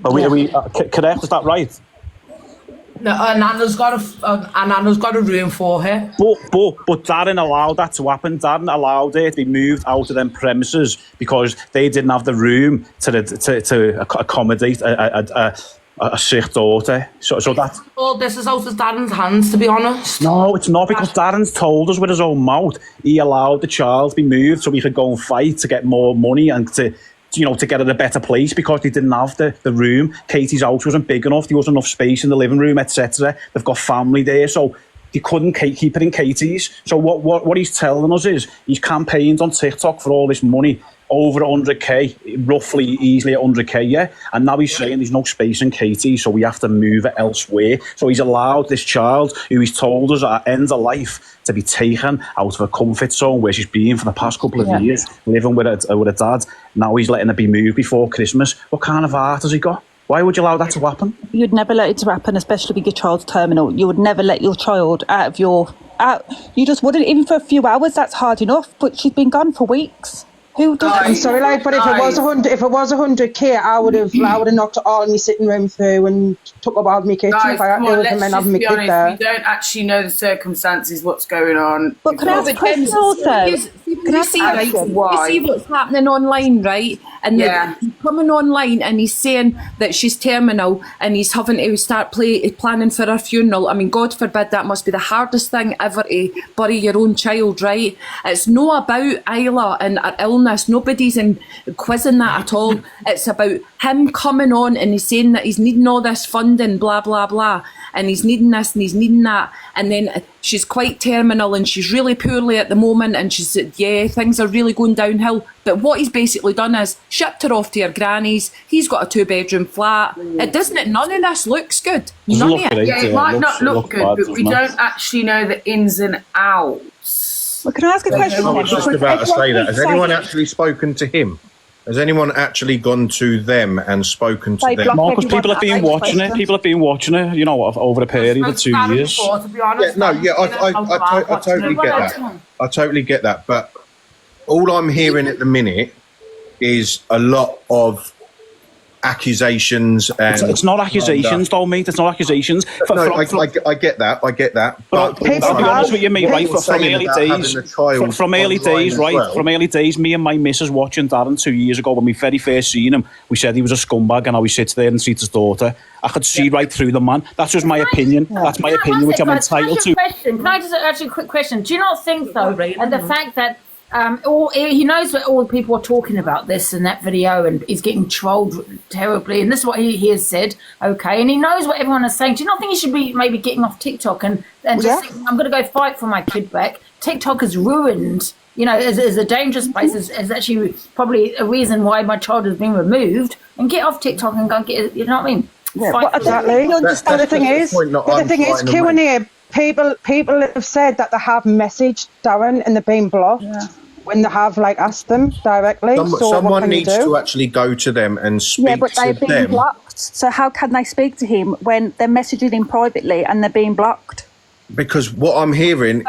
Are we correct? Is that right? No, Nana's got a room for her. But Darren allowed that to happen. Darren allowed her to be moved out of them premises because they didn't have the room to accommodate a sick daughter. So that's All this is out of Darren's hands, to be honest. no, it's not because Darren's told us with his own mouth he allowed the child to be moved so he could go and fight to get more money and to get in a better place because they didn't have the room. Katie's house wasn't big enough. There wasn't enough space in the living room, etc. They've got family there, so they couldn't keep it in Katie's. So what he's telling us is he's campaigned on TikTok for all this money, over 100k, roughly easily 100k, yeah? And now he's saying there's no space in Katie, so we have to move it elsewhere. So he's allowed this child, who he's told us at end of life, to be taken out of a comfort zone where she's been for the past couple of years, living with a dad. Now he's letting her be moved before Christmas. What kind of heart has he got? Why would you allow that to happen? You'd never let it to happen, especially with your child's terminal. You would never let your child out. You just wouldn't, even for a few hours. That's hard enough. But she's been gone for weeks. Who does? I'm sorry, but if it was 100k, I would have knocked all my sitting room through and took up all my kitchen if I had to, and then have my kid there. We don't actually know the circumstances, what's going on. But can I ask a question also? You see what's happening online, right? And he's coming online and he's saying that she's terminal and he's having to start planning for her funeral. I mean, God forbid, that must be the hardest thing ever to bury your own child, right? It's not about Isla and her illness. Nobody's quizzing that at all. It's about him coming on and he's saying that he's needing all this funding, blah, blah, blah. And he's needing this and he's needing that. And then she's quite terminal and she's really poorly at the moment and she's, things are really going downhill. But what he's basically done is shipped her off to her granny's. He's got a 2-bedroom flat. None of this looks good. None of it. Yeah, it might not look good, but we don't actually know the ins and outs. Well, can I ask a question? I was just about to say that. Has anyone actually spoken to him? Has anyone actually gone to them and spoken to them? No, because people have been watching it. People have been watching it, over a period of 2 years. I totally get that. I totally get that. But all I'm hearing at the minute is a lot of accusations. And it's not accusations, though, mate. It's not accusations. I get that. I get that. But I'll be honest with you, mate. Right, from early days, me and my missus watching Darren 2 years ago when we very first seen him, we said he was a scumbag, and how he sits there and treats his daughter. I could see right through the man. That's just my opinion. That's my opinion, which I'm entitled to. Can I just ask you a quick question? Do you not think, though, and the fact that he knows what all the people are talking about this and that video, and he's getting trolled terribly, and this is what he has said, okay, and he knows what everyone is saying. Do you not think he should be maybe getting off TikTok and just think, I'm going to go fight for my kid back? TikTok is ruined, is a dangerous place, is actually probably a reason why my child has been removed, and get off TikTok and go and get, you know what I mean? Exactly. But the thing is, Q&A, people have said that they have messaged Darren and they've been blocked. When they have asked them directly. Someone needs to actually go to them and speak to them. Yeah, but they've been blocked. So how can they speak to him when they're messaging him privately and they're being blocked? Because what I'm hearing,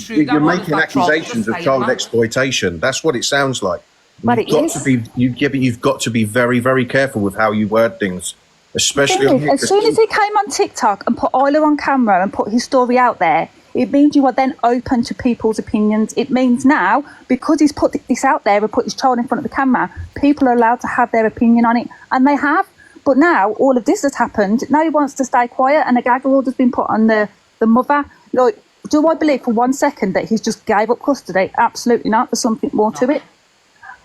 you're making accusations of child exploitation. That's what it sounds like. But you've got to be very, very careful with how you word things, especially on as soon as he came on TikTok and put Isla on camera and put his story out there, it means you are then open to people's opinions. It means now, because he's put this out there and put his child in front of the camera, people are allowed to have their opinion on it, and they have. But now all of this has happened. Now he wants to stay quiet, and a gag order's been put on the mother. do I believe for 1 second that he's just gave up custody? Absolutely not. There's something more to it.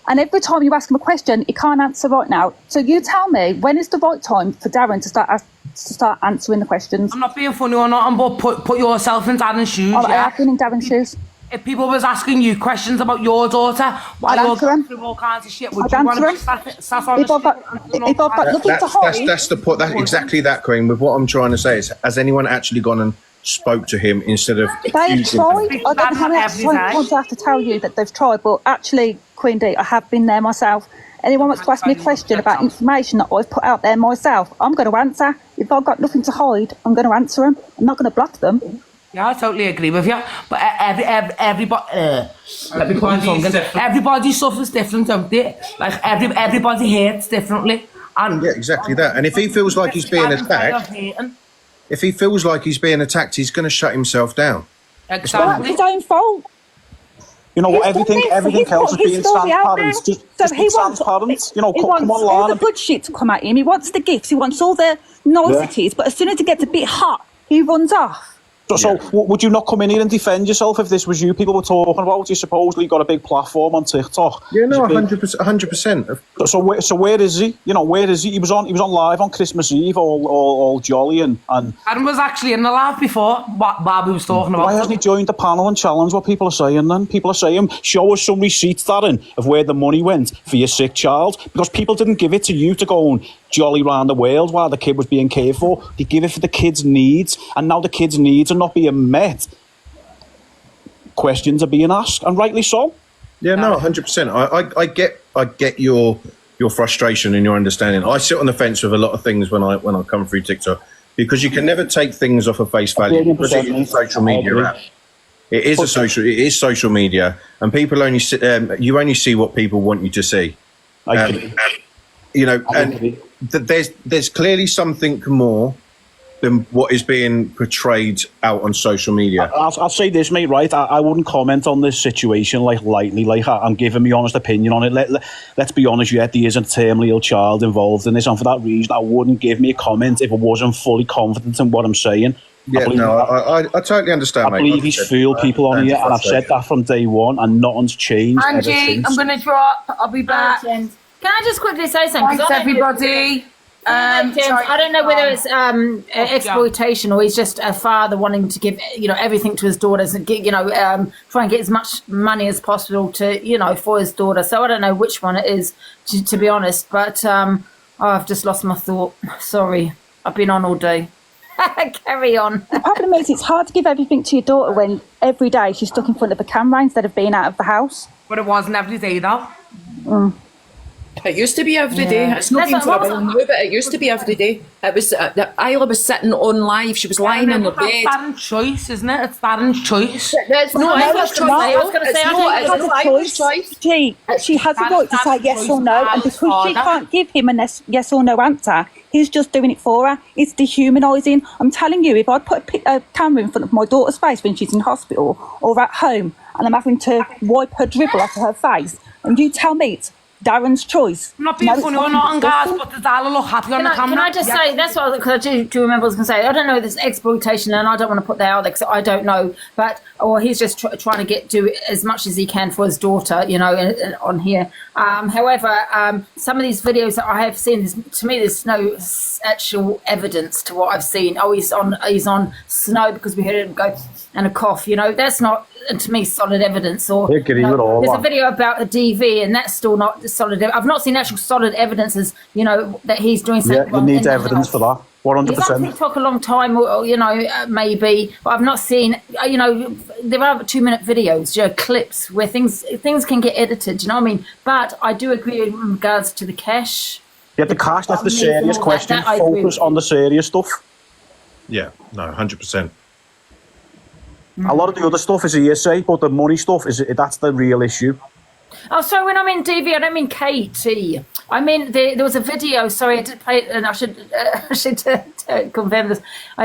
And every time you ask him a question, he can't answer right now. So you tell me, when is the right time for Darren to start answering the questions? I'm not being funny or not, but put yourself in Darren's shoes. I have been in Darren's shoes. If people was asking you questions about your daughter, why you're going through all kinds of shit, would you want to sat on If I've got nothing to hide. That's the point. That's exactly that, Queen. With what I'm trying to say is, has anyone actually gone and spoke to him instead of They have accusing tried. him? I don't know how many times I have to tell you that they've tried, but actually, Queen D, I have been there myself. Anyone wants to ask me a question about information that I've put out there myself, I'm going to answer. If I've got nothing to hide, I'm going to answer them. I'm not going to block them. Yeah, I totally agree with you. But everybody suffers different, don't they? Like everybody hurts differently. And yeah, exactly that. And if he feels like he's being attacked, he's going to shut himself down. Exactly. Well, that's his own fault. You know what? Everything else is being transparent. Just be transparent. You know, come online. All the good shit to come at him. He wants the gifts. He wants all the niceties. Yeah. But as soon as it gets a bit hot, he runs off. So would you not come in here and defend yourself if this was you people were talking about? You supposedly got a big platform on TikTok. Yeah, no, 100%. So where is he? You know, where is he? He was on live on Christmas Eve, all jolly and. Adam was actually in the live before what Barbie was talking about. Why hasn't he joined the panel and challenged what people are saying then? People are saying, show us some receipts, Darren, of where the money went for your sick child. Because people didn't give it to you to go and jolly round the world while the kid was being cared for. They give it for the kid's needs, and now the kid's needs are not being met. Questions are being asked, and rightly so. Yeah, no, 100%. I get your frustration and your understanding. I sit on the fence with a lot of things when I come through TikTok, because you can never take things off of face value because it is social media. It is social media, and people only you only see what people want you to see. You know, and there's clearly something more than what is being portrayed out on social media. I'll say this, mate, right? I wouldn't comment on this situation lightly. I'm giving my honest opinion on it. Let's be honest, there is a terminally ill child involved in this, and for that reason, I wouldn't give me a comment if I wasn't fully confident in what I'm saying. Yeah, I totally understand, mate. I believe he's fooled people on here, and I've said that from day one, and nothing's changed. Angie, I'm going to drop. I'll be back. Can I just quickly say something? Thanks, everybody. I don't know whether it's exploitation or he's just a father wanting to give everything to his daughters and try and get as much money as possible to for his daughter. So I don't know which one it is, to be honest. But I've just lost my thought. Sorry, I've been on all day. Carry on. The problem is it's hard to give everything to your daughter when every day she's stuck in front of a camera instead of being out of the house. But it wasn't every day though. It used to be every day. It's not been for a while now, but it used to be every day. It was Isla was sitting on live. She was lying in the bed. It's Darren's choice, isn't it? It's Darren's choice. It's not Isla's choice. I was going to say Isla's choice. She has a right to say yes or no, and because she can't give him a yes or no answer, he's just doing it for her. It's dehumanising. I'm telling you, if I put a camera in front of my daughter's face when she's in hospital or at home, and I'm having to wipe her dribble off of her face, and you tell me it's Darren's choice. I'm not being funny or not, guys, but does Darren look happy on the camera? Can I just say, that's what, because I do remember what I was going to say. I don't know if it's exploitation, and I don't want to put that out there because I don't know, or he's just trying to do as much as he can for his daughter, on here. However, some of these videos that I have seen, to me, there's no actual evidence to what I've seen. Oh, he's on snow because we heard him go and a cough. That's not, to me, solid evidence. Or there's a video about a DV, and that's still not solid. I've not seen actual solid evidences, that he's doing something wrong. You need evidence for that. 100%. He's on TikTok a long time, or maybe, but I've not seen. There are 2-minute videos, clips where things can get edited. You know what I mean? But I do agree in regards to the cash. Yeah, the cash. That's the serious question. Focus on the serious stuff. Yeah, no, 100%. A lot of the other stuff is hearsay, but the money stuff that's the real issue. Oh, sorry, when I mean DV, I don't mean KT. I mean, there was a video, sorry, I did play it, and I should tell confirm this.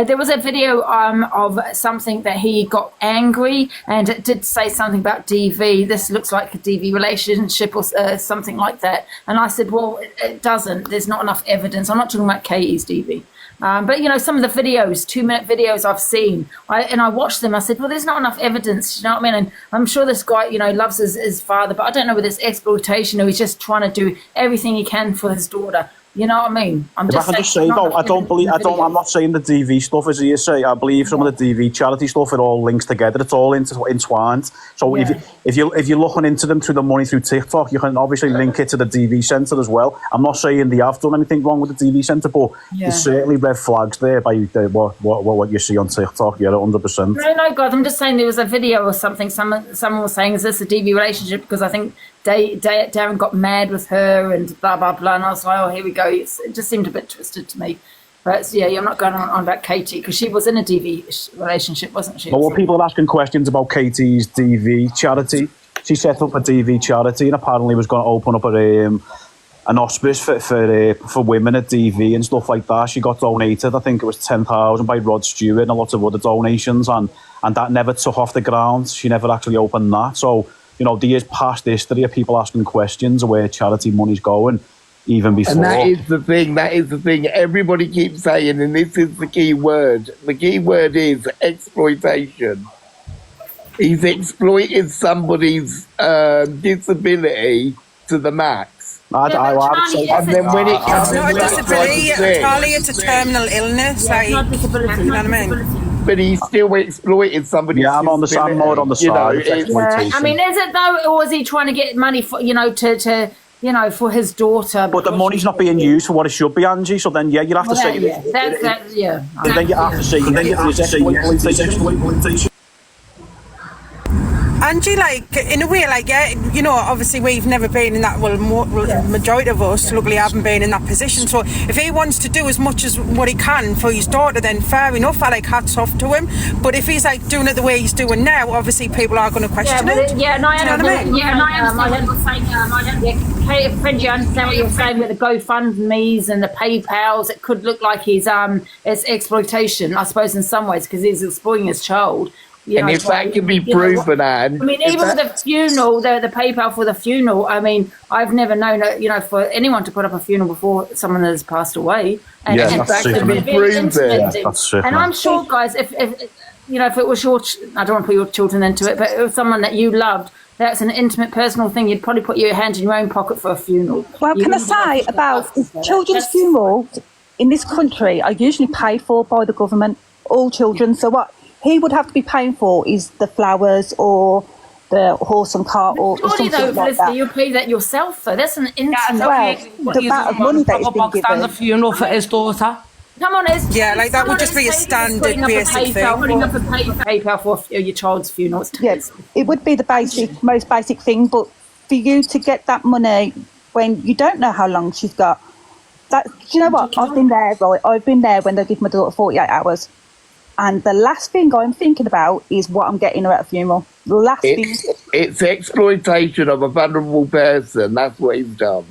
There was a video of something that he got angry, and it did say something about DV. This looks like a DV relationship or something like that. And I said, well, it doesn't. There's not enough evidence. I'm not talking about Katie's DV. But, you know, some of the videos, 2-minute videos I've seen, I watched them. I said, well, there's not enough evidence. You know what I mean? And I'm sure this guy, you know, loves his father, but I don't know whether it's exploitation or he's just trying to do everything he can for his daughter. You know what I mean? I'm If I can just say though, I'm not saying the DV stuff as you say. I believe some of the DV charity stuff, it all links together. It's all entwined. So if you're looking into them through the money through TikTok, you can obviously link it to the DV centre as well. I'm not saying they have done anything wrong with the DV centre, but there's certainly red flags there by what you see on TikTok. Yeah, 100%. No, guys, I'm just saying there was a video or something. Someone was saying, is this a DV relationship? Because I think Darren got mad with her and blah, blah, blah. And I was like, oh, here we go. It just seemed a bit twisted to me. But yeah, I'm not going on about Katie because she was in a DV relationship, wasn't she? But what people are asking questions about Katie's DV charity. She set up a DV charity and apparently was going to open up an hospice for women at DV and stuff like that. She got donated, I think it was 10,000 by Rod Stewart and a lot of other donations, and that never took off the ground. She never actually opened that. So, you know, there's past history of people asking questions of where charity money's going, even before. And that is the thing. Everybody keeps saying, and this is the key word. The key word is exploitation. He's exploited somebody's disability to the max. And then when it comes, it's not a disability, Charlie. It's a terminal illness. Like, you know what I mean? But he still exploited somebody. Yeah, I'm more on the side. I mean, is it though, or is he trying to get money for, you know, to you know, for his daughter? But the money's not being used for what it should be, Angie. So then, yeah, you'd have to say. Yeah. And then you have to say. Then you have to say exploitation. Angie, like, in a way, like, yeah, you know, obviously we've never been in that, majority of us, luckily, haven't been in that position. So if he wants to do as much as what he can for his daughter, then fair enough, I like hats off to him. But if he's, like, doing it the way he's doing now, obviously people are going to question it. Yeah, and I understand Frenchie, I understand what you're saying with the GoFundMe's and the PayPals. It could look like it's exploitation, I suppose, in some ways, because he's exploiting his child. And if that can be proven, Anne... I mean, even with the funeral, the PayPal for the funeral, I mean, I've never known, you know, for anyone to put up a funeral before someone has passed away. And that can be proven. And I'm sure, guys, if you know, if it was your... I don't want to put your children into it, but it was someone that you loved, that's an intimate, personal thing, you'd probably put your hand in your own pocket for a funeral. Well, can I say about children's funerals in this country are usually paid for by the government, all children. So what he would have to be paying for is the flowers or the horse and cart or something like that. You pay that yourself, though. That's an intimate... the amount of money that is being given. The funeral for his daughter. Come on, yeah, like that would just be a standard basic thing. Putting up a PayPal for your child's funeral. Yes, it would be the most basic thing, but for you to get that money when you don't know how long she's got, do you know what? I've been there, right? I've been there when they give my daughter 48 hours. And the last thing I'm thinking about is what I'm getting her at a funeral. The last thing. It's exploitation of a vulnerable person. That's what he's done.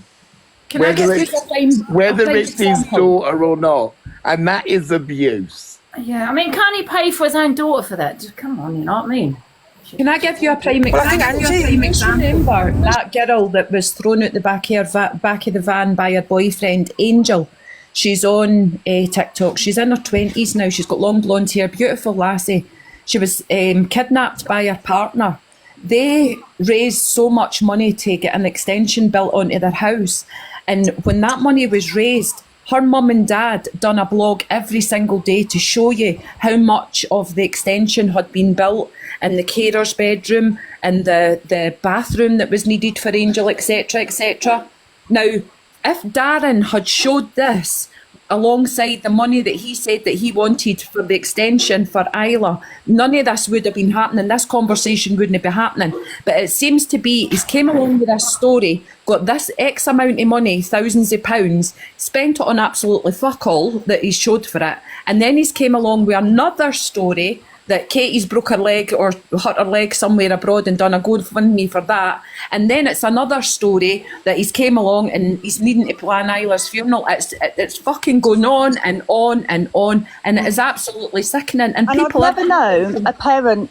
Whether it's his daughter or not. And that is abuse. Yeah, I mean, can't he pay for his own daughter for that? Just come on, you know what I mean? Can I give you a prime example? Remember that girl that was thrown out the back of the van by her boyfriend, Angel? She's on TikTok. She's in her 20s now. She's got long blonde hair, beautiful lassie. She was kidnapped by her partner. They raised so much money to get an extension built onto their house. And when that money was raised, her mum and dad done a blog every single day to show you how much of the extension had been built in the carer's bedroom and the bathroom that was needed for Angel, etc., etc. Now, if Darren had showed this alongside the money that he said that he wanted for the extension for Isla, none of this would have been happening. This conversation wouldn't be happening. But it seems to be he's came along with this story, got this X amount of money, thousands of pounds, spent it on absolutely fuck all that he's showed for it. And then he's came along with another story that Katie's broke her leg or hurt her leg somewhere abroad and done a GoFundMe for that. And then it's another story that he's came along and he's needing to plan Isla's funeral. It's fucking going on and on and on, and it is absolutely sickening. And people I've never known a parent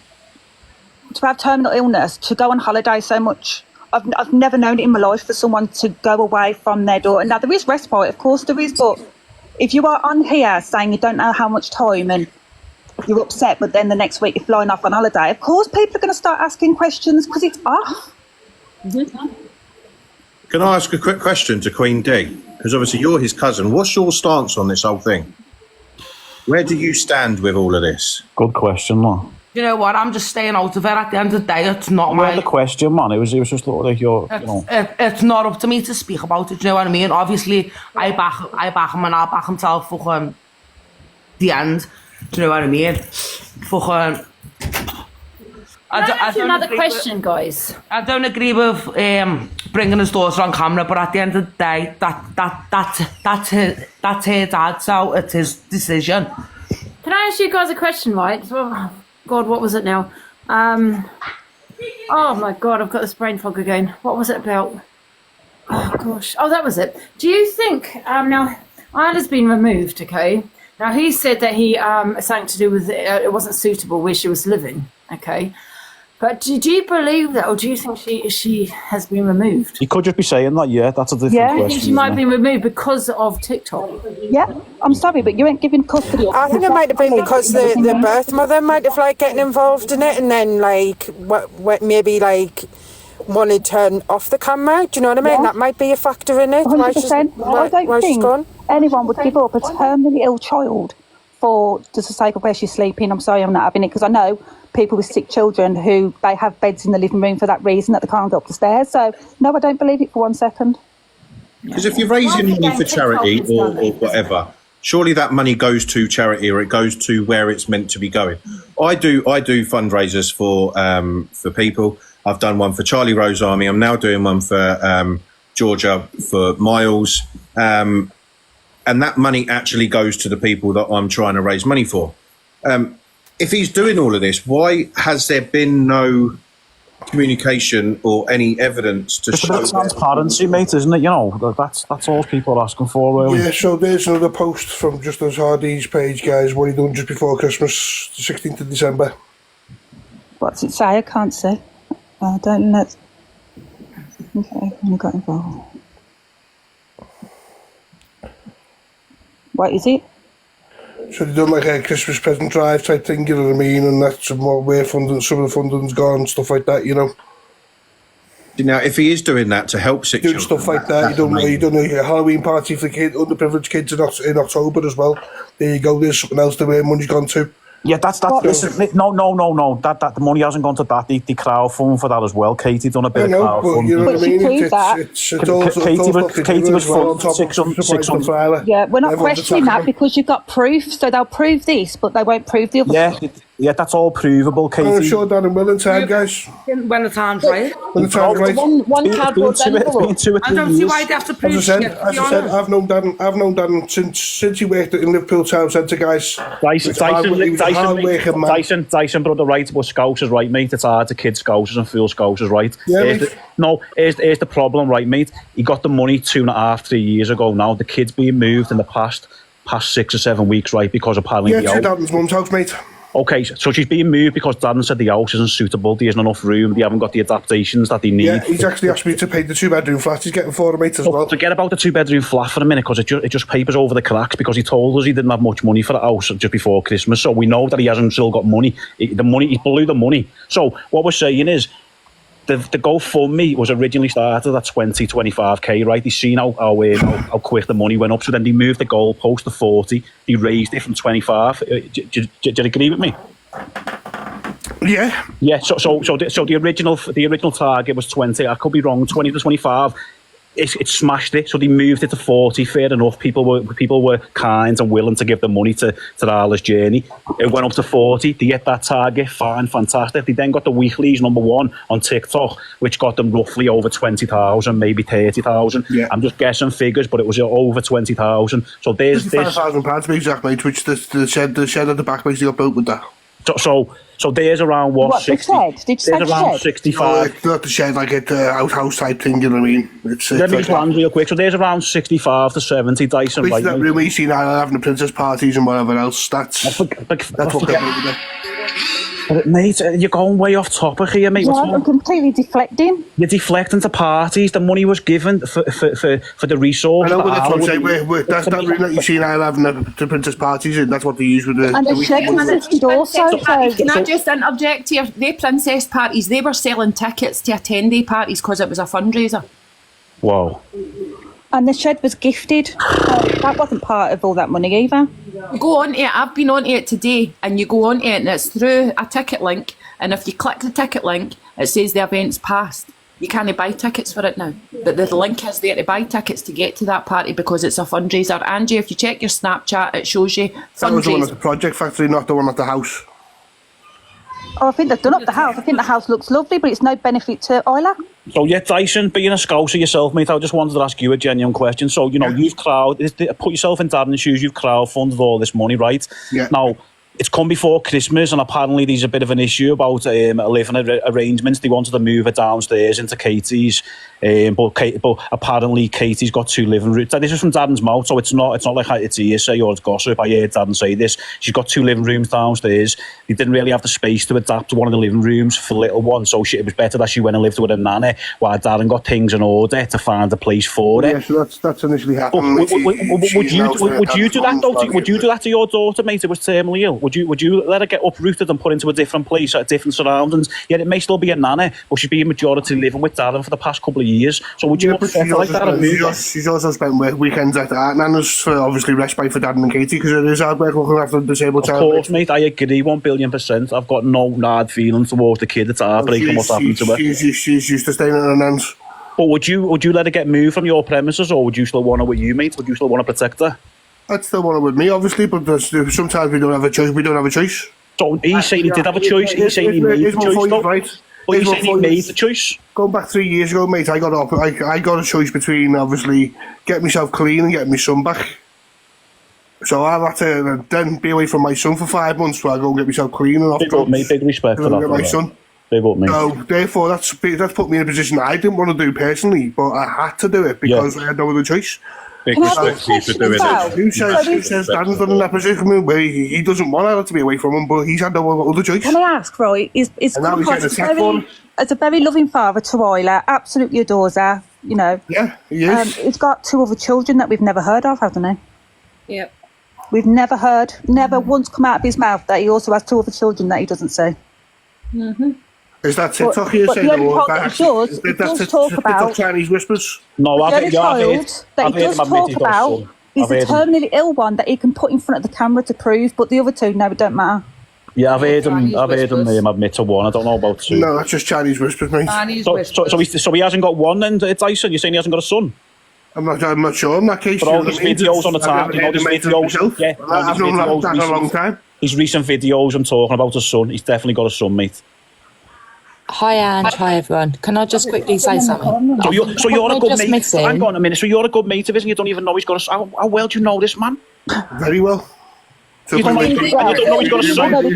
to have terminal illness to go on holiday so much. I've never known it in my life for someone to go away from their daughter. Now, there is respite, of course there is, but if you are on here saying you don't know how much time and you're upset, but then the next week you're flying off on holiday, of course people are going to start asking questions because it's off. Can I ask a quick question to Queen D? Because obviously you're his cousin. What's your stance on this whole thing? Where do you stand with all of this? Good question, man. You know what? I'm just staying out of it. At the end of the day, it's not You had the question, man. It was just like your, It's not up to me to speak about it. Do you know what I mean? Obviously, I back him, and I'll back him till fucking the end. Do you know what I mean? Fucking. I don't another question, guys. I don't agree with bringing his daughter on camera, but at the end of the day, that's her dad, so it's his decision. Can I ask you guys a question, right? Oh, God, what was it now? Oh my God, I've got this brain fog again. What was it about? Oh gosh. Oh, that was it. Do you think, now, Isla's been removed, okay? Now, he said that he, something to do with, it wasn't suitable where she was living, okay? But do you believe that, or do you think she has been removed? You could just be saying that, yeah, that's a different I question. think she might be removed because of TikTok. Yeah, I'm sorry, but you ain't giving custody. I think it might have been because the birth mother might have like getting involved in it, and then like what maybe like wanted her off the camera. Do you know what I mean? Yeah. That might be a factor in it. 100%. I don't think anyone would give up a terminally ill child for just the sake of where she's sleeping. I'm sorry, I'm not having it, because I know people with sick children who they have beds in the living room for that reason, that they can't go up the stairs. So no, I don't believe it for 1 second. Because if you're raising money for charity or whatever, surely that money goes to charity, or it goes to where it's meant to be going. I do fundraisers for people. I've done one for Charlie Rose Army. I'm now doing one for Georgia for Miles. And that money actually goes to the people that I'm trying to raise money for. If he's doing all of this, why has there been no communication or any evidence to Just a show bit of transparency, mate, isn't it? You know, that's all people are asking for, really. Yeah, so there's another post from Justin Hardy's page, guys, what he done just before Christmas, the 16th of December. What's it say? I can't see. I don't know. Okay, I got involved. What is it? So they done like a Christmas present drive type thing, you know what I mean? And that's where funding, some of the funding's gone, stuff like that, you know. Now, if he is doing that to help sick doing children, stuff like that, he done a Halloween party for underprivileged kids in October as well. There you go. There's something else to where money's gone to. Yeah, that's listen, no. That the money hasn't gone to that. The crowdfund for that as well. Katie done a bit of crowdfunding. You know what I mean? Katie was for 600. Yeah, we're not questioning that because you've got proof, so they'll prove this, but they won't prove the other stuff. Yeah, that's all provable, Katie. I'm sure Dan and Will in time, guys. When the time's right. When the time's right. One cardboard envelope. I don't see why they have to prove As I said, I've known Dan since he worked in Liverpool Town Centre, guys. Dyson brother right, but Scouts is right, mate. It's hard to kid Scouts and fool Scouts is right. Yeah, here's the problem, right, mate. He got the money 2.5, 3 years ago now. The kid's being moved in the past 6 or 7 weeks, right, because apparently it's your dad's mum's house, mate. Okay, so she's being moved because Darren said the house isn't suitable, there isn't enough room, they haven't got the adaptations that they need. Yeah, he's actually asked me to pay the 2-bedroom flat he's getting for him, mate, as well. Forget about the 2-bedroom flat for a minute, because it just papers over the cracks, because he told us he didn't have much money for the house just before Christmas, so we know that he hasn't still got money. He's blew the money. So what we're saying is, the GoFundMe was originally started at 25k, right? They've seen how quick the money went up, so then they moved the goalpost to 40. They raised it from 25. Do you agree with me? Yeah. Yeah. So the original target was 20. I could be wrong. 20 to 25. It smashed it, so they moved it to 40. Fair enough. People were kind and willing to give the money to Isla's journey. It went up to 40. They hit that target. Fine, fantastic. They then got the weeklies number 1 on TikTok, which got them roughly over 20,000, maybe 30,000. Yeah. I'm just guessing figures, but it was over 20,000. So there's £55,000 to be exact, mate. Which the shed at the back basically got built with that. So there's around what? What, 60, the shed? Did you say there's the around shed? 65. It's not the shed, like it's outhouse type thing, you know what I mean? Let me just land real quick. So there's around 65 to 70, Dyson. Right, Right, that room where you seen having the princess parties and whatever else. That's what they're doing. But mate, you're going way off topic here, mate. Yeah, I'm completely deflecting. You're deflecting to parties. The money was given for the resource. I know, but that that's what I'm Arla saying. That's that room that you seen having the princess parties in. That's what they use with the. And the shed consisted also. Can I just interject here? The princess parties, they were selling tickets to attendee parties because it was a fundraiser. Whoa. And the shed was gifted. So that wasn't part of all that money either. You go on to it, I've been on to it today, and you go on to it and it's through a ticket link, and if you click the ticket link, it says the event's passed. You can't buy tickets for it now. But the link is there to buy tickets to get to that party because it's a fundraiser. Angie, if you check your Snapchat, it shows you That was the one at fundraiser. the Project Factory, not the one at the house. Oh, I think they've done up the house. I think the house looks lovely, but it's no benefit to Isla. So yeah, Dyson, being a scouser yourself, mate, I just wanted to ask you a genuine question. So, you know, you've put yourself in Darren's shoes, you've crowdfunded all this money, right? Yeah. Now, it's come before Christmas, and apparently there's a bit of an issue about living arrangements. They wanted to move it downstairs into Katie's, but apparently Katie's got 2 living rooms. This is from Darren's mouth, so it's not like it's hearsay or it's gossip. I heard Darren say this. She's got 2 living rooms downstairs. They didn't really have the space to adapt to one of the living rooms for the little one, so it was better that she went and lived with her nanny, while Darren got things in order to find a place for it. Yeah, so that's initially happened. Would you do that though? Would you do that to your daughter, mate? It was terminally ill. Would you let her get uprooted and put into a different place at different surroundings? Yeah, it may still be a nanny, but she's been majority living with Darren for the past couple of years. So would you upset her like that and move her? She's also spent weekends at art nanas for obviously respite for Darren and Katie because it is hard work looking after a disabled child. Of course, mate, I agree 1,000,000,000%. I've got no hard feelings towards the kid. It's heartbreaking what's happened to her. She's used to staying at her nan's. But would you let her get moved from your premises, or would you still want her with you, mate? Would you still want to protect her? I'd still want her with me, obviously, but sometimes we don't have a choice. We don't have a choice. So he's saying he did have a choice. He's saying he made the choice, though. Right. But he's saying he made the choice. Going back 3 years ago, mate, I got a choice between obviously getting myself clean and getting my son back. So I've had to then be away from my son for 5 months while I go and get myself clean and off Big up, mate. Big respect for that. Get my son. Big up, mate. So therefore, that's put me in a position that I didn't want to do personally, but I had to do it because I had no other choice. Big respect to you for doing it. Who says Dan's done in that position where he doesn't want her to be away from him, but he's had no other choice. Can I ask, right? And now he's getting attacked for him. As a very loving father to Isla, absolutely adores her, you know. Yeah, he is. He's got 2 other children that we've never heard of, hasn't he? Yep. We've never once come out of his mouth that he also has 2 other children that he doesn't say. Mm-hmm. Is that TikTok you're but saying? the only Or part that he does, it does talk about Chinese whispers? No, the I've only heard child that he does talk about is the terminally ill one that he can put in front of the camera to prove, but the other 2, no, it don't matter. Yeah, I've heard him admit to 1. I don't know about 2. No, that's just Chinese whispers, mate. So he hasn't got 1 then, Dyson? You're saying he hasn't got a son? I'm not sure in that case. But all these videos on the time, you know, these videos. Yeah, I've known that a long time. His recent videos, I'm talking about his son. He's definitely got a son, mate. Hi, Ange. Hi, everyone. Can I just quickly say something? So you're a good mate. Hang on a minute. So you're a good mate of his and you don't even know he's got a son. How well do you know this man? Very well. You don't know he's got a son. And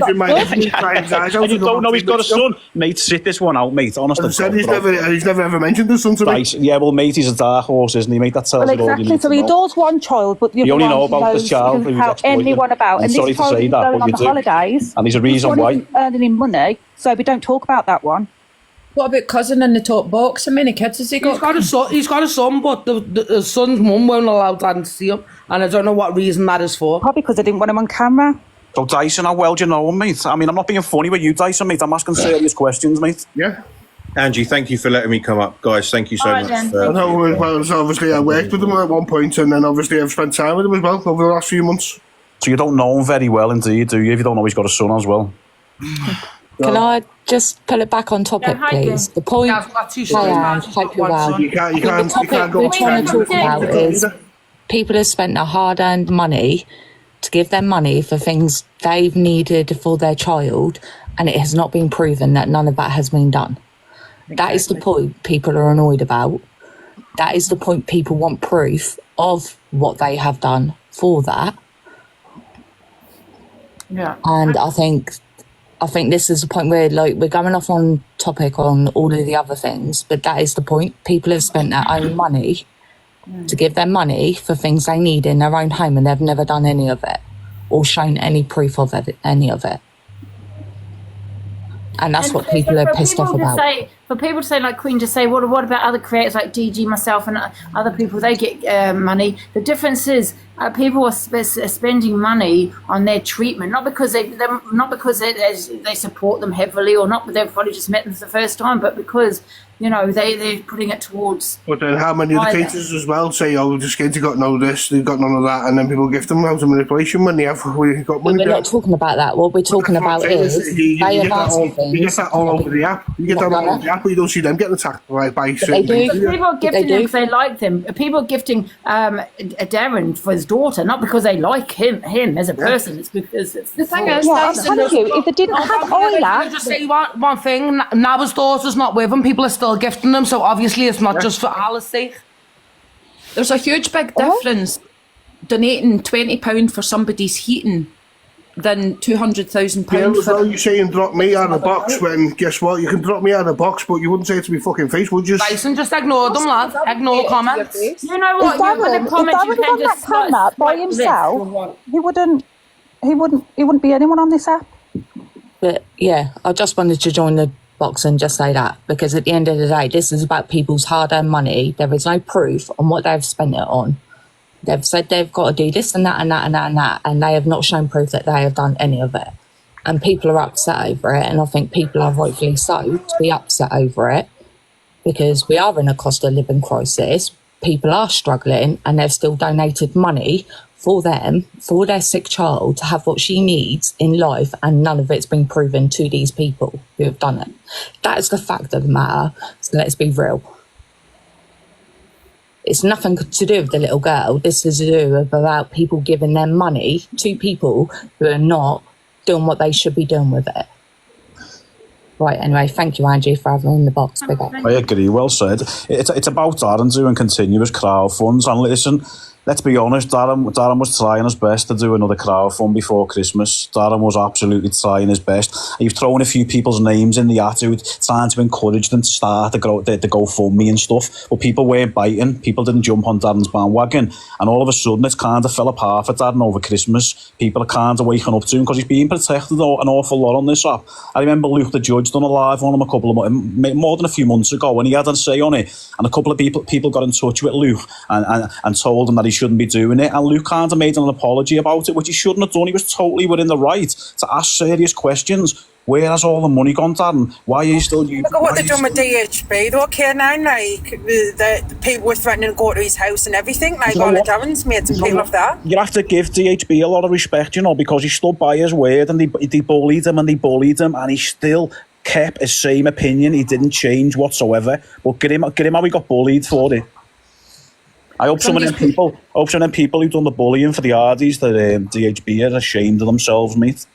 you don't know he's got a son. Mate, sit this one out, mate. Honestly. He's never ever mentioned his son to me. Yeah, well, mate, he's a dark horse, isn't he, mate? That tells Well, exactly. So he adores 1 child, but the other you only one know about knows this child. doesn't tell anyone about. I'm And sorry this to child say is that, going but on you the do. holidays. And there's a reason This one why. isn't earning him money, so we don't talk about that one. What about cousin in the top box? How many kids has he got? He's got a son, but his son's mum won't allow Darren to see him, and I don't know what reason that is for. Probably because they didn't want him on camera. So Dyson, how well do you know him, mate? I mean, I'm not being funny with you, Dyson, mate. I'm asking serious questions, mate. Yeah. Angie, thank you for letting me come up. Guys, thank you so much. I know, well, so obviously I worked with him at one point, and then obviously I've spent time with him as well over the last few months. So you don't know him very well indeed, do you? If you don't know he's got a son as well. Can I just pull it back on topic, please? The point. Yeah, I've got 2 Hi, Ange. Hope you're well. You can't The topic go we're trying to talk about is people have spent their hard-earned money to give them money for things they've needed for their child, and it has not been proven that none of that has been done. Exactly. That is the point people are annoyed about. That is the point people want proof of what they have done for that. Yeah. And I think I think this is the point where, like, we're going off on topic on all of the other things, but that is the point. People have spent their own money to give them money for things they need in their own home, and they've never done any of it or shown any proof of any of it. And that's what people are pissed off about. For people to say, like Queen, just say, what about other creators like DG, myself, and other people? They get money. The difference is people are spending money on their treatment, not because they support them heavily, or not they've probably just met them for the first time, but because they're putting it towards. But then how many of the cases as well say, oh, the kids have got none of this, they've got none of that, and then people gift them out of manipulation money. We've got money. We're not talking about that. What we're talking about is you get that all over the app. You get that all over the app, but you don't see them getting attacked by certain things. People are gifting them because they like them. People are gifting Darren for his daughter, not because they like him as a person. It's because it's the thing is, I'm telling you, if they didn't have Isla, Can I just say one thing? Now his daughter's not with him. People are still gifting them, so obviously it's not just for Alice's sake. There's a huge big difference donating £20 for somebody's heating than £200,000 as well, you saying drop me out of the box when, guess what, you can drop me out of the box, but you wouldn't say it to my fucking face, would you? Dyson, just ignore them, lad. Ignore comments. You know what? If Darren was on that camera by himself, he wouldn't be anyone on this app. But yeah, I just wanted to join the box and just say that, because at the end of the day, this is about people's hard-earned money. There is no proof on what they've spent it on. They've said they've got to do this and that and that and that and that, and they have not shown proof that they have done any of it. And people are upset over it, and I think people are rightfully so to be upset over it, because we are in a cost of living crisis. People are struggling, and they've still donated money for them, for their sick child, to have what she needs in life, and none of it's been proven to these people who have done it. That is the fact of the matter, so let's be real. It's nothing to do with the little girl. This is to do about people giving their money to people who are not doing what they should be doing with it. Right, anyway, thank you, Angie, for having me in the box. Big up. I agree, well said. It's about Darren doing continuous crowd funds, and listen, let's be honest, Darren was trying his best to do another crowd fund before Christmas. Darren was absolutely trying his best. You've thrown a few people's names in the attitude, trying to encourage them to start the GoFundMe and stuff, but people weren't biting. People didn't jump on Darren's bandwagon, and all of a sudden it kind of fell apart for Darren over Christmas. People are kind of waking up to him because he's being protected an awful lot on this app. I remember Luke the Judge done a live on him a couple of more than a few months ago, and he had a say on it, and a couple of people got in touch with Luke and told him that he shouldn't be doing it, and Luke kind of made an apology about it, which he shouldn't have done. He was totally within the right to ask serious questions. Where has all the money gone, Darren? Why are you still using? Look at what they've done with DHB. They don't care now, like the people were threatening to go to his house and everything. Like all the Darren's made some people off that. You have to give DHB a lot of respect, because he stood by his word, and they bullied him, and he still kept his same opinion. He didn't change whatsoever. But get him how he got bullied for it. I hope some of them people who've done the bullying for the Hardys, that DHB are ashamed of themselves, mate.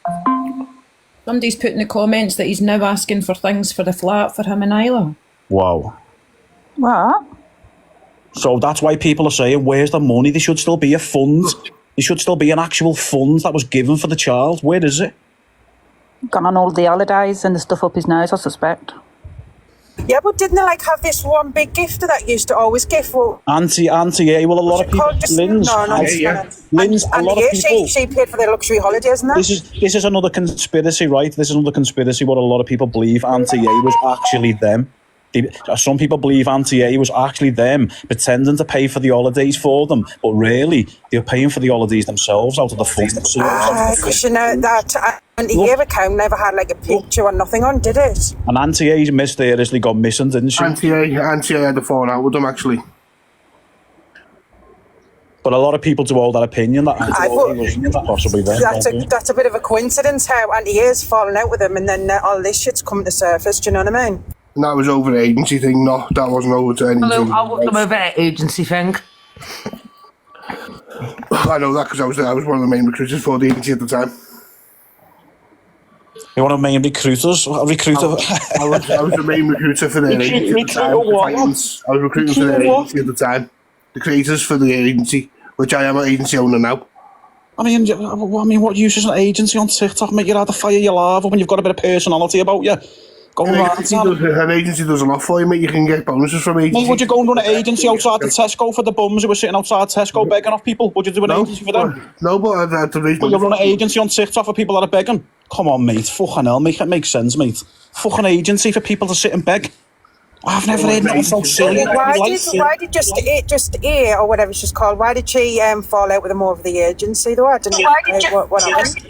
Somebody's put in the comments that he's now asking for things for the flat for him and Isla. Wow. What? So that's why people are saying, where's the money? There should still be a fund. There should still be an actual fund that was given for the child. Where is it? Gone on all the holidays and the stuff up his nose, I suspect. Yeah, but didn't they have this one big gifter that used to always gift? Well, Auntie, yeah. Well, a lot of people. Lynn's. Lynn's. A lot of people. She paid for their luxury holidays, isn't that? This is another conspiracy, right? This is another conspiracy. What a lot of people believe Auntie A was actually them. Some people believe Auntie A was actually them pretending to pay for the holidays for them, but really they were paying for the holidays themselves out of the funds. Because that Auntie A account never had a picture or nothing on, did it? And Auntie A mysteriously got missing, didn't she? Auntie A had a falling out with them, actually. But a lot of people do hold that opinion that Auntie A wasn't possibly there. That's a bit of a coincidence how Auntie A's fallen out with him, and then all this shit's coming to surface. Do you know what I mean? And that was over the agency thing. No, that wasn't over to anything. I wasn't over the agency thing. I know that because I was one of the main recruiters for the agency at the time. You're one of the main recruiters? I was the main recruiter for their agency at the time. I was recruiting for their agency at the time. The creators for the agency, which I am an agency owner now. I mean, what use is an agency on TikTok, mate? You're out to fire your lava when you've got a bit of personality about you. An agency does a lot for you, mate. You can get bonuses from agencies. Mate, would you go and run an agency outside the Tesco for the bums who were sitting outside Tesco begging off people? Would you do an agency for them? No, but I'd have to raise money. Will you run an agency on TikTok for people that are begging? Come on, mate. Fucking hell, make it make sense, mate. Fucking agency for people to sit and beg. I've never heard anything so silly. Why did just A or whatever she's called? Why did she fall out with them over the agency though? I don't know what happened.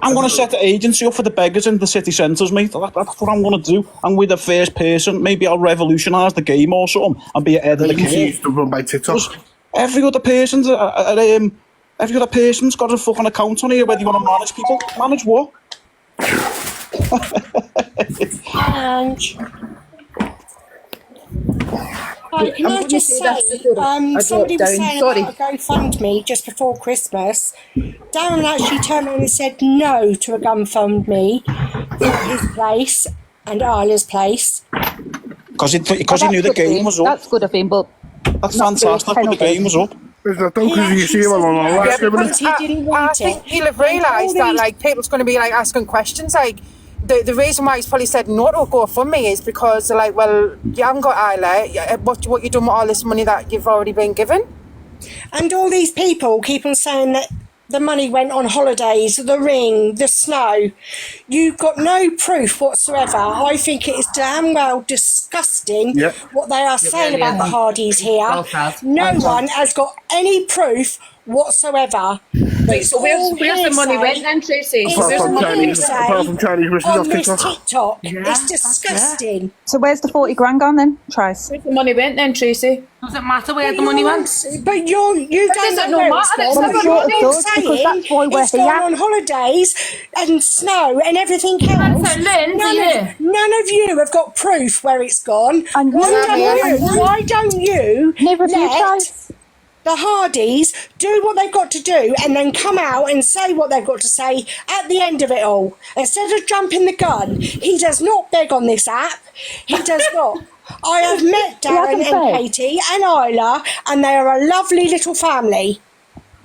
I'm going to set the agency up for the beggars in the city centres, mate. That's what I'm going to do. I'm with the first person. Maybe I'll revolutionise the game or something and be ahead of the game. To run by TikTok. Every other person's got a fucking account on here. Whether you want to manage people, manage what? Ange. Right, can I just say, somebody was saying about a GoFundMe just before Christmas. Darren actually turned around and said no to a GoFundMe in his place and Isla's place. Because he knew the game was up. That's good of him, but that's fantastic when the game was up. I think he'll have realised that like people's going to be like asking questions like. The reason why he's probably said no to GoFundMe is because they're like, well, you haven't got Isla. What you doing with all this money that you've already been given? And all these people keep on saying that the money went on holidays, the ring, the snow. You've got no proof whatsoever. I think it is damn well disgusting what they are saying about the Hardys here. No one has got any proof whatsoever. Right, so where's the money went then, Tracy? Apart from Chinese on this TikTok. It's disgusting. So where's the 40 grand gone then, Trace? Where's the money went then, Tracy? Does it matter where the money went? But you don't know where it's gone. Because that's why we're it's here. gone on holidays and snow and everything else. None of you have got proof where it's gone. Why don't you let the Hardys do what they've got to do and then come out and say what they've got to say at the end of it all. Instead of jumping the gun, he does not beg on this app. He does not. I have met Darren and Katie and Isla, and they are a lovely little family.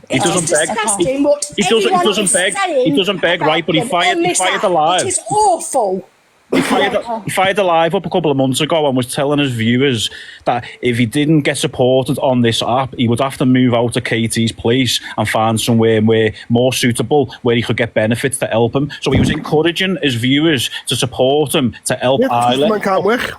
He doesn't beg. Disgusting what He doesn't beg. He doesn't beg, right? But he fired the live. It is awful. He fired a live up a couple of months ago and was telling his viewers that if he didn't get supported on this app, he would have to move out of Katie's place and find somewhere more suitable where he could get benefits to help him. So he was encouraging his viewers to support him to help Isla. Man can't work.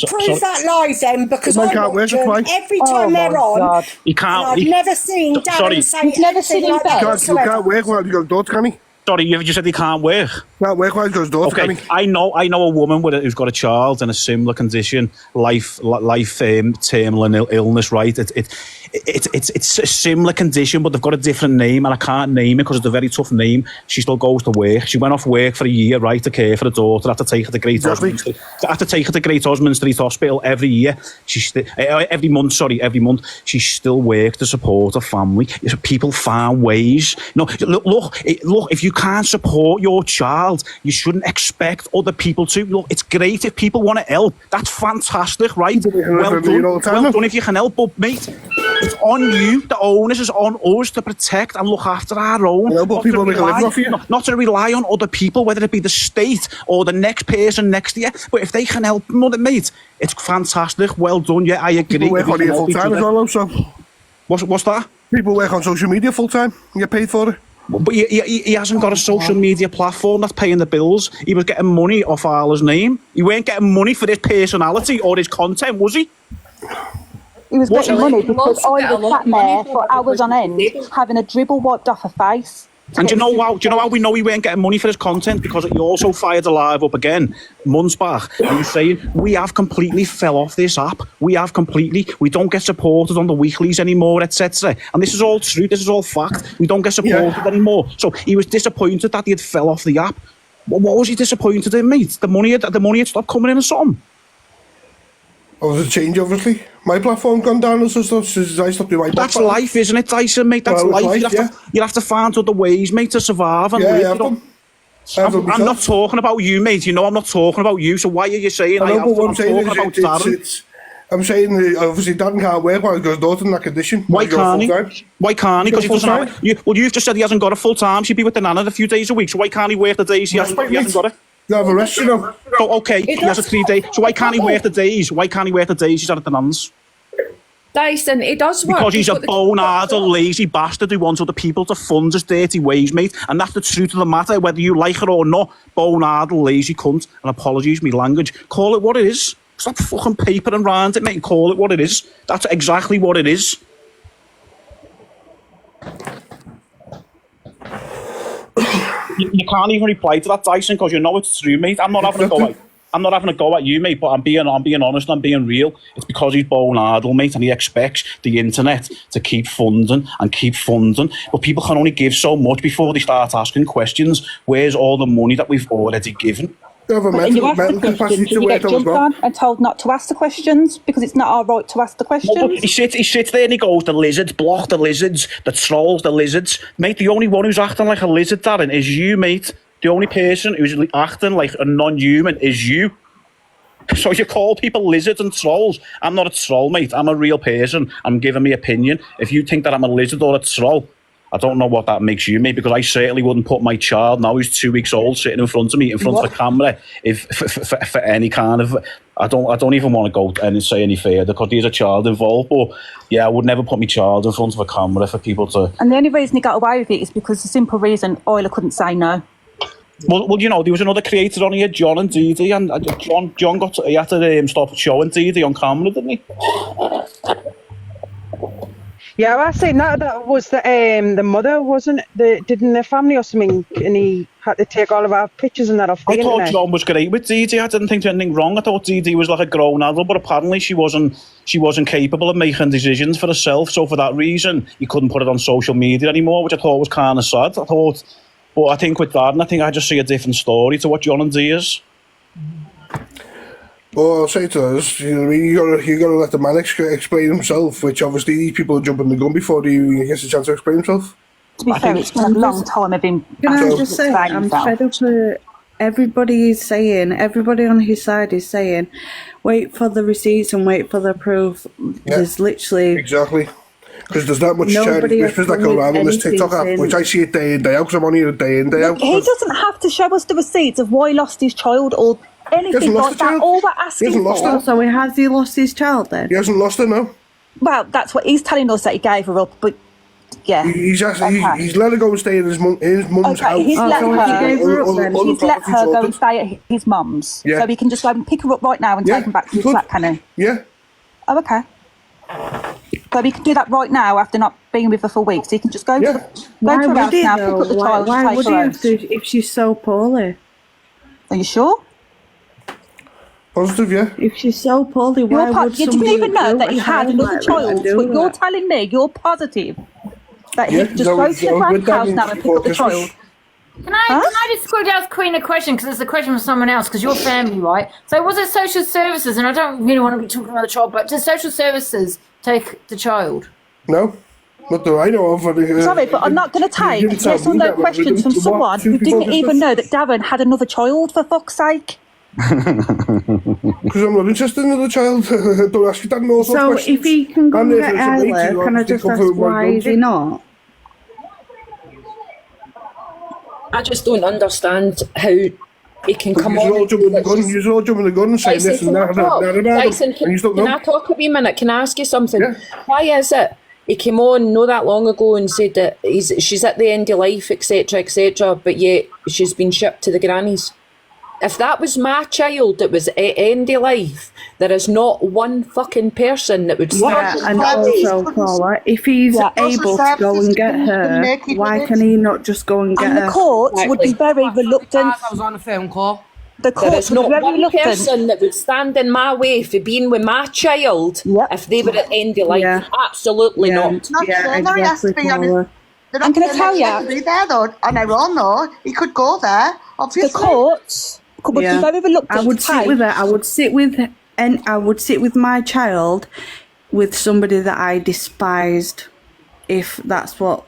Prove that live then, because I watch them every time they're on. He can't. And I've never seen Darren say anything like that whatsoever. You can't work while you got a daughter, can he? Sorry, you just said he can't work. Can't work while he got his daughter, can he? I know a woman who's got a child in a similar condition, terminal illness, right? It's a similar condition, but they've got a different name, and I can't name it because it's a very tough name. She still goes to work. She went off work for a year, right, to care for the daughter. After take her to Great Osmond Street Hospital every year. Every month. She still works to support her family. People find ways. No, look. If you can't support your child, you shouldn't expect other people to. Look, it's great if people want to help. That's fantastic, right? Well done if you can help, but mate, it's on you. The onus is on us to protect and look after our own. Not to rely on other people, whether it be the state or the next person next to you. But if they can help, mate, it's fantastic. Well done. Yeah, I agree. People work on here full time as well, so. What's that? People work on social media full time and get paid for it. But he hasn't got a social media platform that's paying the bills. He was getting money off Isla's name. He weren't getting money for his personality or his content, was he? He was getting money because I was sat there for hours on end having a dribble wiped off her face. And do you know how we know he weren't getting money for his content? Because he also fired a live up again months back and he's saying we have completely fell off this app. We don't get supported on the weeklies anymore, etc. And this is all true, this is all fact. We don't get supported anymore. So he was disappointed that he had fell off the app. What was he disappointed in, mate? The money had stopped coming in or something? Oh, there's a change, obviously. My platform gone down and stuff, so I stopped doing my That's life, isn't it, Dyson, mate? That's life. You have to find other ways, mate, to survive and live. I'm not talking about you, mate. You know I'm not talking about you, so why are you saying I know, but what I'm saying is I'm saying obviously Darren can't work while he's got his daughter in that condition. Why can't he? Why can't he? Because he doesn't full-time? have it. Well, you've just said he hasn't got a full time. She'd be with the nana a few days a week. So why can't he work the days he hasn't got it? You have a rest, you know. So okay, he has a 3 day. So why can't he work the days? Why can't he work the days he's at the nana's? Dyson, it does work. Because he's a bone-hard, lazy bastard who wants other people to fund his dirty ways, mate. And that's the truth of the matter, whether you like it or not. Bone-hard, lazy cunt. And apologies, me language. Call it what it is. Stop fucking paper and round it, mate, and call it what it is. That's exactly what it is. You can't even reply to that, Dyson, because you know it's true, mate. I'm not having a go at you, mate, but I'm being honest and I'm being real. It's because he's bone-hard, mate, and he expects the internet to keep funding and keep funding. But people can only give so much before they start asking questions. Where's all the money that we've already given? And you ask the questions, and you get jumped on and told not to ask the questions because it's not our right to ask the questions. Well, he sits there and he goes, the lizards, block the lizards, the trolls, the lizards. Mate, the only one who's acting like a lizard, Darren, is you, mate. The only person who's acting like a non-human is you. So you call people lizards and trolls. I'm not a troll, mate. I'm a real person. I'm giving my opinion. If you think that I'm a lizard or a troll, I don't know what that makes you, mate, because I certainly wouldn't put my child, now who's 2 weeks old, sitting in front of me, in front of the camera, if for any kind of... I don't even want to go and say any further, because there's a child involved, but yeah, I would never put my child in front of a camera for people to... And the only reason he got away with it is because the simple reason Euler couldn't say no. Well, you know, there was another creator on here, John and Dee Dee, and John he had to stop showing Dee Dee on camera, didn't he? Yeah, I think that was the mother, wasn't it? Didn't the family or something, and he had to take all of our pictures and that off the internet. I thought John was great with Dee Dee. I didn't think there was anything wrong. I thought Dee Dee was like a grown adult, but apparently she wasn't capable of making decisions for herself. So for that reason, he couldn't put it on social media anymore, which I thought was kind of sad. But I think with Darren, I just see a different story to what John and Dee is. Well, I'll say to us, you know what I mean, you gotta let the man explain himself, which obviously these people are jumping the gun before he gets a chance to explain himself. To be fair, it's been a long time I've been... Can I just say, I'm fed up with everybody on his side is saying, wait for the receipts and wait for the proof. Yeah, there's literally... Exactly. Because there's that much whispers that go around on this TikTok app, which I see it day in, day out, because I'm on here day in, day out. He doesn't have to show us the receipts of why he lost his child or anything like that. All we're asking for... So has he lost his child then? He hasn't lost her, no. Well, that's what he's telling us, that he gave her up, but yeah. He's let her go and stay in his mum's house. He's let her go and stay at his mum's. Yeah. So he can just go and pick her up right now and take her back to his flat, can he? Yeah. Oh, okay. So he can do that right now after not being with her for weeks. He can just go to her house now, pick up the child, why take would her he home. have to if she's so poorly? Are you sure? Positive, yeah. If she's so poorly, why would you didn't even know that he had another child, but you're telling me you're positive that he just goes to your grand's house now and pick up the child. Can I just ask Queen a question, because it's a question for someone else, because you're family, right? So was it social services, and I don't really want to be talking about the child, but did social services take the child? No, not that I know of. Sorry, but I'm not going to take yes or no questions from someone who didn't even know that Darren had another child, for fuck's sake. Because I'm not interested in the child. Don't ask Darren all those questions. So if he can go and get Ella, can I just ask why is he not? I just don't understand how he can come on. You're all jumping the gun and saying this and that Dyson, can I talk a wee minute? Can I ask you something? Yeah. Why is it he came on not that long ago and said that she's at the end of life, etc., but yet she's been shipped to the grannies? If that was my child that was at end of life, there is not one fucking person that would stand. And also, Paula, if he's able to go and get her, why can he not just go and get her? The courts would be very reluctant. I was on a phone call. The there is not one person that would stand in my way for being with my child if they were at end of life. Absolutely not. Not sure. No, he has to be on his... I'm going to tell you. Be there though, on their own though. He could go there, obviously. The courts would be very reluctant. I would sit with her. I would sit with my child with somebody that I despised, if that's what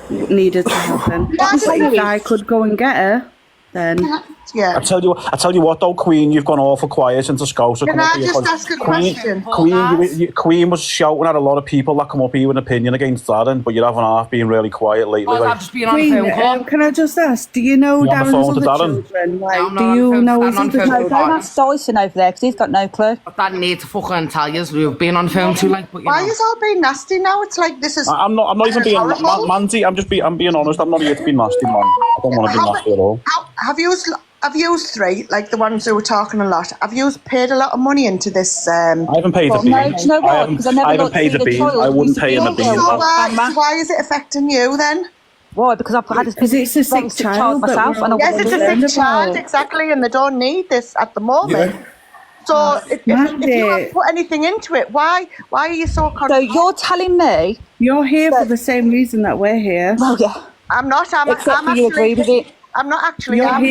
needed to happen. If I could go and get her, then Yeah. I tell you what though, Queen, you've gone awful quiet into Scouse. Can I just ask a question? Queen was shouting at a lot of people that come up here with an opinion against Darren, but you haven't half been really quiet lately. I've just been on the Queen, phone call. can I just ask, do you know You on the Darren's phone to other Darren? children? Like, No, I'm do not you on the phone. know I'm his on other the phone. children? Don't ask Dyson over there because he's got no clue. But that need to fucking tell you, we've been on the phone too late. But you Why know. is all being nasty now? It's like this is. I'm not even being horrible. Mandy. I'm being honest. I'm not here to be nasty, man. I don't want to be nasty at all. Have you three, like the ones who were talking a lot, have you paid a lot of money into this? I haven't paid the bean. No, do you know what? Because I never haven't got paid to the see bean. child. I wouldn't We pay him a used to bean. be So on camera. why is it affecting you then? Why? Because I've had Because it's a sick child that myself. we're And I all Yes, wasn't it's a concerned sick child, about. exactly, and they don't need this at the moment. Yeah. So if you Mandy. haven't put anything into it, why are you so So confused? you're telling me? You're here for the same reason that we're here. Oh yeah. I'm not. Except for you agree with it. I'm not actually. You're I'm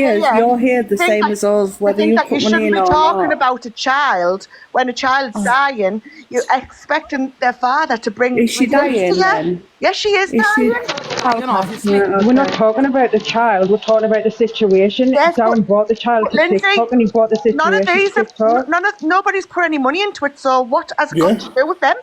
here the Think same that- as us, I whether think you that put you money shouldn't in be or talking not. about a child when a child's dying. You're expecting their father to bring. Is she relief to dying you. then? Yes, she is Is she- dying. We're not talking about the child, we're talking about the situation. Yes, Darren brought the child to Lindsay, TikTok and he brought the situation None of these. to TikTok. Nobody's put any money into it. So what has it got to do with them?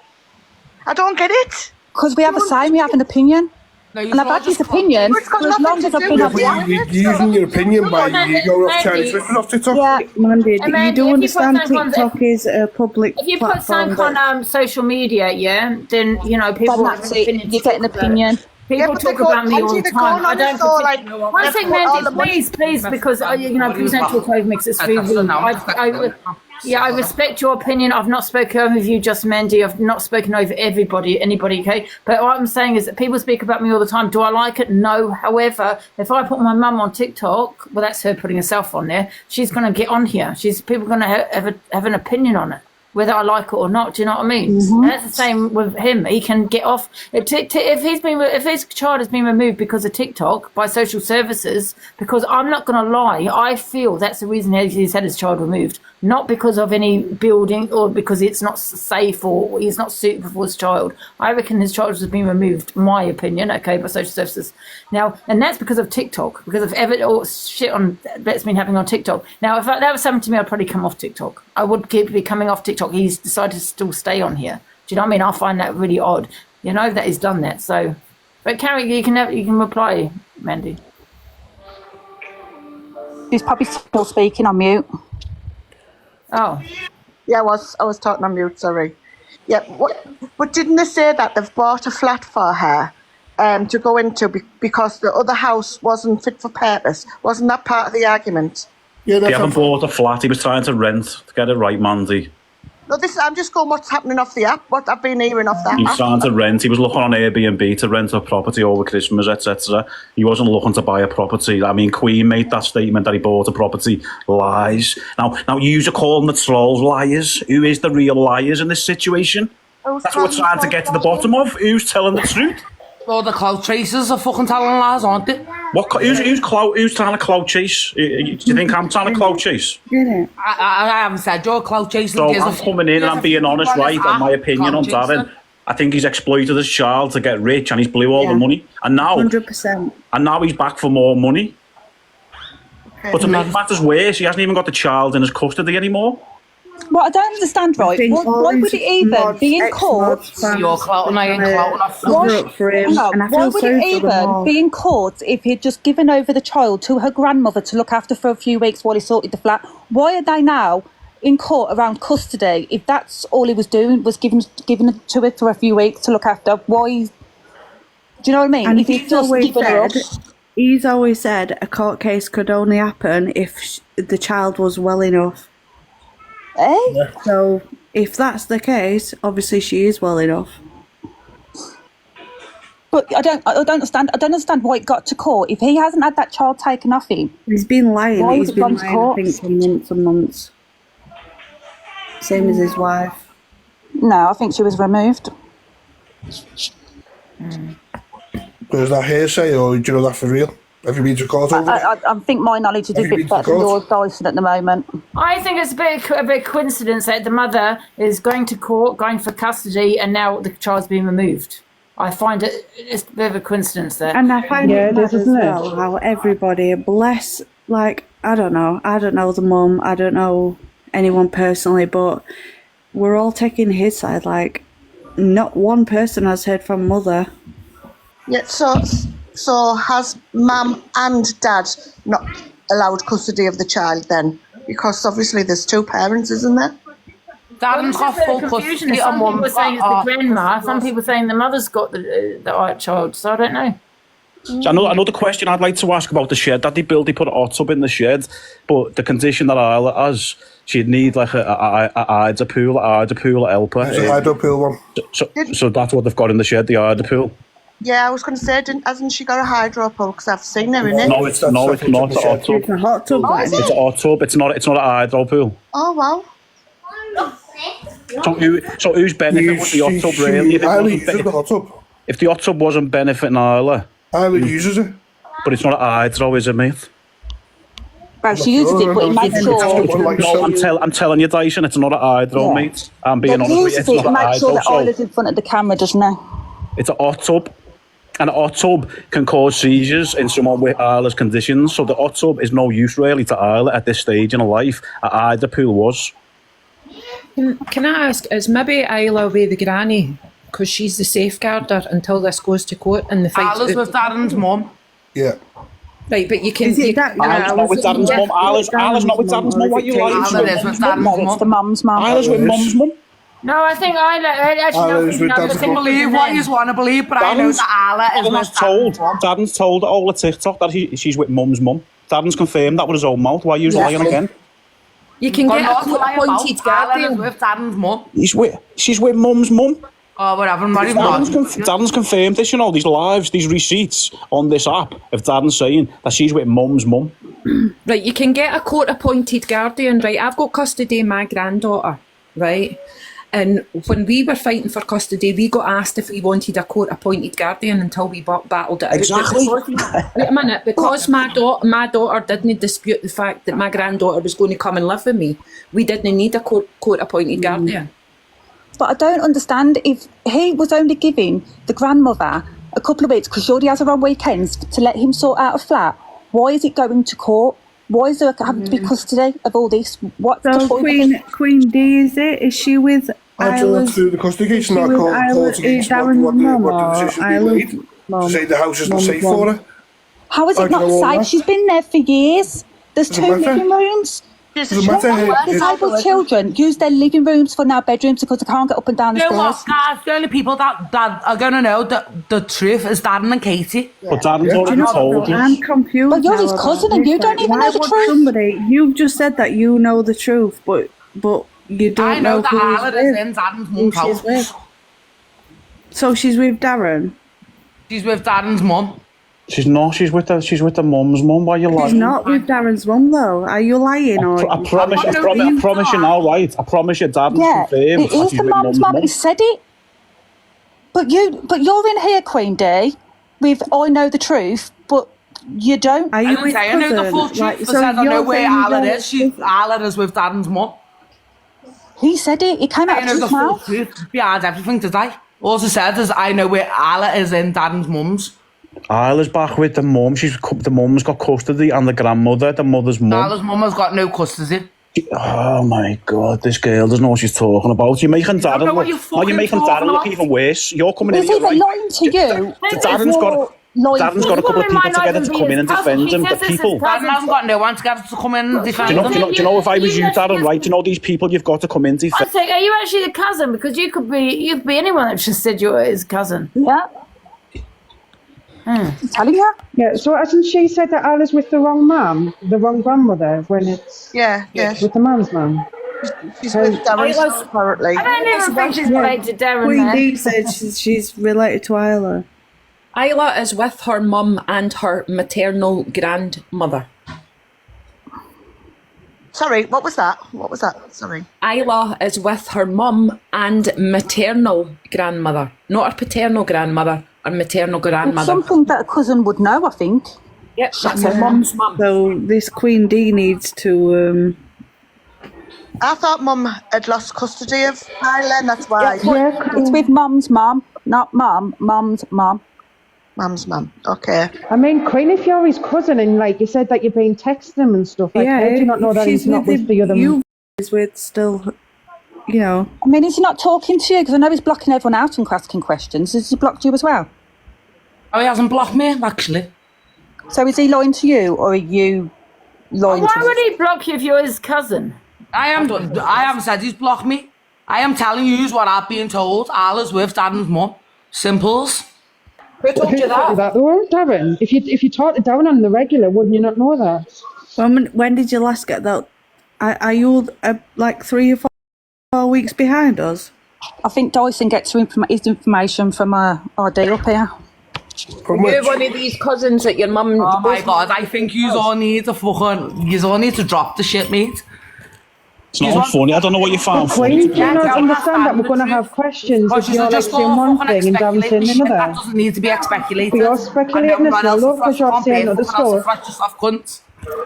I don't get it. Because we have a say, we have an opinion. No, And I've had this opinion It's got for as long nothing as to I've do been with on the app. You're using your opinion by you going off Chinese whispers off TikTok. Yeah. Mandy, Amanda, you if do you understand put something on- TikTok is a public If you put platform. something on social media, yeah, then you know people. Then that's it. You get an opinion. People but talk they're about me going- all the Angie, they're time. going I on don't as though, like, particularly One they've second, put all Mandy, the money- please, because you know, please don't talk over me because it's really rude. I respect your opinion. I've not spoken over you, just Mandy. I've not spoken over anybody, okay? But what I'm saying is that people speak about me all the time. Do I like it? No. However, if I put my mum on TikTok, well, that's her putting herself on there. She's going to get on here. People are going to have an opinion on it, whether I like it or not. Do you know what I mean? Mm-hmm. That's the same with him. He can get off if his child has been removed because of TikTok by social services. Because I'm not going to lie, I feel that's the reason he's had his child removed, not because of any building or because it's not safe or he's not suitable for his child. I reckon his child has been removed, my opinion, okay, by social services. Now, and that's because of TikTok, because of shit that's been happening on TikTok. Now, if that was happening to me, I'd probably come off TikTok. I would be coming off TikTok. He's decided to still stay on here. Do you know what I mean? I find that really odd, you know, that he's done that. So, but Carrie, you can reply, Mandy. He's probably still speaking on mute. Oh. Yeah, I was talking on mute, sorry. Yeah, but didn't they say that they've bought a flat for her to go into because the other house wasn't fit for purpose? Wasn't that part of the argument? Yeah, He haven't bought a flat. He was trying to rent to get it right, Mandy. No, I'm just going what's happening off the app, what I've been hearing off that He was app. trying to rent. He was looking on Airbnb to rent a property over Christmas, etc. He wasn't looking to buy a property. I mean, Queen made that statement that he bought a property. Lies. Now you are calling the trolls liars. Who is the real liars in this situation? That's what we're trying to get to the bottom of. Who's telling the truth? All the clout chasers are fucking telling lies, aren't they? Who's trying to clout chase? Do you think I'm trying to clout chase? I haven't said you're clout chasing. So I'm coming in and I'm being honest, right, on my opinion on Darren. I think he's exploited his child to get rich and he's blew all the money. And now 100%. And now he's back for more money. Okay. But to make matters worse, he hasn't even got the child in his custody anymore. What I don't understand, right? Why would it even be in court? You're clouting, I ain't clouting. Why would it even be in court if he'd just given over the child to her grandmother to look after for a few weeks while he sorted the flat? Why are they now in court around custody if that's all he was doing, was giving it to her for a few weeks to look after? Why? Do you know what I mean? And if he'd just given her up. He's always said a court case could only happen if the child was well enough. Eh? So if that's the case, obviously she is well enough. But I don't understand why it got to court if he hasn't had that child taken off him. He's been lying. Why He's has it been gone to lying, court? I think, for months and months. Same as his wife. No, I think she was removed. Is that hearsay or do you know that for real? Have you been to court over it? I think my knowledge is a Have you bit been to better than court? yours, Dyson, at the moment. I think it's a bit coincidence that the mother is going to court, going for custody, and now the child's being removed. I find it's a bit of a coincidence there. And I find it mad as well how everybody, bless like, I don't know the mum, I don't know anyone personally, but we're all taking his side. Like, not one person has heard from mother. Yeah, so has mum and dad not allowed custody of the child then? Because obviously there's two parents, isn't there? Darren's got full custody. Some people are saying it's the grandma. Some people are saying the mother's got the child. So I don't know. So another question I'd like to ask about the shed that they built. They put a hot tub in the shed, but the condition that Isla has, she'd need like a hydro pool to help her. There's a hydro pool one. So that's what they've got in the shed, the hydro pool. Yeah, I was going to say, hasn't she got a hydro pool? Because I've seen her in it. No, it's not a hot tub. It's a hot tub. It's a hot tub. It's not a hydro pool. Oh wow. So who's benefiting with the hot tub really? If the hot tub wasn't benefiting Isla, Isla uses it. But it's not a hydro, is it, mate? Well, she uses it, but it makes sure. No, I'm telling you, Dyson, it's not a hydro, mate. I'm being honest with you. It's not a make sure that hydro. Isla's in front of the camera, doesn't it? It's a hot tub. And a hot tub can cause seizures in someone with Isla's conditions. So the hot tub is no use really to Isla at this stage in her life. A hydro pool was. Can I ask, is maybe Isla away the granny because she's the safeguarder until this goes to court and the fight? Isla's with Darren's mum. Yeah. Right, but you can. Isla's not with Darren's mum. Isla's not with Darren's mum. What are you like? Isla is with Darren's mum. It's the mum's mum. Isla's with mum's mum. No, I think I believe what you want to believe, but I know that Isla is with Darren's mum. Darren's told all the TikTok that she's with mum's mum. Darren's confirmed that with his own mouth. Why are you lying again? You can get a court-appointed guardian. With Darren's mum. She's with mum's mum. Oh, whatever, Darren's confirmed this, you know, these lives, these receipts on this app of Darren saying that she's with mum's mum. Right, you can get a court-appointed guardian, right? I've got custody of my granddaughter, right? And when we were fighting for custody, we got asked if we wanted a court-appointed guardian until we battled it out. Exactly. Wait a minute, because my daughter didn't dispute the fact that my granddaughter was going to come and live with me, we didn't need a court-appointed guardian. But I don't understand if he was only giving the grandmother a couple of weeks because she already has her own weekends to let him sort out a flat. Why is it going to court? Why is there having to be custody of all this? What's the point? Queen D, is it? Is she with Isla's? Through the custody case, not court against what the decision be made. To say the house isn't safe for her. How is it not safe? She's been there for years. There's two living rooms. Disabled children use their living rooms for now bedrooms because they can't get up and down the stairs. You know what, guys? The only people that are going to know the truth is Darren and Katie. But Darren's already told you. I'm confused. But you're his cousin and you don't even know the truth. You've just said that you know the truth, but you don't I know that who Isla she's is in Darren's mum's house. with. So she's with Darren? She's with Darren's mum. She's not. She's with the mum's mum. Why are you lying? She's not with Darren's mum though. Are you lying? I promise you now, right? I promise you, Darren's confirmed. It is the mum's mum. He said it. But you're in here, Queen D, with I know the truth, but you don't. I didn't say I know the full truth. So I know where Isla is. Isla is with Darren's mum. He said it. It came out of his mouth. I know the full truth behind everything today. All she said is I know where Isla is in Darren's mum's. Isla's back with the mum. The mum's got custody, and the grandmother, the mother's mum. Isla's mum has got no custody. Oh my God, this girl doesn't know what she's talking about. You're making Darren look even worse. You're coming in. He's either lying to you. Darren's got a couple of people together to come in and defend him. The people. Darren hasn't got no one together to come in and defend him. Do you know if I was you, Darren, right? Do you know these people you've got to come in and defend? I think, are you actually the cousin? Because you could be anyone that just said you're his cousin. Yeah. Telling her? Yeah, so hasn't she said that Isla's with the wrong mum, the wrong grandmother, when it's with the mum's mum? She's with Darren's apparently. I don't even think she's related to Darren. Queen D said she's related to Isla. Isla is with her mum and her maternal grandmother. Sorry, what was that? Sorry. Isla is with her mum and maternal grandmother, not her paternal grandmother. Her maternal grandmother. It's something that a cousin would know, I think. Yep, that's her mum's mum. So this Queen D needs to. I thought mum had lost custody of Isla, and that's why. It's with mum's mum, not mum's mum. Mum's mum. Okay. I mean, Queen, if you're his cousin and like you said that you've been texting him and stuff, like, how do you not know that he's not with the other? Is with still, you know. I mean, is he not talking to you? Because I know he's blocking everyone out and asking questions. Has he blocked you as well? Oh, he hasn't blocked me, actually. So is he lying to you, or are you lying to Why him? would he block you if you're his cousin? I haven't said he's blocked me. I am telling you what I've been told. Alice with Darren's mum. Simples. Who told you that? Though, Darren? If you talk to Darren on the regular, wouldn't you not know that? When did you last get that? Are you like 3 or 4 weeks behind us? I think Dyson gets his information from RD up here. You're one of these cousins that your mum... Oh my God, I think you all need to drop the shit, mate. It's not funny. I don't know what you found Queen, funny. do you not understand that we're going to have questions if you're like saying one thing and Darren's saying another? That doesn't need to be speculated. But you're speculating as well, love, because you're saying other stuff.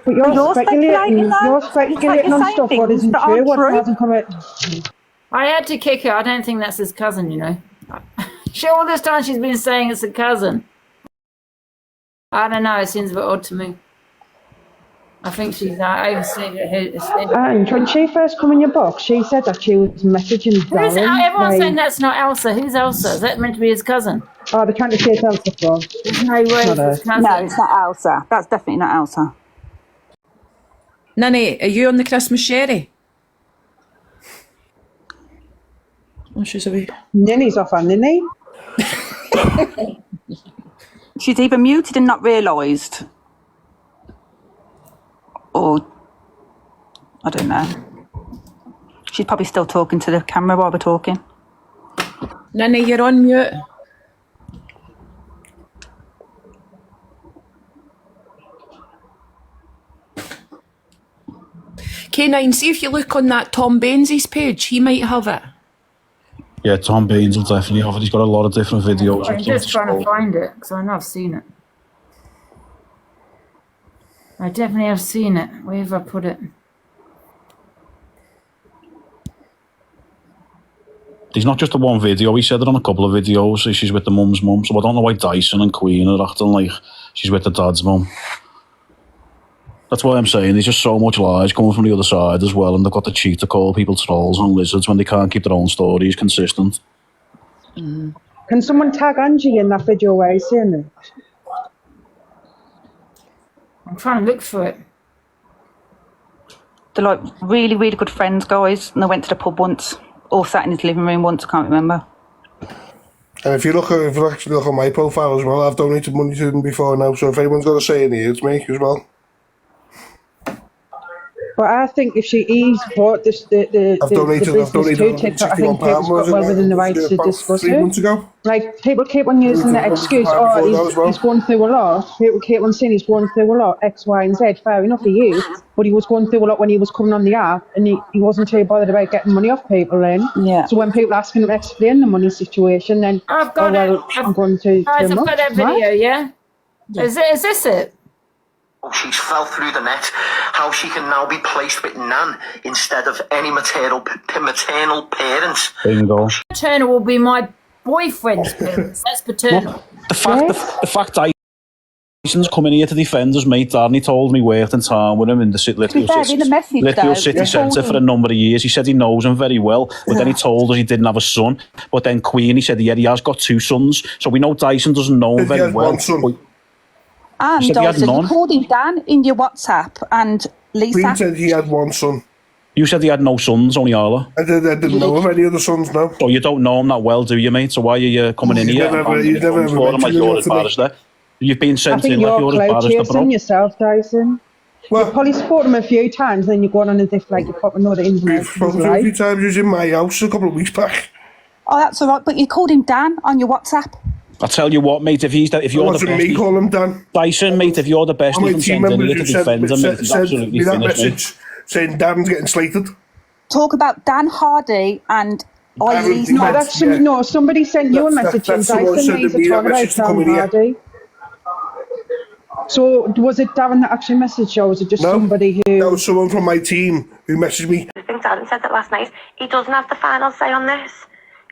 But you're speculating on stuff what isn't true, what hasn't come out. I had to kick her. I don't think that's his cousin, you know. All this time she's been saying it's a cousin. I don't know. It seems a bit odd to me. I think she's overseeing it. And when she first come in your box, she said that she was messaging Darren. Everyone's saying that's not Elsa. Who's Elsa? Is that meant to be his cousin? Oh, they're trying to say it's Elsa for. There's no way it's his cousin. No, it's not Elsa. That's definitely not Elsa. Nanny, are you on the Christmas sherry? Oh, she's away. Ninny's off on Ninny. She's either muted and not realised, or I don't know. She's probably still talking to the camera while we're talking. Nanny, you're on mute. K9, see if you look on that Tom Baines's page, he might have it. Yeah, Tom Baines will definitely have it. He's got a lot of different videos. I'm just trying to find it because I know I've seen it. I definitely have seen it. Where have I put it? There's not just the one video. He said it on a couple of videos. She's with the mum's mum. So I don't know why Dyson and Queen are acting like she's with the dad's mum. That's why I'm saying there's just so much lies coming from the other side as well, and they've got the cheek to call people trolls and lizards when they can't keep their own stories consistent. Can someone tag Angie in that video where he's saying it? I'm trying to look for it. They're like really, really good friends, guys, and they went to the pub once, or sat in his living room once. I can't remember. And if you actually look at my profile as well, I've donated money to them before now. So if anyone's got a say in here, it's me as well. But I think if she's bought the business to TikTok, I think people's got well within the rights to discuss 3 months it. ago? Like, people keep on using the excuse, he's going through a lot. People keep on saying he's going through a lot, X, Y, and Z. Fair enough, he is. But he was going through a lot when he was coming on the app, and he wasn't too bothered about getting money off people then. Yeah. So when people asking him to explain the money situation, then, I've got I'm going to... Guys, I've got that video, yeah? Is this it? She's fell through the net, how she can now be placed with Nan instead of any maternal parents. Bingo. Paternal will be my boyfriend's parents. That's paternal. The fact Dyson's coming here to defend us, mate, Darren, he told me worked in town with him in the Liverpool City Centre for a number of years. He said he knows him very well, but then he told us he didn't have a son. But then Queen, he said he has got 2 sons, so we know Dyson doesn't know him very well. And also, you called him Dan in your WhatsApp, and Lisa. Queen said he had 1 son. You said he had no sons, only Arla. I didn't know of any other sons, no. So you don't know him that well, do you, mate? So why are you coming in here? You've never like you're a barrister. You've been sent in like you're a barrister, bro. Yourself, Dyson. Well, you've probably spoken to him a few times, then you're going on as if like you probably know the ins and outs. We've spoken a few times. He was in my house a couple of weeks back. Oh, that's all right. But you called him Dan on your WhatsApp. I tell you what, mate, if you're the best... me call him Dan. Dyson, mate, if you're the best, you can send in here to defend him, mate. He's absolutely that finished, message saying Dan's getting slated. Talk about Dan Hardy and... somebody sent you a message and Dyson needs to talk about Dan Hardy. So, was it Darren that actually messaged you, or was it just somebody who... That was someone from my team who messaged me. I think Darren said that last night. He doesn't have the final say on this.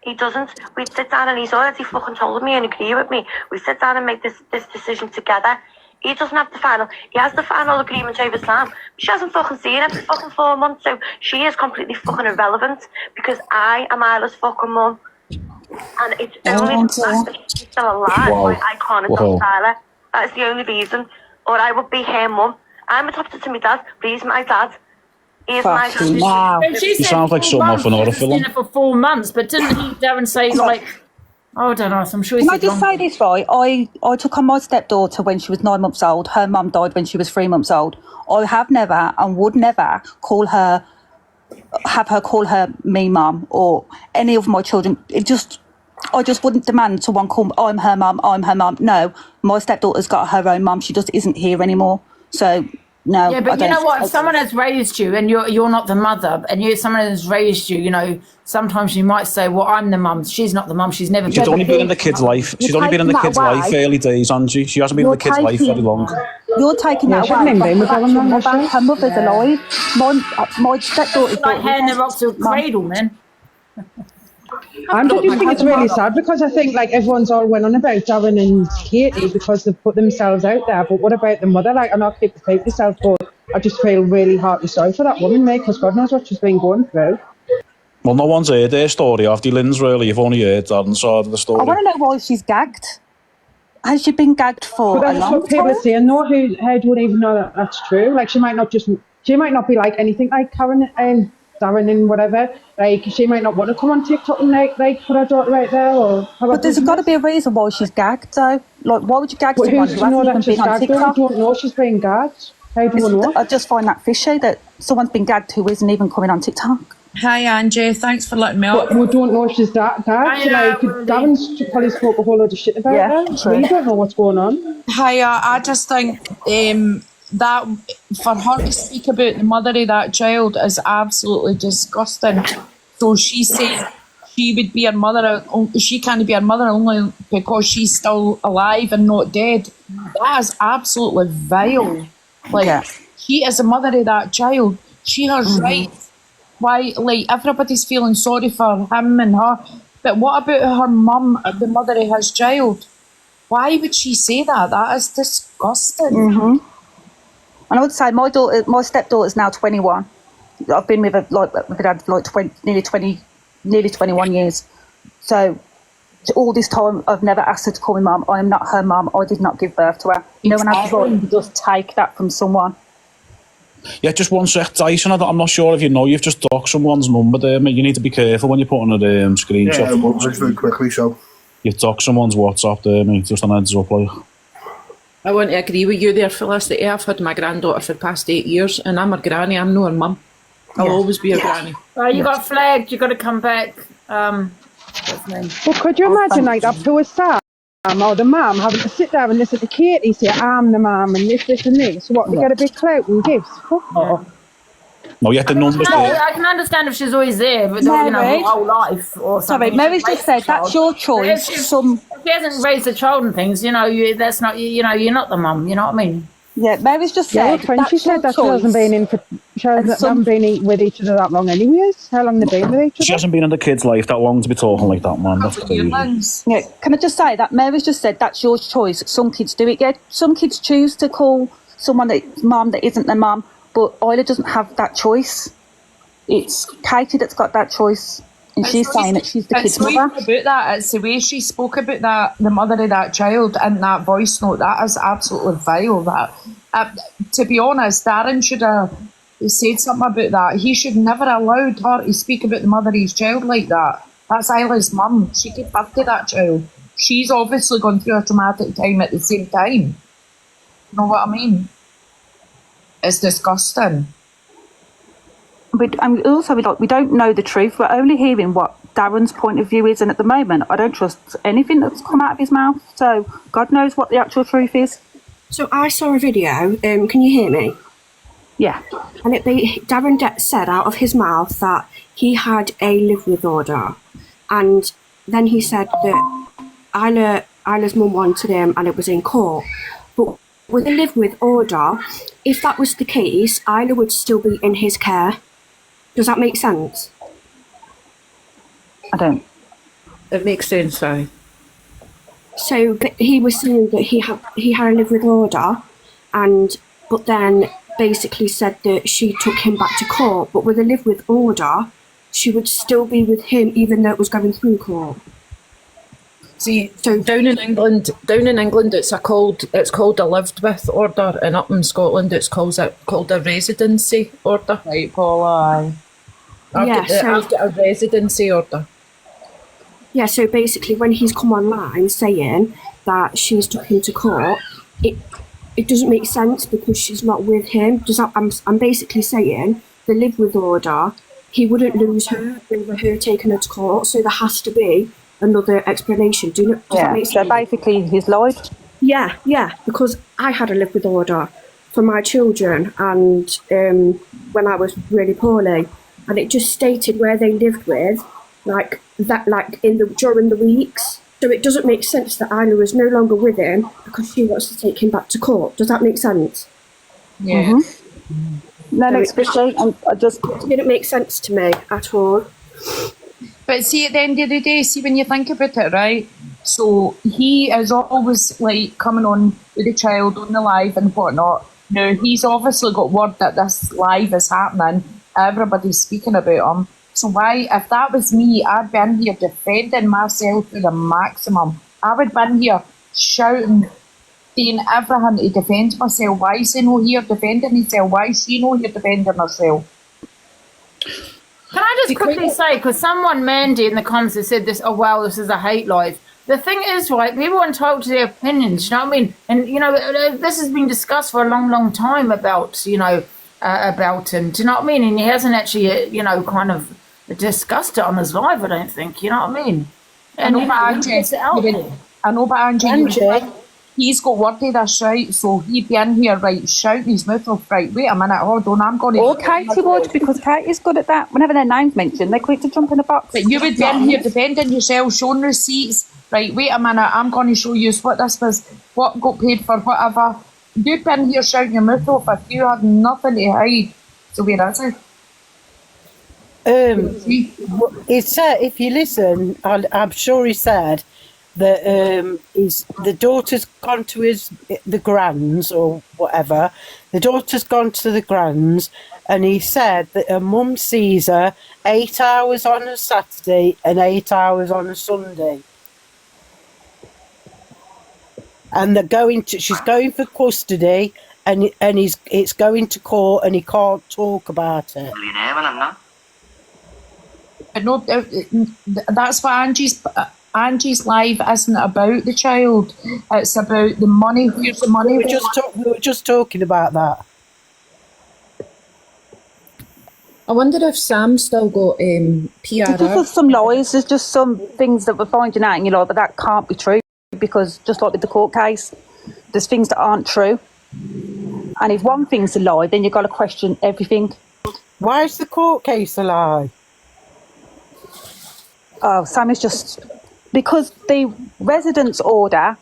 He doesn't. We sit down and he's already fucking told me and agree with me. We sit down and make this decision together. He doesn't have the final. He has the final agreement over Sam. She hasn't fucking seen him for fucking 4 months, so she is completely fucking irrelevant because I am Isla's fucking mum. And it's only the fact that she's still alive why I can't adopt Isla. That is the only reason. Or I would be her mum. I'm adopted to my dad, but he's my dad. He's my dad. Wow. He sounds like someone off an horror film. For 4 months, but didn't he, Darren, say like, oh, I don't know, I'm sure he Can I said just say this, right? I took on my stepdaughter when she was 9 months old. Her mum died when she was 3 months old. I have never and would never have her call her me mum or any of my children. I just wouldn't demand someone call I'm her mum. No, my stepdaughter's got her own mum. She just isn't here anymore. So no. Yeah, but you know what? If someone has raised you and you're not the mother, and someone has raised you, you know, sometimes you might say, "Well, I'm the mum. She's not the mum. She's never." She's only been in the kid's life. She's only been in the kid's life early days, Angie. She hasn't been in the kid's life very long. You're taking that away. Her mother's alive. My stepdaughter's like hand the rocks to a cradle, man. I just think it's really sad because I think like everyone's all went on about Darren and Katie because they've put themselves out there, but what about the mother? Like, I know keep the faith yourself, but I just feel really heartily sorry for that woman, mate, because God knows what she's been going through. Well, no one's heard their story, have they, Lynn's, really? You've only heard Darren's side of the story. I want to know why she's gagged. Has she been gagged for But a that's long what people time? are saying. No, how do we even know that that's true? Like, she might not be like anything like Karen and Darren and whatever. Like, she might not want to come on TikTok and like put her daughter out there. But there's got to be a reason why she's gagged, though. Like, why would you gag someone who hasn't even been on TikTok? We don't know she's being gagged. How do we know? I just find that fishy that someone's been gagged who isn't even coming on TikTok. Hi, Angie. Thanks for letting me up. But we don't know if she's gagged. Like, Darren's probably spoke a whole lot of shit about her. So we don't know what's going on. Hiya, I just think that for her to speak about the mother of that child is absolutely disgusting. So she says she would be her mother, she can't be her mother only because she's still alive and not dead. That is absolutely vile. Like, she is the mother of that child. She has rights. Why, like, everybody's feeling sorry for him and her. But what about her mum, the mother of his child? Why would she say that? That is disgusting. And I would say my stepdaughter's now 21. I've been with her like nearly 21 years. So all this time I've never asked her to call me mum. I am not her mum. I did not give birth to her. No one has the right to just take that from someone. Yeah, just one sec, Dyson. I'm not sure if you know, you've just docked someone's number there, mate. You need to be careful when you're putting a screenshot. Yeah, we'll just very quickly, so. You've docked someone's WhatsApp there, mate. Just an heads up, like. I want to agree with you there, Felicity. I've had my granddaughter for the past 8 years, and I'm her granny. I'm not her mum. I'll always be her granny. You got flagged. You got to come back. What's his name? But could you imagine like that poor Sam or the mum having to sit there and listen to Katie say, I'm the mum and this and this. What, they get a big clout and gifts? Fuck off. No, you had the numbers there. I can understand if she's always there, but her whole life or something. Sorry, Mary's just said that's your choice. If she hasn't raised a child and things, that's not, you're not the mum. You know what I mean? Yeah, Mary's just said. When she said that she hasn't been with each other that long, anyways. How long they been with each other? She hasn't been in the kid's life that long to be talking like that, man. That's crazy. Yeah, can I just say that Mary's just said that's your choice. Some kids do it. Yeah, some kids choose to call someone that's mum that isn't their mum, but Isla doesn't have that choice. It's Katie that's got that choice, and she's saying that she's the kid's mother. About that, it's the way she spoke about that, the mother of that child, and that voice note. That is absolutely vile. That, to be honest, Darren should have said something about that. He should never allowed her to speak about the mother of his child like that. That's Isla's mum. She gave birth to that child. She's obviously gone through a traumatic time at the same time. You know what I mean? It's disgusting. But also, we don't know the truth. We're only hearing what Darren's point of view is, and at the moment, I don't trust anything that's come out of his mouth. So God knows what the actual truth is. So I saw a video. Can you hear me? Yeah. And Darren said out of his mouth that he had a live with order, and then he said that Isla's mum wanted him, and it was in court. But with a live with order, if that was the case, Isla would still be in his care. Does that make sense? I don't. It makes sense, sorry. So but he was saying that he had a live with order, but then basically said that she took him back to court. But with a live with order, she would still be with him even though it was going through court. See, so down in England, it's called a lived with order, and up in Scotland, it's called a residency order. Right, Paula. I've got a residency order. Yeah, so basically when he's come online saying that she's took him to court, it doesn't make sense because she's not with him. I'm basically saying the live with order, he wouldn't lose her over her taking her to court, so there has to be another explanation. Does that make sense? So basically he's lied? Yeah, because I had a live with order for my children and when I was really poorly, and it just stated where they lived with, during the weeks. So it doesn't make sense that Isla is no longer with him because she wants to take him back to court. Does that make sense? Yeah. Mm-hmm. No, it didn't make sense to me at all. But see, at the end of the day, see, when you think about it, right, so he is always, like, coming on with the child on the live and whatnot. Now, he's obviously got word that this live is happening. Everybody's speaking about him. So why, if that was me, I'd been here defending myself to the maximum. I would been here shouting, saying everything to defend myself. Why is he not here defending himself? Why is she not here defending herself? Can I just quickly say, because someone, Mandy, in the comments has said this, oh, well, this is a hate live. The thing is, right, people are entitled to their opinions, you know what I mean? And, you know, this has been discussed for a long, long time about, you know, about him. Do you know what I mean? And he hasn't actually, you know, kind of discussed it on his live, I don't think, you know what I mean? And I know, but Angie, he's got word of this, right? So he'd be in here, right, shouting his mouth off, right, wait a minute, hold on, I'm going to... Or Katie would, because Katie's good at that. Whenever their name's mentioned, they're quick to jump in the box. But you would be in here defending yourself, showing receipts, right, wait a minute, I'm going to show you what this was, what got paid for whatever. You'd be in here shouting your mouth off if you had nothing to hide. So where is it? He said, if you listen, I'm sure he said that the daughter's gone to the grands or whatever. The daughter's gone to the grands, and he said that her mum sees her 8 hours on a Saturday and 8 hours on a Sunday. And she's going for custody, and it's going to court, and he can't talk about it. But no, that's what Angie's live isn't about the child. It's about the money. Where's the money? We were just talking about that. I wonder if Sam's still got PR. There's some lies. There's just some things that we're finding out, and you're like, but that can't be true, because just like with the court case, there's things that aren't true. And if one thing's a lie, then you've got to question everything. Why is the court case a lie? Oh, Sam is just... Because the residence order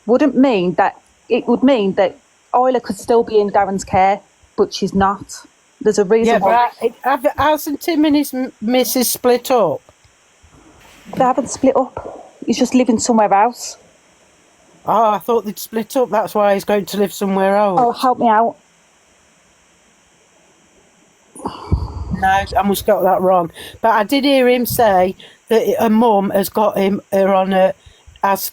wouldn't mean that... It would mean that Isla could still be in Darren's care, but she's not. There's a reason why... But hasn't Tim and his missus split up? They haven't split up. He's just living somewhere else. Oh, I thought they'd split up. That's why he's going to live somewhere else. Oh, help me out. No, I must got that wrong. But I did hear him say that her mum has got her on as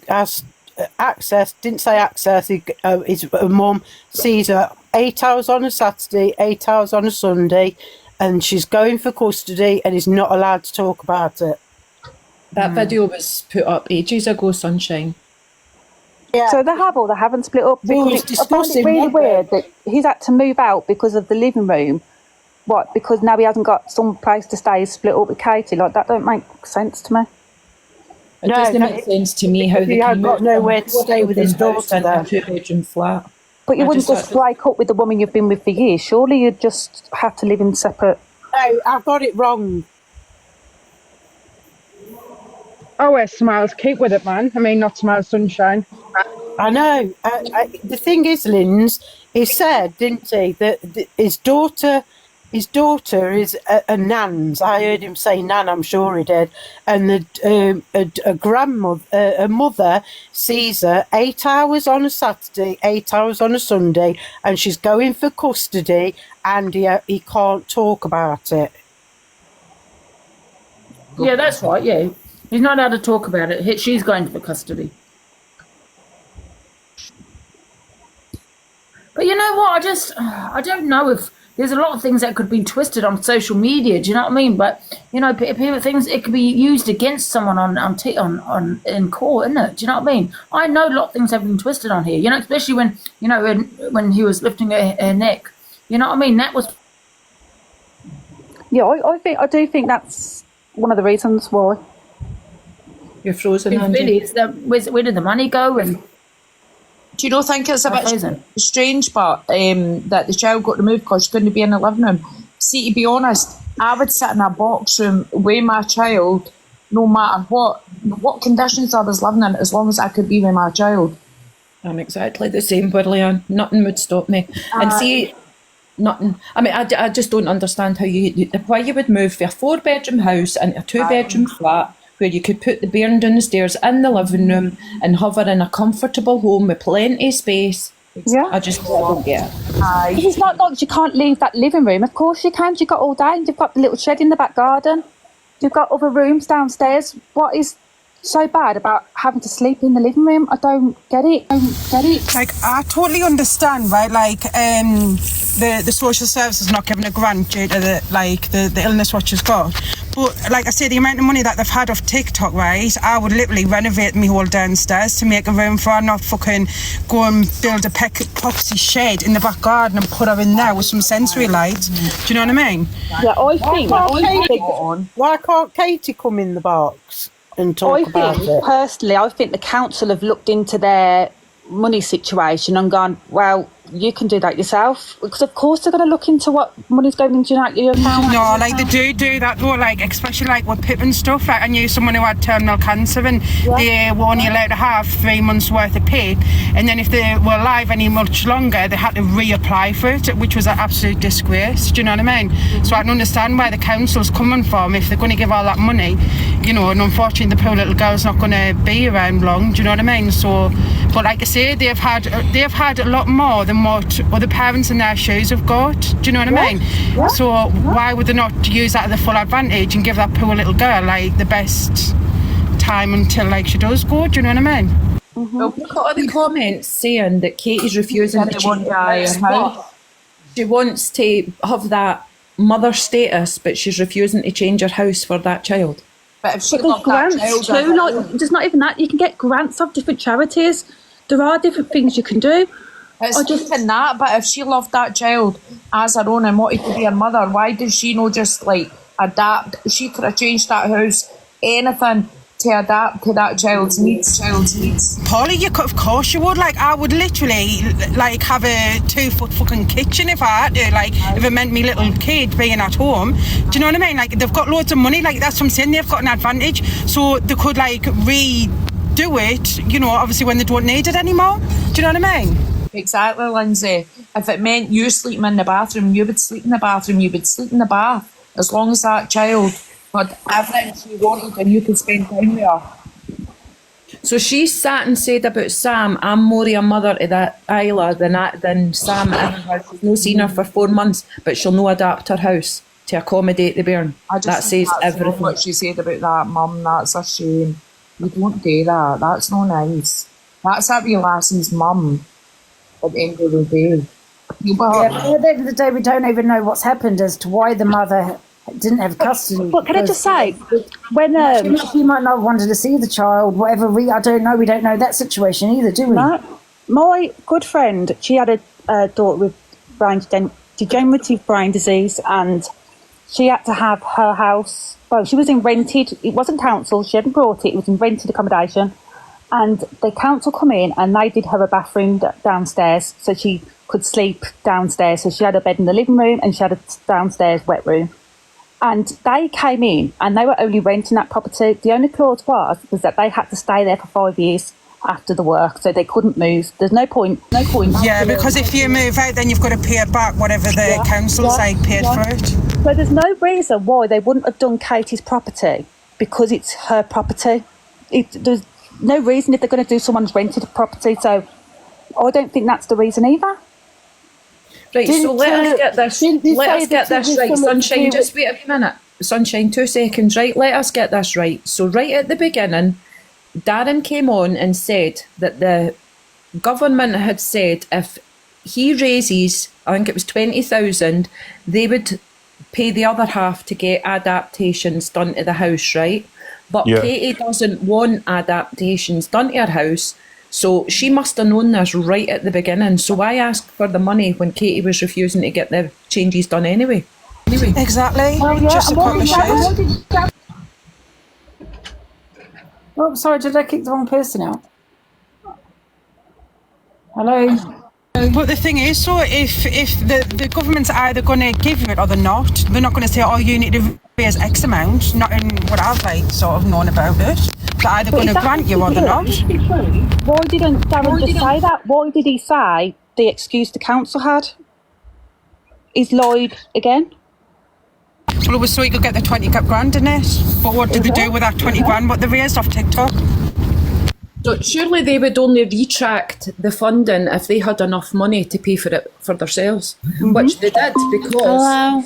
access. Didn't say access. Her mum sees her 8 hours on a Saturday, 8 hours on a Sunday, and she's going for custody and is not allowed to talk about it. That video was put up ages ago, Sunshine. Yeah. So they have or they haven't split up. Because I find it really weird that he's had to move out because of the living room. What? Because now he hasn't got some place to stay. He's split up with Katie. Like, that don't make sense to me. It doesn't make sense to me how they can got nowhere to stay with his daughter in a 2-bedroom flat. But you wouldn't just break up with the woman you've been with for years. Surely you'd just have to live in separate... No, I've got it wrong. Oh, Smiles, keep with it, man. I mean, not Smiles, Sunshine. I know. The thing is, Linz, he said, didn't he, that his daughter his daughter is a nan's. I heard him say nan, I'm sure he did. And a mother sees her 8 hours on a Saturday, 8 hours on a Sunday, and she's going for custody, and he can't talk about it. Yeah, that's right, yeah. He's not allowed to talk about it. She's going for custody. But you know what? I don't know if there's a lot of things that could be twisted on social media. Do you know what I mean? But you know, things it could be used against someone on in court, isn't it? Do you know what I mean? I know a lot of things have been twisted on here. You know, especially when he was lifting her neck. You know what I mean? That was. Yeah, I do think that's one of the reasons why. You're frozen. Really, it's where did the money go and. Do you not think it's a bit strange, but that the child got removed because she couldn't be in the living room? See, to be honest, I would sit in a box room with my child, no matter what conditions I was living in, as long as I could be with my child. I'm exactly the same, Willian. Nothing would stop me. And see, nothing. I mean, I just don't understand why you would move from a 4-bedroom house into a 2-bedroom flat, where you could put the bairn down the stairs in the living room and have her in a comfortable home with plenty of space. Yeah. I don't get it. It's not like you can't leave that living room. Of course you can. You've got all day. You've got the little shed in the back garden. You've got other rooms downstairs. What is so bad about having to sleep in the living room? I don't get it. Like, I totally understand, right? Like, the social services not giving a grant due to the illness what she's got. But like I said, the amount of money that they've had off TikTok, right? I would literally renovate my whole downstairs to make a room for her, not fucking go and build a epoxy shed in the back garden and put her in there with some sensory lights. Do you know what I mean? Yeah, I think. Why can't Katie come in the box and talk about it? Personally, I think the council have looked into their money situation and gone, well, you can do that yourself, because of course they're going to look into what money's going into your account. No, like they do that though, like especially like with PIP and stuff. Like I knew someone who had terminal cancer and they were only allowed to have 3 months worth of PIP, and then if they were alive any much longer they had to reapply for it, which was an absolute disgrace. Do you know what I mean? So I can understand where the council's coming from if they're going to give all that money, you know, and unfortunately the poor little girl's not going to be around long. Do you know what I mean? So, but like I say, they've had a lot more than what other parents in their shoes have got. Do you know what I mean? Yeah. So why would they not use that to the full advantage and give that poor little girl like the best time until like she does go? Do you know what I mean? Mm-hmm. Well, look at all the comments saying that Katie's refusing to change her house. She wants to have that mother status, but she's refusing to change her house for that child. But if she there's grants too, like there's not even that. You can get grants of different charities. There are different things you can do. It's even that, but if she loved that child as her own and wanted to be her mother, why does she not just like adapt? She could have changed that house, anything to adapt to that child's needs. Polly, of course you would. Like I would literally like have a 2-foot fucking kitchen if I had to. Like if it meant me little kid being at home. Do you know what I mean? Like they've got loads of money. Like that's what I'm saying. They've got an advantage, so they could like redo it. You know, obviously when they don't need it anymore. Do you know what I mean? Exactly, Lindsay. If it meant you sleeping in the bathroom, you would sleep in the bathroom, you would sleep in the bath, as long as that child had everything she wanted and you could spend time with her. So she sat and said about Sam, I'm more a mother to that Isla than Sam ever. She's no seen her for 4 months, but she'll no adapt her house to accommodate the bairn. That says everything. What she said about that, Mum, that's a shame. You don't do that. That's not nice. That's that wee lassie's mum. At the end of the day. At the end of the day, we don't even know what's happened as to why the mother didn't have custody. But can I just say, when she might not have wanted to see the child, whatever. I don't know. We don't know that situation either, do we? No. My good friend, she had a daughter with degenerative brain disease, and she had to have her house. Well, she was in rented. It wasn't council. She hadn't brought it. It was in rented accommodation. And the council come in and they did her a bathroom downstairs so she could sleep downstairs. So she had a bed in the living room and she had a downstairs wet room. And they came in and they were only renting that property. The only clause was that they had to stay there for 5 years. after the work, so they couldn't move. There's no point. Yeah, because if you move out, then you've got to pay it back, whatever the council say paid for it. So there's no reason why they wouldn't have done Katie's property because it's her property. There's no reason if they're going to do someone's rented property. So I don't think that's the reason either. Right, so let us get this. Let us get this right, Sunshine. Just wait a minute, Sunshine. 2 seconds, right? Let us get this right. So right at the beginning, Darren came on and said that the government had said if he raises, I think it was 20,000, they would pay the other half to get adaptations done to the house, right? But Katie doesn't want adaptations done to her house. So she must have known this right at the beginning. So why ask for the money when Katie was refusing to get the changes done anyway? Exactly. Just a couple of shoes. Oh, sorry, did I kick the wrong person out? Hello? But the thing is, so if the government's either going to give you it or they're not going to say, oh, you need to raise X amount, not in what I've sort of known about it. They're either going to grant you or they're not. Why didn't Darren just say that? Why did he say the excuse the council had? He's lied again. Well, it was so he could get the 20 grand in it. But what did they do with that 20 grand? What they raised off TikTok? So surely they would only retract the funding if they had enough money to pay for it for themselves, which they did because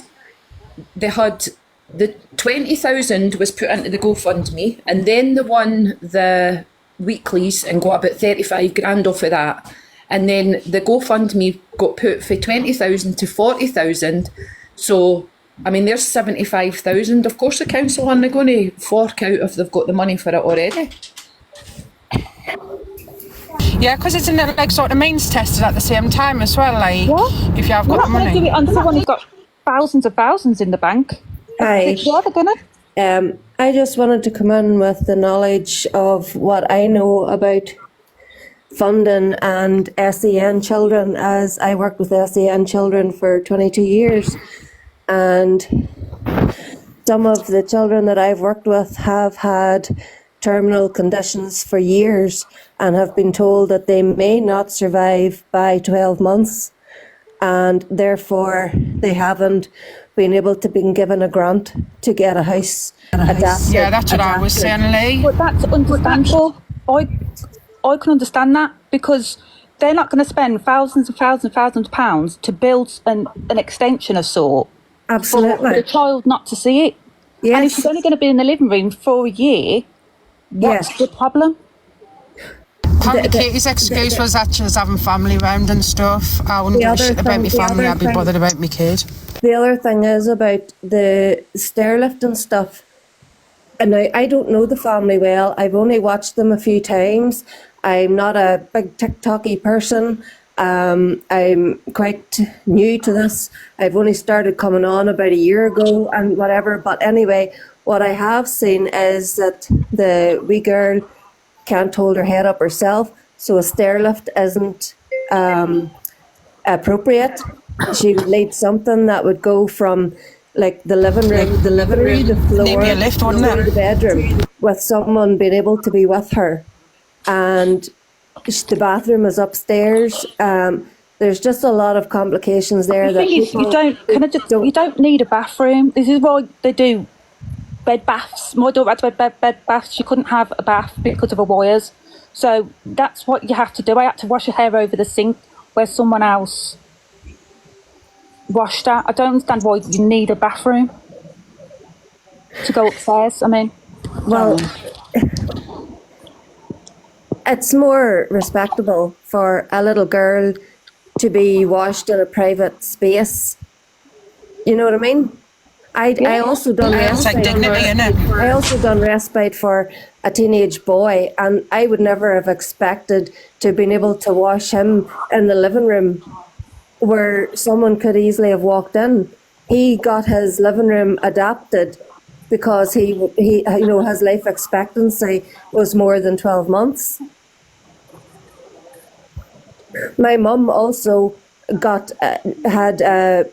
they had the 20,000 was put into the GoFundMe, and then they won the weeklies and got about 35 grand off of that, and then the GoFundMe got put for 20,000 to 40,000. So I mean, there's 75,000. Of course, the council aren't going to fork out if they've got the money for it already. Yeah, because it's in like sort of means tested at the same time as well. Like, if you have got the money, not going to do it until when you've got thousands in the bank. Hi. Yeah, they're gonna. I just wanted to come in with the knowledge of what I know about funding and SEN children, as I worked with SEN children for 22 years. And some of the children that I've worked with have had terminal conditions for years and have been told that they may not survive by 12 months, and therefore they haven't been able to be given a grant to get a house adapted. Yeah, that's what I was saying, Lee. But that's understandable. I can understand that because they're not going to spend thousands of pounds to build an extension of sort. Absolutely. For the child not to see it. Yes. And if she's only going to be in the living room for a year, what's the problem? Apparently Katie's excuse was that she was having family round and stuff. I wouldn't give a shit about my family, I'd be bothered about my kid. The other thing is about the stairlift and stuff. And I don't know the family well. I've only watched them a few times. I'm not a big TikTok-y person. I'm quite new to this. I've only started coming on about a year ago and whatever. But anyway, what I have seen is that the wee girl can't hold her head up herself, so a stairlift isn't appropriate. She would need something that would go from like the living room, the floor, maybe a lift, wouldn't it? the bedroom, with someone being able to be with her. And the bathroom is upstairs. There's just a lot of complications there. The thing is, you don't need a bathroom. This is why they do bed baths. My daughter had to have bed baths. She couldn't have a bath because of her wires. So that's what you have to do. I had to wash her hair over the sink where someone else washed her. I don't understand why you need a bathroom to go upstairs. I mean, well, it's more respectable for a little girl to be washed in a private space. You know what I mean? I also done respite. I also done respite for a teenage boy, and I would never have expected to have been able to wash him in the living room where someone could easily have walked in. He got his living room adapted because he his life expectancy was more than 12 months. My mum also had a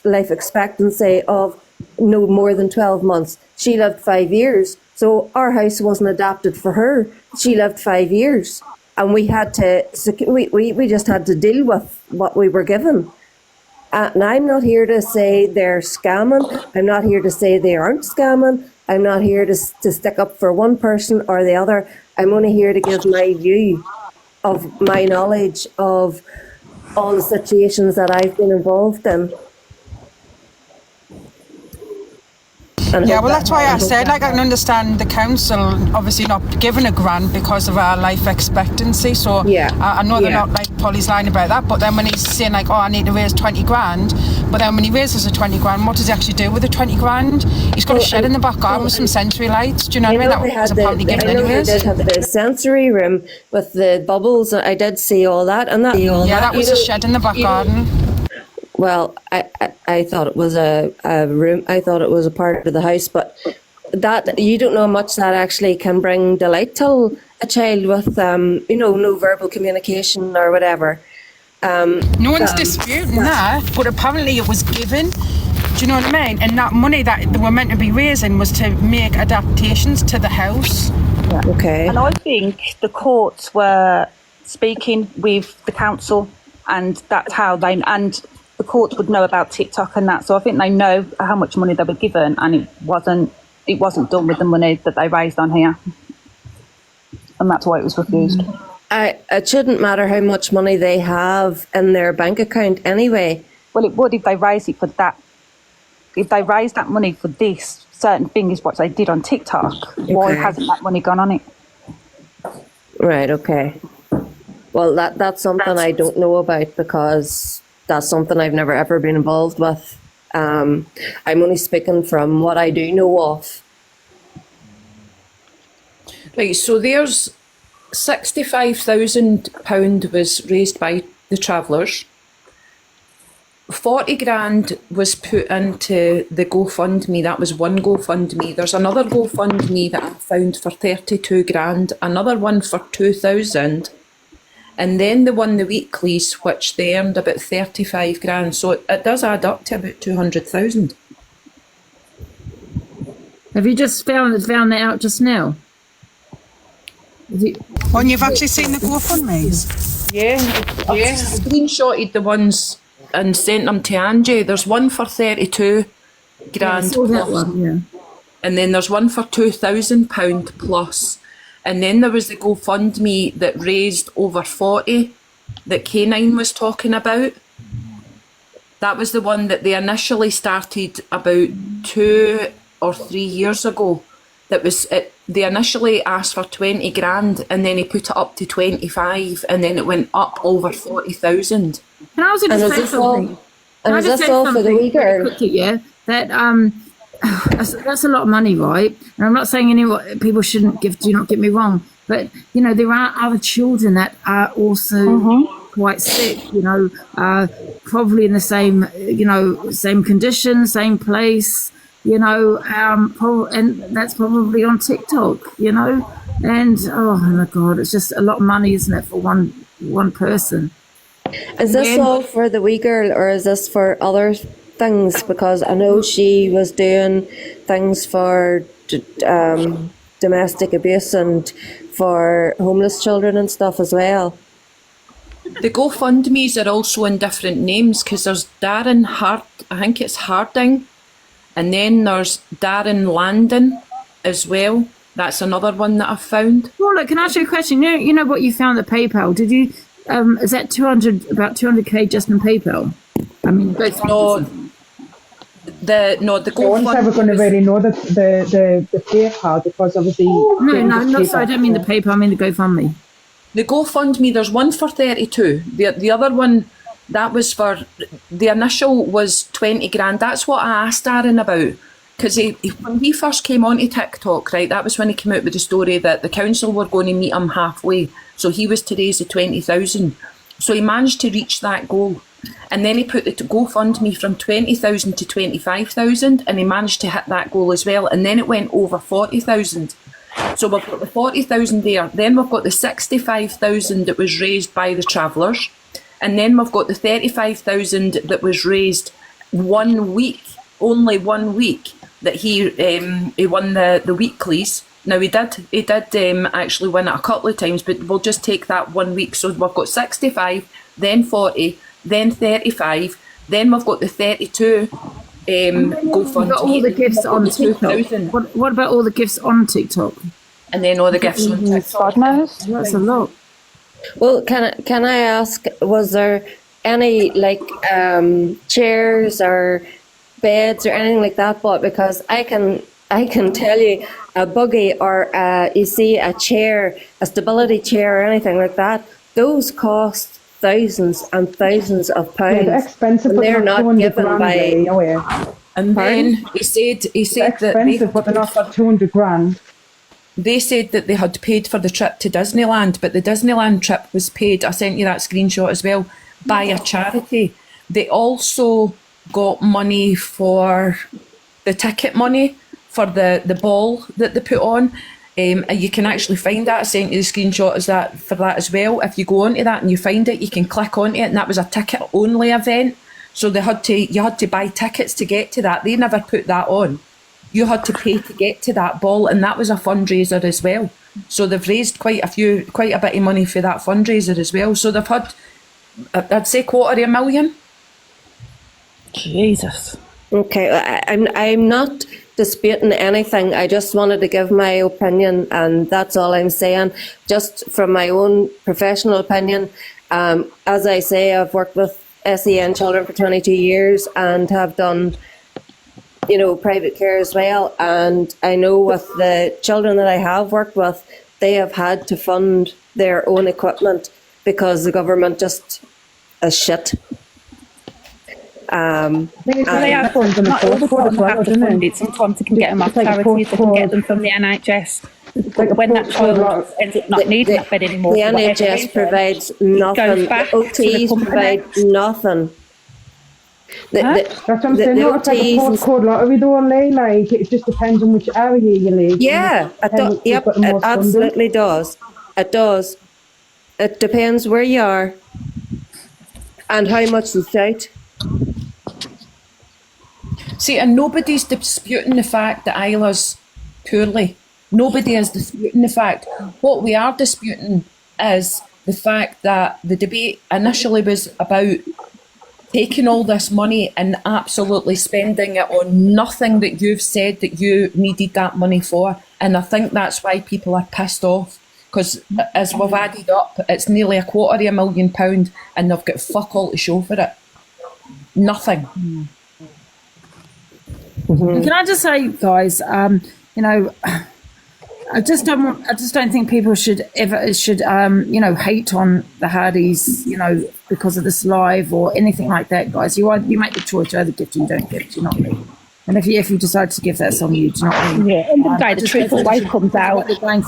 life expectancy of no more than 12 months. She lived 5 years, so our house wasn't adapted for her. She lived 5 years. and we had to, we just had to deal with what we were given. And I'm not here to say they're scamming. I'm not here to say they aren't scamming. I'm not here to stick up for one person or the other. I'm only here to give my view of my knowledge of all the situations that I've been involved in. Yeah, well, that's why I said, like, I can understand the council obviously not giving a grant because of our life expectancy. So I know they're not, like, Polly's lying about that. But then when he's saying, like, oh, I need to raise 20 grand. But then when he raises the 20 grand, what does he actually do with the 20 grand? He's got a shed in the back garden with some sensory lights. Do you know what I mean? That was apparently given anyways. They did have the sensory room with the bubbles. I did see all that. And that, that was a shed in the back garden. Well, I thought it was a room. I thought it was a part of the house, but that you don't know how much that actually can bring delight to a child with, no verbal communication or whatever. No one's disputing that, but apparently it was given. Do you know what I mean? And that money that they were meant to be raising was to make adaptations to the house. Yeah. Okay. And I think the courts were speaking with the council, and that's how they and. The courts would know about TikTok and that, so I think they know how much money they were given, and it wasn't done with the money that they raised on here, and that's why it was refused. It shouldn't matter how much money they have in their bank account anyway. Well, it would if they raised it for that. If they raised that money for this certain thing, is what they did on TikTok. Okay. Why hasn't that money gone on it? Right. Okay. Well, that's something I don't know about because. That's something I've never ever been involved with. I'm only speaking from what I do know of. Right, so there's £65,000 was raised by the Travellers. 40 grand was put into the GoFundMe. That was one GoFundMe. There's another GoFundMe that I found for 32 grand, another one for 2,000. And then the weeklies, which they earned about 35 grand. So it does add up to about 200,000. Have you just found that out just now? When you've actually seen the GoFundMes? Yeah. I screenshotted the ones and sent them to Angie. There's one for 32 grand I saw that one, yeah. And then there's one for £2,000 plus. And then there was the GoFundMe that raised over 40 that K9 was talking about. That was the one that they initially started about 2 or 3 years ago. That was it. They initially asked for 20 grand and then he put it up to 25 and then it went up over 40,000. Can I also just say something? And is this all for the wee girl? Yeah, that that's a lot of money, right? And I'm not saying people shouldn't give. Do not get me wrong, but there are other children that are also quite sick. Probably in the same same condition, same place. And that's probably on TikTok. And oh my God, it's just a lot of money, isn't it, for one person? Is this all for the wee girl, or is this for other things? Because I know she was doing things for domestic abuse and for homeless children and stuff as well. The GoFundMes are also in different names because there's Darren I think it's Harding, and then there's Darren Landon as well. That's another one that I've found. Well, look, can I ask you a question? You know what you found at PayPal? Did you? Is that about 200k just in PayPal? I mean, the GoFundMe. No one's ever going to really know the PayPal because obviously. No, sorry, I don't mean the PayPal. I mean the GoFundMe. The GoFundMe. There's one for 32. The other one, that was for the initial was 20 grand. That's what I asked Darren about. Because when he first came onto TikTok, right, that was when he came out with the story that the council were going to meet him halfway. So he was to raise the 20,000. So he managed to reach that goal. And then he put the GoFundMe from 20,000 to 25,000 and he managed to hit that goal as well. And then it went over 40,000. So we've got the 40,000 there. Then we've got the 65,000 that was raised by the Travellers. And then we've got the 35,000 that was raised 1 week, only 1 week, that he won the weeklies. Now he did actually win it a couple of times, but we'll just take that 1 week. So we've got 65, then 40, then 35, then we've got the 32 GoFundMe. Got all the gifts on TikTok. What about all the gifts on TikTok? And then all the gifts on TikTok. That's a lot. Well, can I ask, was there any like chairs or beds or anything like that bought? Because I can tell you, a buggy or you see a chair, a stability chair or anything like that, those cost thousands and thousands of pounds. Yeah, they're expensive, and but they're not given by. And then he said they're expensive, but they're not for 200 grand. They said that they had paid for the trip to Disneyland, but the Disneyland trip was paid, I sent you that screenshot as well, by a charity. They also got money for the ticket money for the ball that they put on. And you can actually find that. I sent you the screenshot for that as well. If you go onto that and you find it, you can click onto it, and that was a ticket only event. So you had to buy tickets to get to that. They never put that on. You had to pay to get to that ball, and that was a fundraiser as well. So they've raised quite a bit of money for that fundraiser as well. So they've had, I'd say, $250,000. Jesus. Okay, I'm not disputing anything. I just wanted to give my opinion, and that's all I'm saying. Just from my own professional opinion, as I say, I've worked with SEN children for 22 years and have done, private care as well. And I know with the children that I have worked with, they have had to fund their own equipment because the government just is shit. They have funds on the course code as well, have to fund it. Sometimes they can get them off charities, they can get them from the NHS. But when that child ends up not needing that bed anymore, the NHS provides nothing. The OTs provide nothing. That's what I'm saying. It's like a postcode lottery though, like it just depends on which area you live. Yeah, it absolutely does. It does. It depends where you are and how much you shout. See, and nobody's disputing the fact that Isla's poorly. Nobody is disputing the fact. What we are disputing is the fact that the debate initially was about taking all this money and absolutely spending it on nothing that you've said that you needed that money for. And I think that's why people are pissed off. Because as we've added up, it's nearly £250,000 and they've got fuck all to show for it. Nothing. Mm-hmm. Can I just say, guys, I just don't think people should hate on the Hardys, because of this live or anything like that, guys. You make the choice, you either gift or you don't gift, you know what I mean? And if you decide to give that song, you do you know what I mean? Yeah, and the day the truth always comes out. They're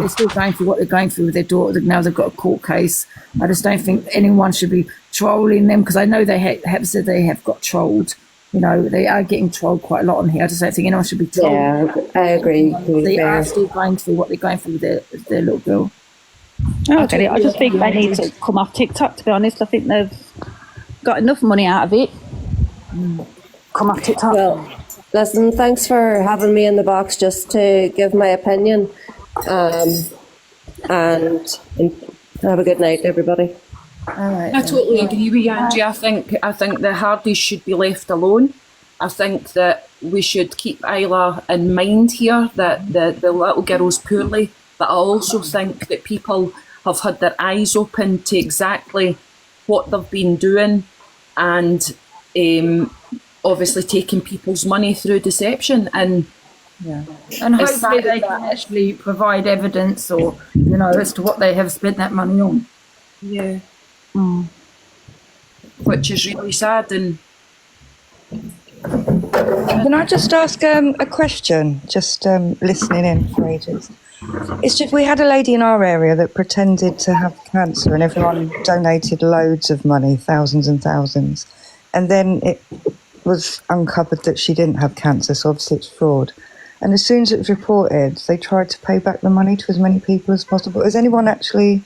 still going through what they're going through with their daughter. Now they've got a court case. I just don't think anyone should be trolling them, because I know they have said they have got trolled. They are getting trolled quite a lot on here. I just don't think anyone should be trolled. Yeah, I agree. They are still going through what they're going through with their little girl. I get it. I just think they need to come off TikTok, to be honest. I think they've got enough money out of it. Come off TikTok. Well, listen, thanks for having me in the box just to give my opinion. And have a good night, everybody. I totally agree with you, Angie. I think the Hardys should be left alone. I think that we should keep Isla in mind here, that the little girl's poorly, but I also think that people have had their eyes open to exactly what they've been doing and obviously taking people's money through deception. And hopefully they can actually provide evidence or, as to what they have spent that money on. Yeah. Which is really sad. And can I just ask a question? Just listening in for ages. It's just, we had a lady in our area that pretended to have cancer, and everyone donated loads of money, thousands and thousands, and then it was uncovered that she didn't have cancer, so obviously it's fraud. And as soon as it was reported, they tried to pay back the money to as many people as possible. Has anyone actually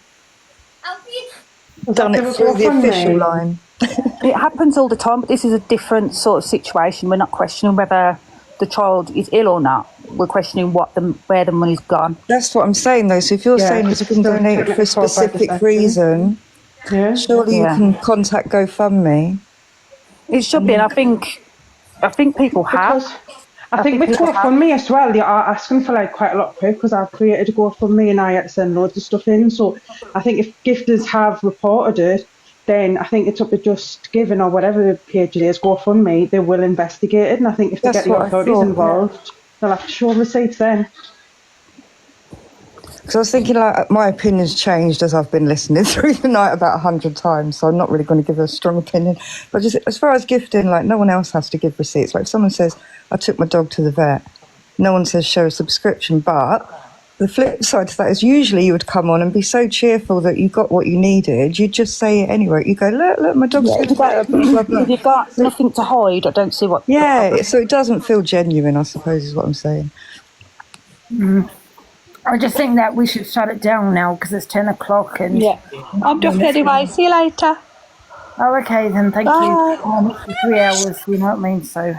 done it through the official line? It happens all the time, but this is a different sort of situation. We're not questioning whether the child is ill or not. we're questioning where the money's gone. That's what I'm saying, though. So if you're saying it's been donated for a specific reason, surely you can contact GoFundMe. It should be, and I think people have. I think with GoFundMe as well, they are asking for like quite a lot of proof because I've created a GoFundMe and I had to send loads of stuff in. So I think if gifters have reported it, then I think it's up to Just Giving or whatever the page it is, GoFundMe, they will investigate it. And I think if they get the authorities involved, they'll have to show receipts then. Because I was thinking, like, my opinion's changed as I've been listening through the night about 100 times, so I'm not really going to give a strong opinion. But just as far as gifting, like, no one else has to give receipts. Like, if someone says, I took my dog to the vet, no one says show a subscription. But the flip side to that is usually you would come on and be so cheerful that you got what you needed, you'd just say it anyway. You go, look, my dog's to the vet, blah, blah, blah. If you've got nothing to hide, I don't see what... Yeah, so it doesn't feel genuine, I suppose, is what I'm saying. I just think that we should shut it down now because it's 10 o'clock and... Yeah. I'm just anyway. See you later. Oh, okay then. Thank Bye. you. 3 hours, you know what I mean? So...